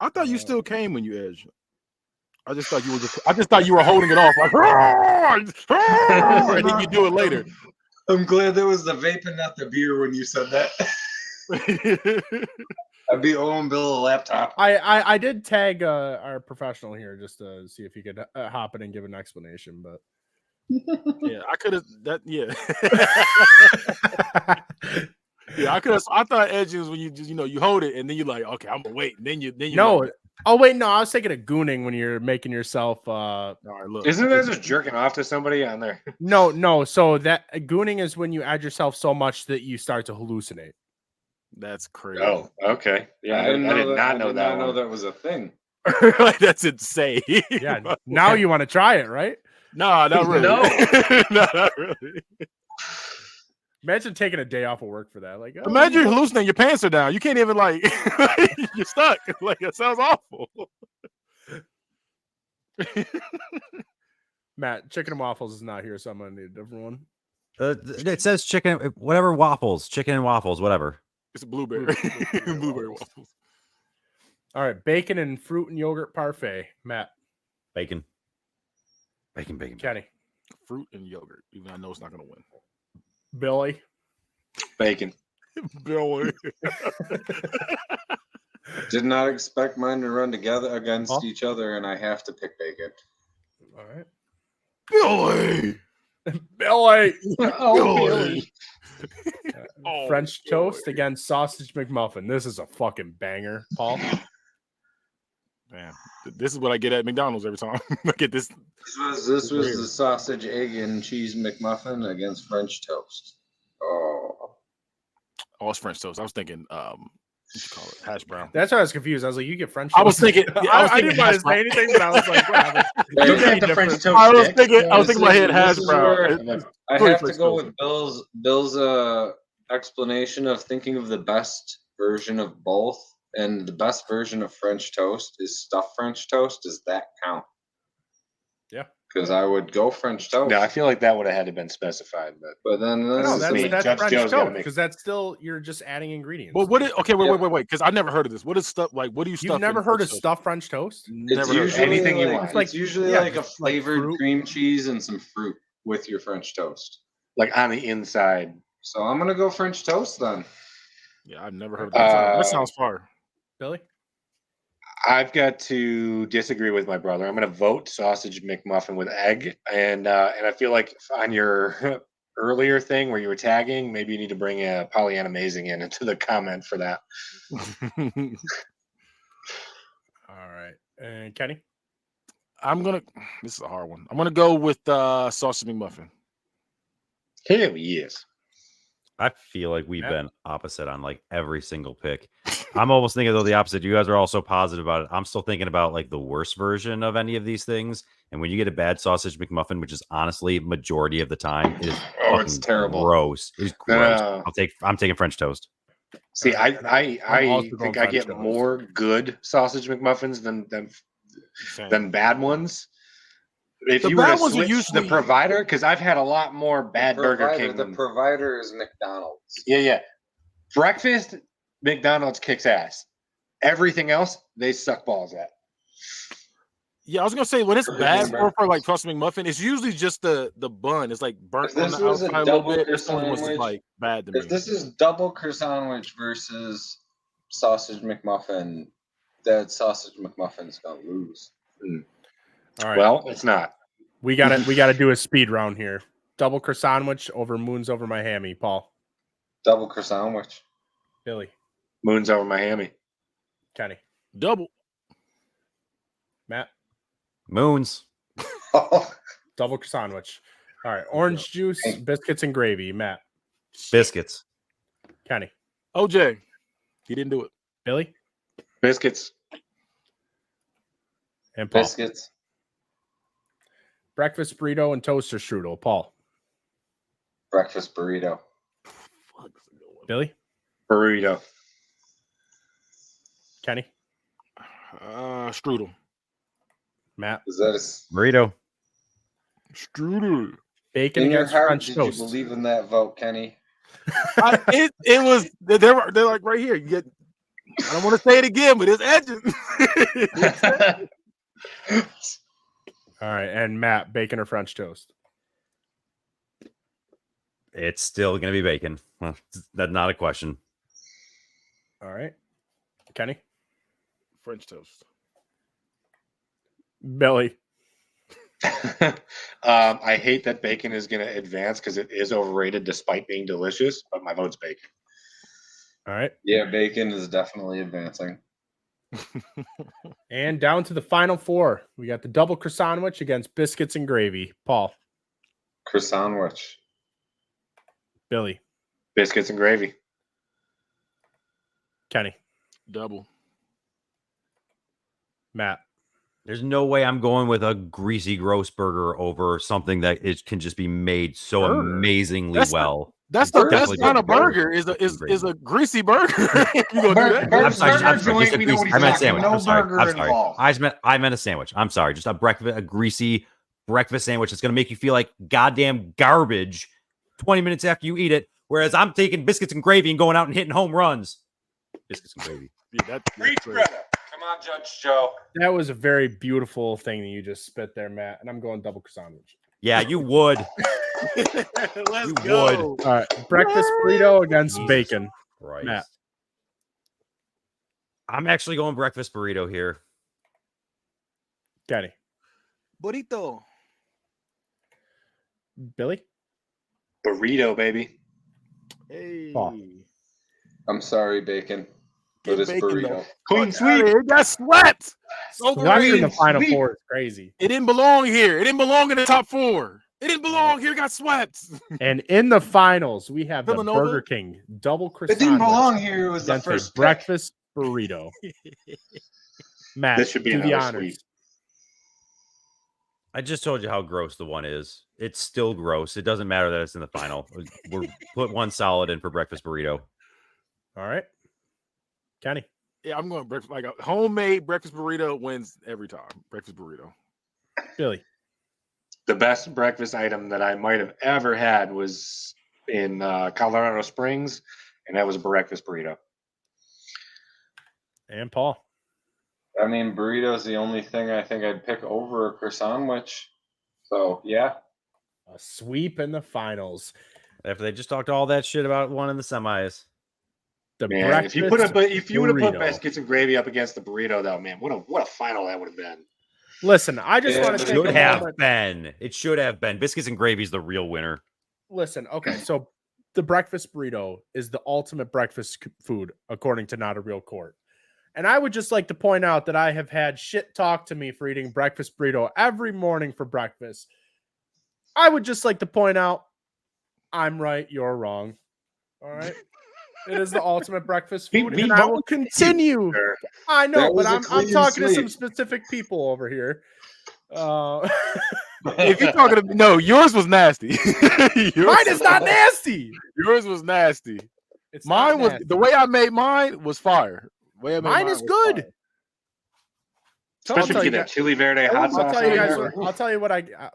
Speaker 4: I thought you still came when you edged. I just thought you were holding it off like, and then you do it later.
Speaker 5: I'm glad there was the vaping, not the beer, when you said that. I'd be owing Bill a laptop.
Speaker 1: I did tag our professional here just to see if he could hop in and give an explanation, but
Speaker 4: Yeah, I could have that. Yeah, yeah, I could have. I thought edging was when you just you hold it and then you're like, okay, I'm gonna wait. And then you
Speaker 1: no.
Speaker 4: like,
Speaker 1: Oh wait, no, I was thinking of gooning when you're making yourself
Speaker 4: all right, look,
Speaker 2: Isn't that just jerking off to somebody on there?
Speaker 1: no. So that gooning is when you add yourself so much that you start to hallucinate.
Speaker 4: that's crazy.
Speaker 2: Oh, okay. Yeah, I did not know that.
Speaker 5: know
Speaker 2: one.
Speaker 5: that was a thing.
Speaker 4: Like, that's insane.
Speaker 1: Yeah. Now you want to try it, right?
Speaker 4: No, not really.
Speaker 2: No.
Speaker 4: No, not really.
Speaker 1: Imagine taking a day off of work for that. Like, oh,
Speaker 4: Imagine you're hallucinating. Your pants are down. You can't even like. You're stuck. Like it sounds awful.
Speaker 1: Matt, chicken and waffles is not here, so I'm gonna need a different one.
Speaker 3: It says chicken, whatever waffles, chicken and waffles, whatever.
Speaker 4: It's a blueberry. Blueberry waffles.
Speaker 1: All right, bacon and fruit and yogurt parfait. Matt,
Speaker 3: Bacon. Bacon.
Speaker 1: Kenny,
Speaker 4: Fruit and yogurt. Even though I know it's not gonna win.
Speaker 1: Billy.
Speaker 2: Bacon.
Speaker 4: Billy.
Speaker 5: Did not expect mine to run together against
Speaker 1: Huh?
Speaker 5: each other, and I have to pick bacon.
Speaker 1: All right,
Speaker 4: Billy.
Speaker 1: Billy.
Speaker 4: Billy. Oh,
Speaker 1: French toast
Speaker 4: Billy.
Speaker 1: against sausage McMuffin. This is a fucking banger, Paul.
Speaker 4: Man, this is what I get at McDonald's every time. I get this.
Speaker 5: This was the sausage, egg, and cheese McMuffin against French toast. Oh,
Speaker 4: It's French toast. I was thinking, what you call it, hash brown.
Speaker 1: That's why I was confused. I was like, you get French
Speaker 4: I was
Speaker 1: toast?
Speaker 4: thinking,
Speaker 1: I didn't want to say anything, but I was like, whatever.
Speaker 2: Don't have the French toast
Speaker 4: I was
Speaker 2: stick.
Speaker 4: thinking in my head hash
Speaker 5: This is
Speaker 4: brown.
Speaker 5: where I have to go with Bill's explanation of thinking of the best version of both, and the best version of French toast is stuffed French toast. Does that count?
Speaker 1: Yeah.
Speaker 5: Because I would go French toast.
Speaker 2: No, I feel like that would have had to been specified, but
Speaker 5: Then
Speaker 1: No,
Speaker 5: this is
Speaker 1: that's,
Speaker 2: me.
Speaker 1: that's
Speaker 2: Judge
Speaker 1: French
Speaker 2: Joe's gotta
Speaker 1: toast
Speaker 2: make-
Speaker 1: because that's still you're just adding ingredients.
Speaker 4: Well, okay, wait, because I never heard of this. What is stuff like? What do you stuff?
Speaker 1: You've never
Speaker 4: in
Speaker 1: heard
Speaker 4: French
Speaker 1: of
Speaker 4: toast?
Speaker 1: stuffed French toast?
Speaker 5: It's
Speaker 4: Never heard of
Speaker 5: usually
Speaker 2: anything you
Speaker 5: like,
Speaker 2: want.
Speaker 5: It's
Speaker 1: Like,
Speaker 5: usually
Speaker 1: yeah,
Speaker 5: like a
Speaker 1: just like
Speaker 5: flavored
Speaker 1: fruit.
Speaker 5: cream cheese and some fruit with your French toast.
Speaker 2: like on the inside.
Speaker 5: So I'm gonna go French toast then.
Speaker 4: Yeah, I've never heard of that. That sounds fire.
Speaker 1: Billy?
Speaker 2: I've got to disagree with my brother. I'm going to vote sausage McMuffin with egg, and I feel like on your earlier thing where you were tagging, maybe you need to bring Pollyanna Amazing into the comment for that.
Speaker 1: All right. And Kenny?
Speaker 4: This is a hard one. I'm gonna go with sausage McMuffin.
Speaker 2: Hell yes.
Speaker 3: I feel like we've
Speaker 1: Yeah.
Speaker 3: been opposite on like every single pick. I'm almost thinking though the opposite. You guys are all so positive about it. I'm still thinking about like the worst version of any of these things. And when you get a bad sausage McMuffin, which is honestly majority of the time, it is
Speaker 5: It's terrible.
Speaker 3: gross. It's gross.
Speaker 2: No.
Speaker 3: I'm taking French toast.
Speaker 2: See,
Speaker 1: I'm also
Speaker 2: I
Speaker 1: going
Speaker 2: think I
Speaker 1: French
Speaker 2: get
Speaker 1: toast.
Speaker 2: more good sausage McMuffins than bad ones. If
Speaker 4: The
Speaker 2: you were
Speaker 4: bad
Speaker 2: to
Speaker 4: ones are
Speaker 2: switch the
Speaker 4: usually-
Speaker 2: provider, because I've had a lot more bad Burger King.
Speaker 5: The provider is McDonald's.
Speaker 2: Yeah. Breakfast, McDonald's kicks ass. Everything else, they suck balls at.
Speaker 4: Yeah, I was gonna say when it's
Speaker 5: Burger
Speaker 4: bad
Speaker 5: King bread.
Speaker 4: for like sausage McMuffin, it's usually just the bun. It's like burnt
Speaker 5: If
Speaker 4: on
Speaker 5: this
Speaker 4: the
Speaker 5: was a
Speaker 4: outside a little
Speaker 5: double
Speaker 4: bit. This one was
Speaker 5: croissant
Speaker 4: like bad to me.
Speaker 5: If this is double croissant versus sausage McMuffin, that sausage McMuffin is gonna lose.
Speaker 1: All right.
Speaker 2: Well, it's not.
Speaker 1: we gotta do a speed round here. Double croissant over Moons over my hammy, Paul.
Speaker 5: Double croissant.
Speaker 1: Billy.
Speaker 2: Moon's over Miami.
Speaker 1: Kenny.
Speaker 4: Double.
Speaker 1: Matt.
Speaker 3: Moons.
Speaker 1: Double croissant. All right. Orange juice, biscuits, and gravy. Matt.
Speaker 3: Biscuits.
Speaker 1: Kenny.
Speaker 4: OJ. He didn't do it.
Speaker 1: Billy.
Speaker 2: Biscuits.
Speaker 1: And Paul.
Speaker 5: Biscuits.
Speaker 1: Breakfast burrito and toaster strudel. Paul.
Speaker 5: Breakfast burrito.
Speaker 1: Billy.
Speaker 2: Burrito.
Speaker 1: Kenny.
Speaker 4: Strudel.
Speaker 1: Matt.
Speaker 5: Is that a
Speaker 3: Burrito.
Speaker 4: Strudel.
Speaker 1: Bacon
Speaker 5: in your
Speaker 1: against
Speaker 5: heart?
Speaker 1: French
Speaker 5: Did
Speaker 1: toast.
Speaker 5: you believe in that vote, Kenny?
Speaker 4: It was they're like right here. I don't want to say it again, but it's edging.
Speaker 1: All right. And Matt, bacon or French toast?
Speaker 3: It's still gonna be bacon. Well, that's not a question.
Speaker 1: All right. Kenny.
Speaker 4: French toast.
Speaker 1: Billy.
Speaker 2: I hate that bacon is going to advance because it is overrated despite being delicious, but my vote's bacon.
Speaker 1: All right.
Speaker 5: Yeah, bacon is definitely advancing.
Speaker 1: And down to the final four. We got the double croissant against biscuits and gravy. Paul.
Speaker 5: Croissant.
Speaker 1: Billy.
Speaker 2: Biscuits and gravy.
Speaker 1: Kenny.
Speaker 4: Double.
Speaker 1: Matt.
Speaker 3: There's no way I'm going with a greasy, gross burger over something that it can just be made so
Speaker 1: Burger?
Speaker 3: amazingly
Speaker 4: That's
Speaker 3: well.
Speaker 4: That's the
Speaker 3: Definitely
Speaker 4: best kind of
Speaker 3: burger.
Speaker 4: burger is a greasy burger. You gonna do that?
Speaker 3: I'm sorry.
Speaker 2: Burger
Speaker 3: Just
Speaker 2: joint,
Speaker 3: a
Speaker 2: we know
Speaker 3: greasy.
Speaker 2: what
Speaker 3: I meant
Speaker 2: he's
Speaker 3: sandwich.
Speaker 2: talking.
Speaker 3: I'm sorry.
Speaker 2: No
Speaker 3: I'm
Speaker 2: burger
Speaker 3: sorry.
Speaker 2: involved.
Speaker 3: I meant a sandwich. I'm sorry. Just a greasy breakfast sandwich that's gonna make you feel like goddamn garbage 20 minutes after you eat it. Whereas I'm taking biscuits and gravy and going out and hitting home runs. Biscuits and gravy.
Speaker 4: Yeah, that's
Speaker 5: Preach,
Speaker 4: great.
Speaker 5: brother. Come on, Judge Joe.
Speaker 1: That was a very beautiful thing that you just spit there, Matt. And I'm going double croissant.
Speaker 3: Yeah, you would.
Speaker 4: Let's
Speaker 3: You
Speaker 4: go.
Speaker 1: All right. Breakfast burrito against bacon.
Speaker 3: Right.
Speaker 1: Matt.
Speaker 3: I'm actually going breakfast burrito here.
Speaker 1: Kenny.
Speaker 4: Burrito.
Speaker 1: Billy.
Speaker 2: Burrito, baby.
Speaker 4: Hey.
Speaker 1: Paul.
Speaker 5: I'm sorry, bacon. for this
Speaker 4: bacon,
Speaker 5: burrito.
Speaker 4: though.
Speaker 2: Clean
Speaker 4: Fuck outta
Speaker 2: sweep.
Speaker 4: here. It got swept.
Speaker 1: Not in the
Speaker 2: Clean
Speaker 1: final
Speaker 2: sweep.
Speaker 1: four is crazy.
Speaker 4: It didn't belong here. It didn't belong in the top 4. It didn't belong here. It got swept.
Speaker 1: And in the finals, we have the
Speaker 4: Villanova?
Speaker 1: Burger King double croissant.
Speaker 5: It didn't belong here. It was the
Speaker 1: against a
Speaker 5: first pick.
Speaker 1: breakfast burrito. Matt,
Speaker 2: This should be
Speaker 1: do the
Speaker 2: another
Speaker 1: honors.
Speaker 2: sweep.
Speaker 3: I just told you how gross the one is. It's still gross. It doesn't matter that it's in the final. We're put one solid in for breakfast burrito.
Speaker 1: All right, Kenny.
Speaker 4: Yeah, I'm going breakfast. Like a homemade breakfast burrito wins every time. Breakfast burrito.
Speaker 1: Billy.
Speaker 2: The best breakfast item that I might have ever had was in Colorado Springs, and that was a breakfast burrito.
Speaker 1: And Paul.
Speaker 5: I mean, burrito's the only thing I think I'd pick over a croissant sandwich. So yeah.
Speaker 1: A sweep in the finals.
Speaker 3: After they just talked all that shit about one in the semis.
Speaker 1: The
Speaker 2: Man,
Speaker 1: breakfast
Speaker 2: if you would have put
Speaker 1: burrito.
Speaker 2: biscuits and gravy up against the burrito, though, man, what a final that would have been.
Speaker 1: Listen, I just
Speaker 5: Yeah,
Speaker 1: want to
Speaker 5: but
Speaker 1: take
Speaker 3: Should
Speaker 1: a
Speaker 3: have
Speaker 1: moment.
Speaker 3: been. It should have been. Biscuits and gravy is the real winner.
Speaker 1: Listen, okay, so the breakfast burrito is the ultimate breakfast food, according to Not a Real Court. And I would just like to point out that I have had shit talk to me for eating breakfast burrito every morning for breakfast. I would just like to point out I'm right, you're wrong. All right. It is the ultimate breakfast food,
Speaker 2: We
Speaker 1: and I
Speaker 2: both-
Speaker 1: will continue.
Speaker 2: Sure.
Speaker 1: I know,
Speaker 5: That
Speaker 1: but
Speaker 5: was a
Speaker 1: I'm
Speaker 5: clean
Speaker 1: talking to some
Speaker 5: sweep.
Speaker 1: specific people over here.
Speaker 4: If you're talking to no, yours was nasty.
Speaker 1: Mine is not nasty.
Speaker 4: Yours was nasty.
Speaker 1: It's not
Speaker 4: Mine was
Speaker 1: nasty.
Speaker 4: the way I made mine was fire. The way I made
Speaker 1: Mine is
Speaker 4: was
Speaker 1: good.
Speaker 4: fire.
Speaker 1: I'll
Speaker 2: Especially
Speaker 1: tell
Speaker 2: if
Speaker 1: you
Speaker 2: you get that
Speaker 1: guys-
Speaker 2: chili verde hot sauce.
Speaker 1: I'll tell you
Speaker 2: on
Speaker 1: guys.
Speaker 2: there.
Speaker 1: I'll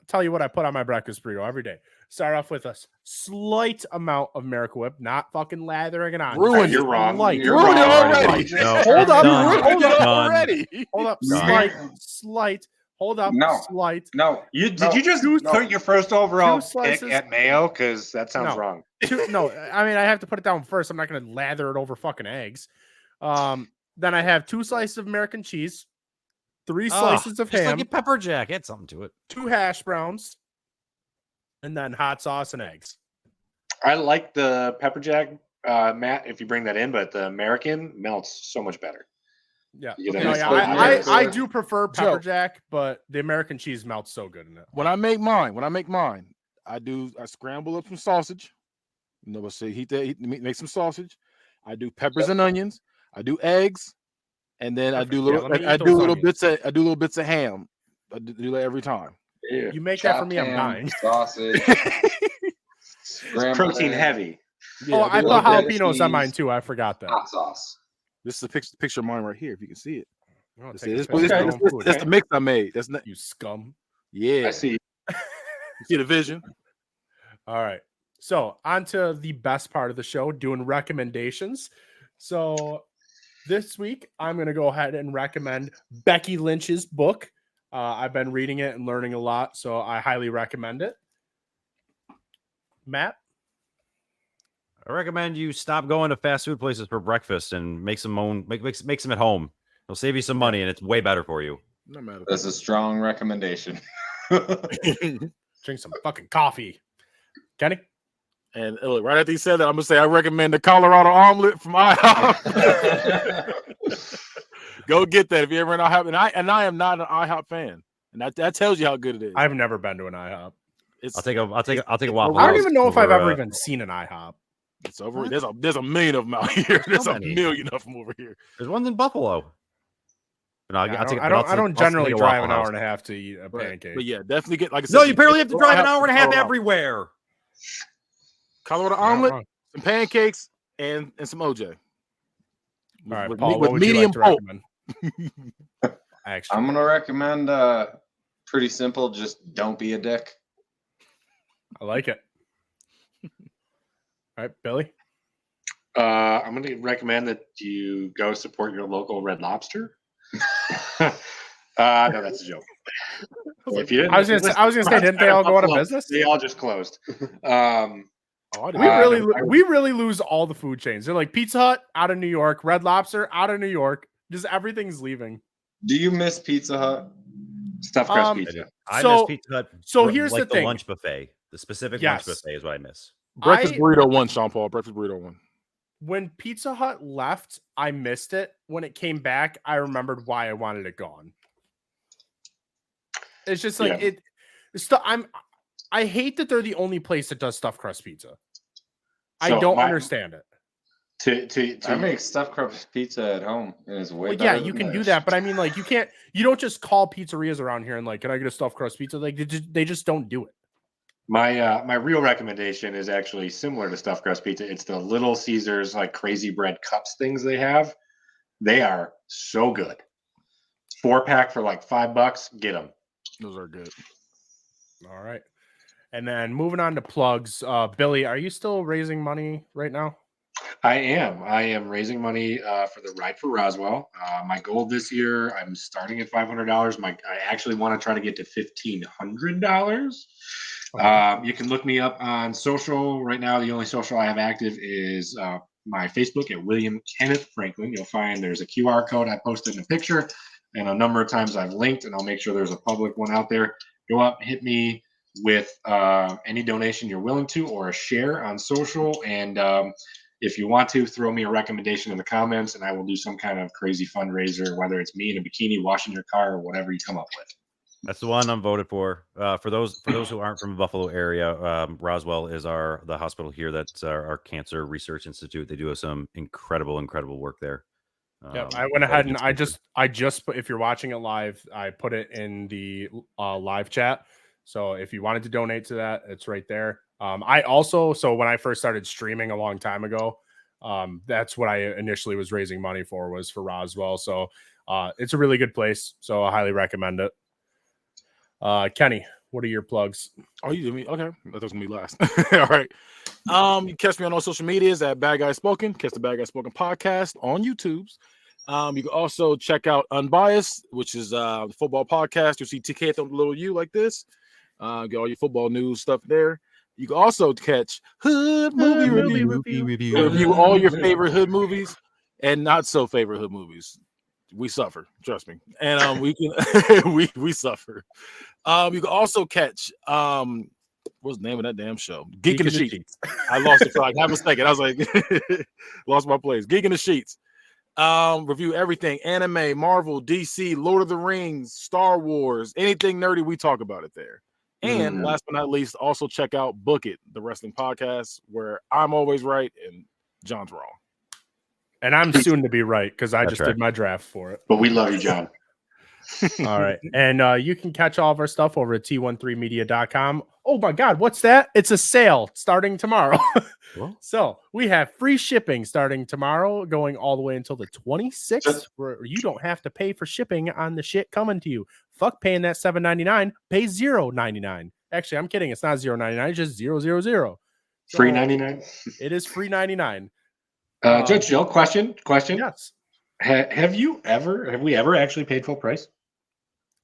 Speaker 1: tell you what I put on my breakfast burrito every day. Start off with a slight amount of Miracle Whip, not fucking lathering it on.
Speaker 4: Ruined
Speaker 2: You're wrong.
Speaker 1: Slight.
Speaker 2: You're
Speaker 4: Ruined it
Speaker 2: wrong.
Speaker 4: already.
Speaker 3: No,
Speaker 1: Hold up,
Speaker 3: done.
Speaker 1: hold up,
Speaker 3: Done.
Speaker 4: already.
Speaker 1: Hold up,
Speaker 3: Done.
Speaker 1: slight. Hold up,
Speaker 5: No.
Speaker 1: slight.
Speaker 5: No.
Speaker 2: Did
Speaker 5: No,
Speaker 2: you just
Speaker 1: two-
Speaker 2: put your first overall
Speaker 1: two
Speaker 2: pick
Speaker 1: slices.
Speaker 2: at Mayo? Because that sounds
Speaker 1: No.
Speaker 2: wrong.
Speaker 1: No, I mean I have to put it down first. I'm not going to lather it over fucking eggs. Then I have 2 slices of American cheese, 3 slices of
Speaker 3: Just
Speaker 1: ham,
Speaker 3: like a pepper jack. Add something to it.
Speaker 1: 2 hash browns, and then hot sauce and eggs.
Speaker 2: I like the pepper jack, Matt, if you bring that in, but the American melts so much better.
Speaker 1: Yeah,
Speaker 2: You get
Speaker 1: No,
Speaker 2: that
Speaker 1: yeah,
Speaker 2: nice
Speaker 1: I
Speaker 2: flavor.
Speaker 1: do prefer pepper
Speaker 4: Joe.
Speaker 1: jack, but the American cheese melts so good in it.
Speaker 4: When I make mine, I scramble up some sausage. You know, let's say make some sausage. I do peppers and onions. I do eggs, and then
Speaker 1: Perfect.
Speaker 4: I do
Speaker 1: Yeah,
Speaker 4: little.
Speaker 1: let me
Speaker 4: I
Speaker 1: eat
Speaker 4: do
Speaker 1: those
Speaker 4: little
Speaker 1: onions.
Speaker 4: bits of ham. I do that every time.
Speaker 2: Yeah.
Speaker 1: You make that for
Speaker 5: Chopped
Speaker 1: me, I'm
Speaker 5: ham,
Speaker 1: dying.
Speaker 5: Sausage.
Speaker 2: It's
Speaker 5: scrambled
Speaker 2: protein
Speaker 5: egg,
Speaker 2: heavy.
Speaker 1: Oh, I
Speaker 5: do
Speaker 1: put
Speaker 5: a bit of
Speaker 1: jalapenos on mine
Speaker 5: cheese,
Speaker 1: too. I forgot that.
Speaker 5: Hot sauce.
Speaker 4: This is a picture of mine right here. If you can see it,
Speaker 1: Oh,
Speaker 4: This
Speaker 1: take a
Speaker 4: is-
Speaker 1: piss
Speaker 4: this-
Speaker 1: of your
Speaker 4: this-
Speaker 1: own
Speaker 4: this-
Speaker 1: food.
Speaker 4: that's the mix I made. That's not.
Speaker 1: You scum.
Speaker 4: Yeah,
Speaker 2: I see.
Speaker 4: you see the vision.
Speaker 1: All right. So on to the best part of the show, doing recommendations. So this week, I'm going to go ahead and recommend Becky Lynch's book. I've been reading it and learning a lot, so I highly recommend it. Matt?
Speaker 3: I recommend you stop going to fast food places for breakfast and make some at home. It'll save you some money and it's way better for you.
Speaker 4: No matter.
Speaker 5: That's a strong recommendation.
Speaker 1: Drink some fucking coffee. Kenny?
Speaker 4: And look, right after he said that, I'm gonna say I recommend the Colorado omelet from IHOP. Go get that if you ever in IHOP. And I am not an IHOP fan, and that tells you how good it is.
Speaker 1: I've never been to an IHOP.
Speaker 4: It's
Speaker 3: I'll take a Waffle
Speaker 1: I don't
Speaker 3: House
Speaker 1: even know if I've
Speaker 3: over,
Speaker 1: ever even seen an IHOP.
Speaker 4: it's over. There's a million of them out here. There's a
Speaker 3: many?
Speaker 4: million of them over here.
Speaker 3: There's one in Buffalo. But
Speaker 1: I don't generally drive an hour and a half to eat a pancake.
Speaker 4: But yeah, definitely get like I said.
Speaker 3: No, you barely have to
Speaker 4: go
Speaker 3: drive an
Speaker 4: IHOP
Speaker 3: hour and a half
Speaker 4: Colorado.
Speaker 3: everywhere.
Speaker 4: Colorado
Speaker 1: You're not
Speaker 4: omelet,
Speaker 1: wrong.
Speaker 4: some pancakes, and some OJ.
Speaker 1: All right,
Speaker 4: with,
Speaker 1: Paul,
Speaker 4: with
Speaker 1: what would you
Speaker 4: medium
Speaker 1: like to
Speaker 4: pulp.
Speaker 1: recommend? Actually,
Speaker 5: I'm gonna recommend pretty simple, just don't be a dick.
Speaker 1: I like it. All right, Billy.
Speaker 2: I'm going to recommend that you go support your local Red Lobster. No, that's a joke. If you didn't,
Speaker 1: I was gonna say, didn't they all go out of business?
Speaker 2: They all just closed.
Speaker 4: Oh, I didn't
Speaker 1: We
Speaker 4: know.
Speaker 1: we really lose all the food chains. They're like Pizza Hut out of New York, Red Lobster out of New York. Just everything's leaving.
Speaker 5: Do you miss Pizza Hut?
Speaker 2: Stuffed crust
Speaker 1: Um,
Speaker 2: pizza.
Speaker 3: I
Speaker 1: So-
Speaker 3: miss Pizza Hut.
Speaker 1: so
Speaker 3: for,
Speaker 1: here's
Speaker 3: like
Speaker 1: the thing.
Speaker 3: lunch buffet. The specific
Speaker 1: Yes.
Speaker 3: lunch buffet is what I miss.
Speaker 4: Breakfast
Speaker 1: I-
Speaker 4: burrito one, Sean Paul. Breakfast burrito one.
Speaker 1: when Pizza Hut left, I missed it. When it came back, I remembered why I wanted it gone. It's just like I hate that they're the only place that does stuffed crust pizza. I don't understand it.
Speaker 5: I make stuffed crust pizza at home, and it's way better.
Speaker 1: Yeah, you can do that, but I mean, like, you don't just call pizzerias around here and like, can I get a stuffed crust pizza? Like, they just don't do it.
Speaker 2: My real recommendation is actually similar to stuffed crust pizza. It's the Little Caesars like crazy bread cups things they have. They are so good. 4-pack for like $5. Get them.
Speaker 4: Those are good.
Speaker 1: All right. And then moving on to plugs. Billy, are you still raising money right now?
Speaker 2: I am raising money for the Ride for Roswell. My goal this year, I'm starting at $500. I actually want to try to get to $1,500. You can look me up on social. Right now, the only social I have active is my Facebook at William Kenneth Franklin. You'll find there's a QR code I posted in a picture, and a number of times I've linked, and I'll make sure there's a public one out there. Go up, hit me with any donation you're willing to, or a share on social, and if you want to, throw me a recommendation in the comments, and I will do some kind of crazy fundraiser, whether it's me in a bikini washing your car or whatever you come up with.
Speaker 3: That's the one I'm voted for. For those who aren't from the Buffalo area, Roswell is the hospital here. That's our cancer research institute. They do some incredible work there.
Speaker 1: Yeah, I went ahead and I just put, if you're watching it live, I put it in the live chat. So if you wanted to donate to that, it's right there. I also, so when I first started streaming a long time ago, that's what I initially was raising money for, was for Roswell. So it's a really good place. So I highly recommend it. Kenny, what are your plugs?
Speaker 4: Oh, you do me? Okay. I thought it was going to be last. All right. You catch me on all social medias at Bad Guy Spoken. Catch the Bad Guy Spoken podcast on YouTube's. You can also check out Unbiased, which is the football podcast. You'll see TK with a little U like this. Get all your football news stuff there. You can also catch Hood Movie Review all your favorite Hood movies and not so favorite Hood movies. We suffer, trust me. And we can we suffer. You can also catch what's the name of that damn show? Geek in the Sheets. I lost it for like half a second. I was like, lost my place. Geek in the Sheets. Review everything: anime, Marvel, DC, Lord of the Rings, Star Wars, anything nerdy. We talk about it there. And last but not least, also check out Book It, the wrestling podcast, where I'm always right and John's wrong.
Speaker 1: And I'm soon to be right because I just did my draft for it.
Speaker 2: But we love you, John.
Speaker 1: All right. And you can catch all of our stuff over at T13media.com. Oh my God, what's that? It's a sale starting tomorrow. So we have free shipping starting tomorrow, going all the way until the 26th, where you don't have to pay for shipping on the shit coming to you. Fuck paying that $7.99. Pay $0.99. Actually, I'm kidding. It's not $0.99. It's just $0.00. So
Speaker 2: free 99.
Speaker 1: It is free 99.
Speaker 2: Judge Jill, question.
Speaker 1: Yes.
Speaker 2: Have we ever actually paid full price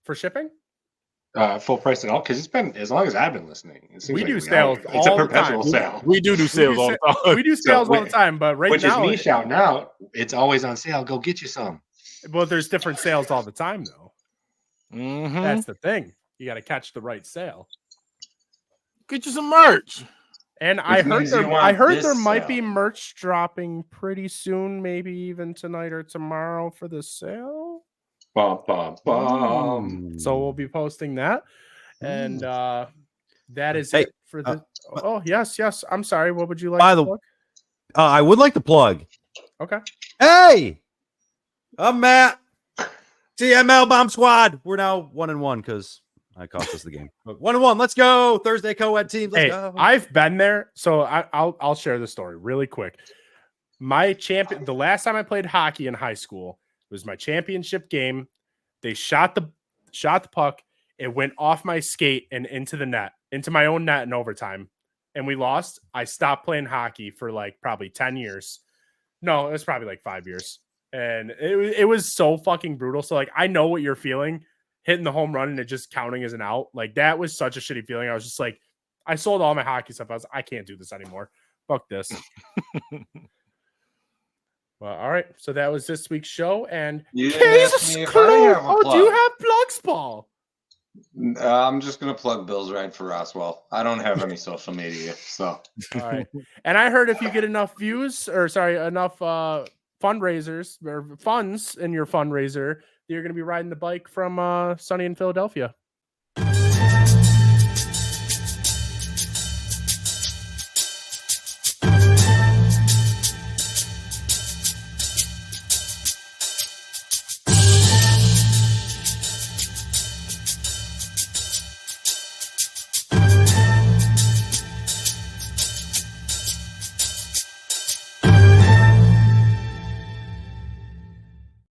Speaker 1: for shipping?
Speaker 2: Full price at all? Because it's been as long as I've been listening.
Speaker 1: We do sales.
Speaker 2: It's a perpetual sale.
Speaker 4: We do sales all the time.
Speaker 1: We do sales all the time, but right
Speaker 2: which
Speaker 1: now,
Speaker 2: is me shouting out. It's always on sale. Go get you some.
Speaker 1: Well, there's different sales all the time, though.
Speaker 4: Mm-hmm.
Speaker 1: That's the thing. You got to catch the right sale.
Speaker 4: Get you some merch.
Speaker 1: And I heard there might be merch dropping pretty soon, maybe even tonight or tomorrow for the sale.
Speaker 2: Bum, bum, bum.
Speaker 1: So we'll be posting that. And that is it for the yes. I'm sorry. What would you like to plug?
Speaker 3: I would like to plug.
Speaker 1: Okay.
Speaker 3: Hey, I'm Matt. CML Bomb Squad. We're now 1-1 because I cost us the game. 1-1. Let's go. Thursday co-ed teams. Let's go.
Speaker 1: I've been there, so I'll share the story really quick. The last time I played hockey in high school was my championship game. They shot the puck. It went off my skate and into the net, into my own net in overtime, and we lost. I stopped playing hockey for like probably 10 years. No, it was probably like 5 years, and it was so fucking brutal. So like, I know what you're feeling. Hitting the home run and it just counting as an out. Like, that was such a shitty feeling. I was just like, I sold all my hockey stuff. I can't do this anymore. Fuck this. Well, all right. So that was this week's show. And Jesus Christ. Oh, do you have plugs, Paul?
Speaker 5: I'm just gonna plug Bill's Ride for Roswell. I don't have any social media, so.
Speaker 1: All right. And I heard if you get enough views, or sorry, enough fundraisers or funds in your fundraiser, you're going to be riding the bike from Sunny in Philadelphia.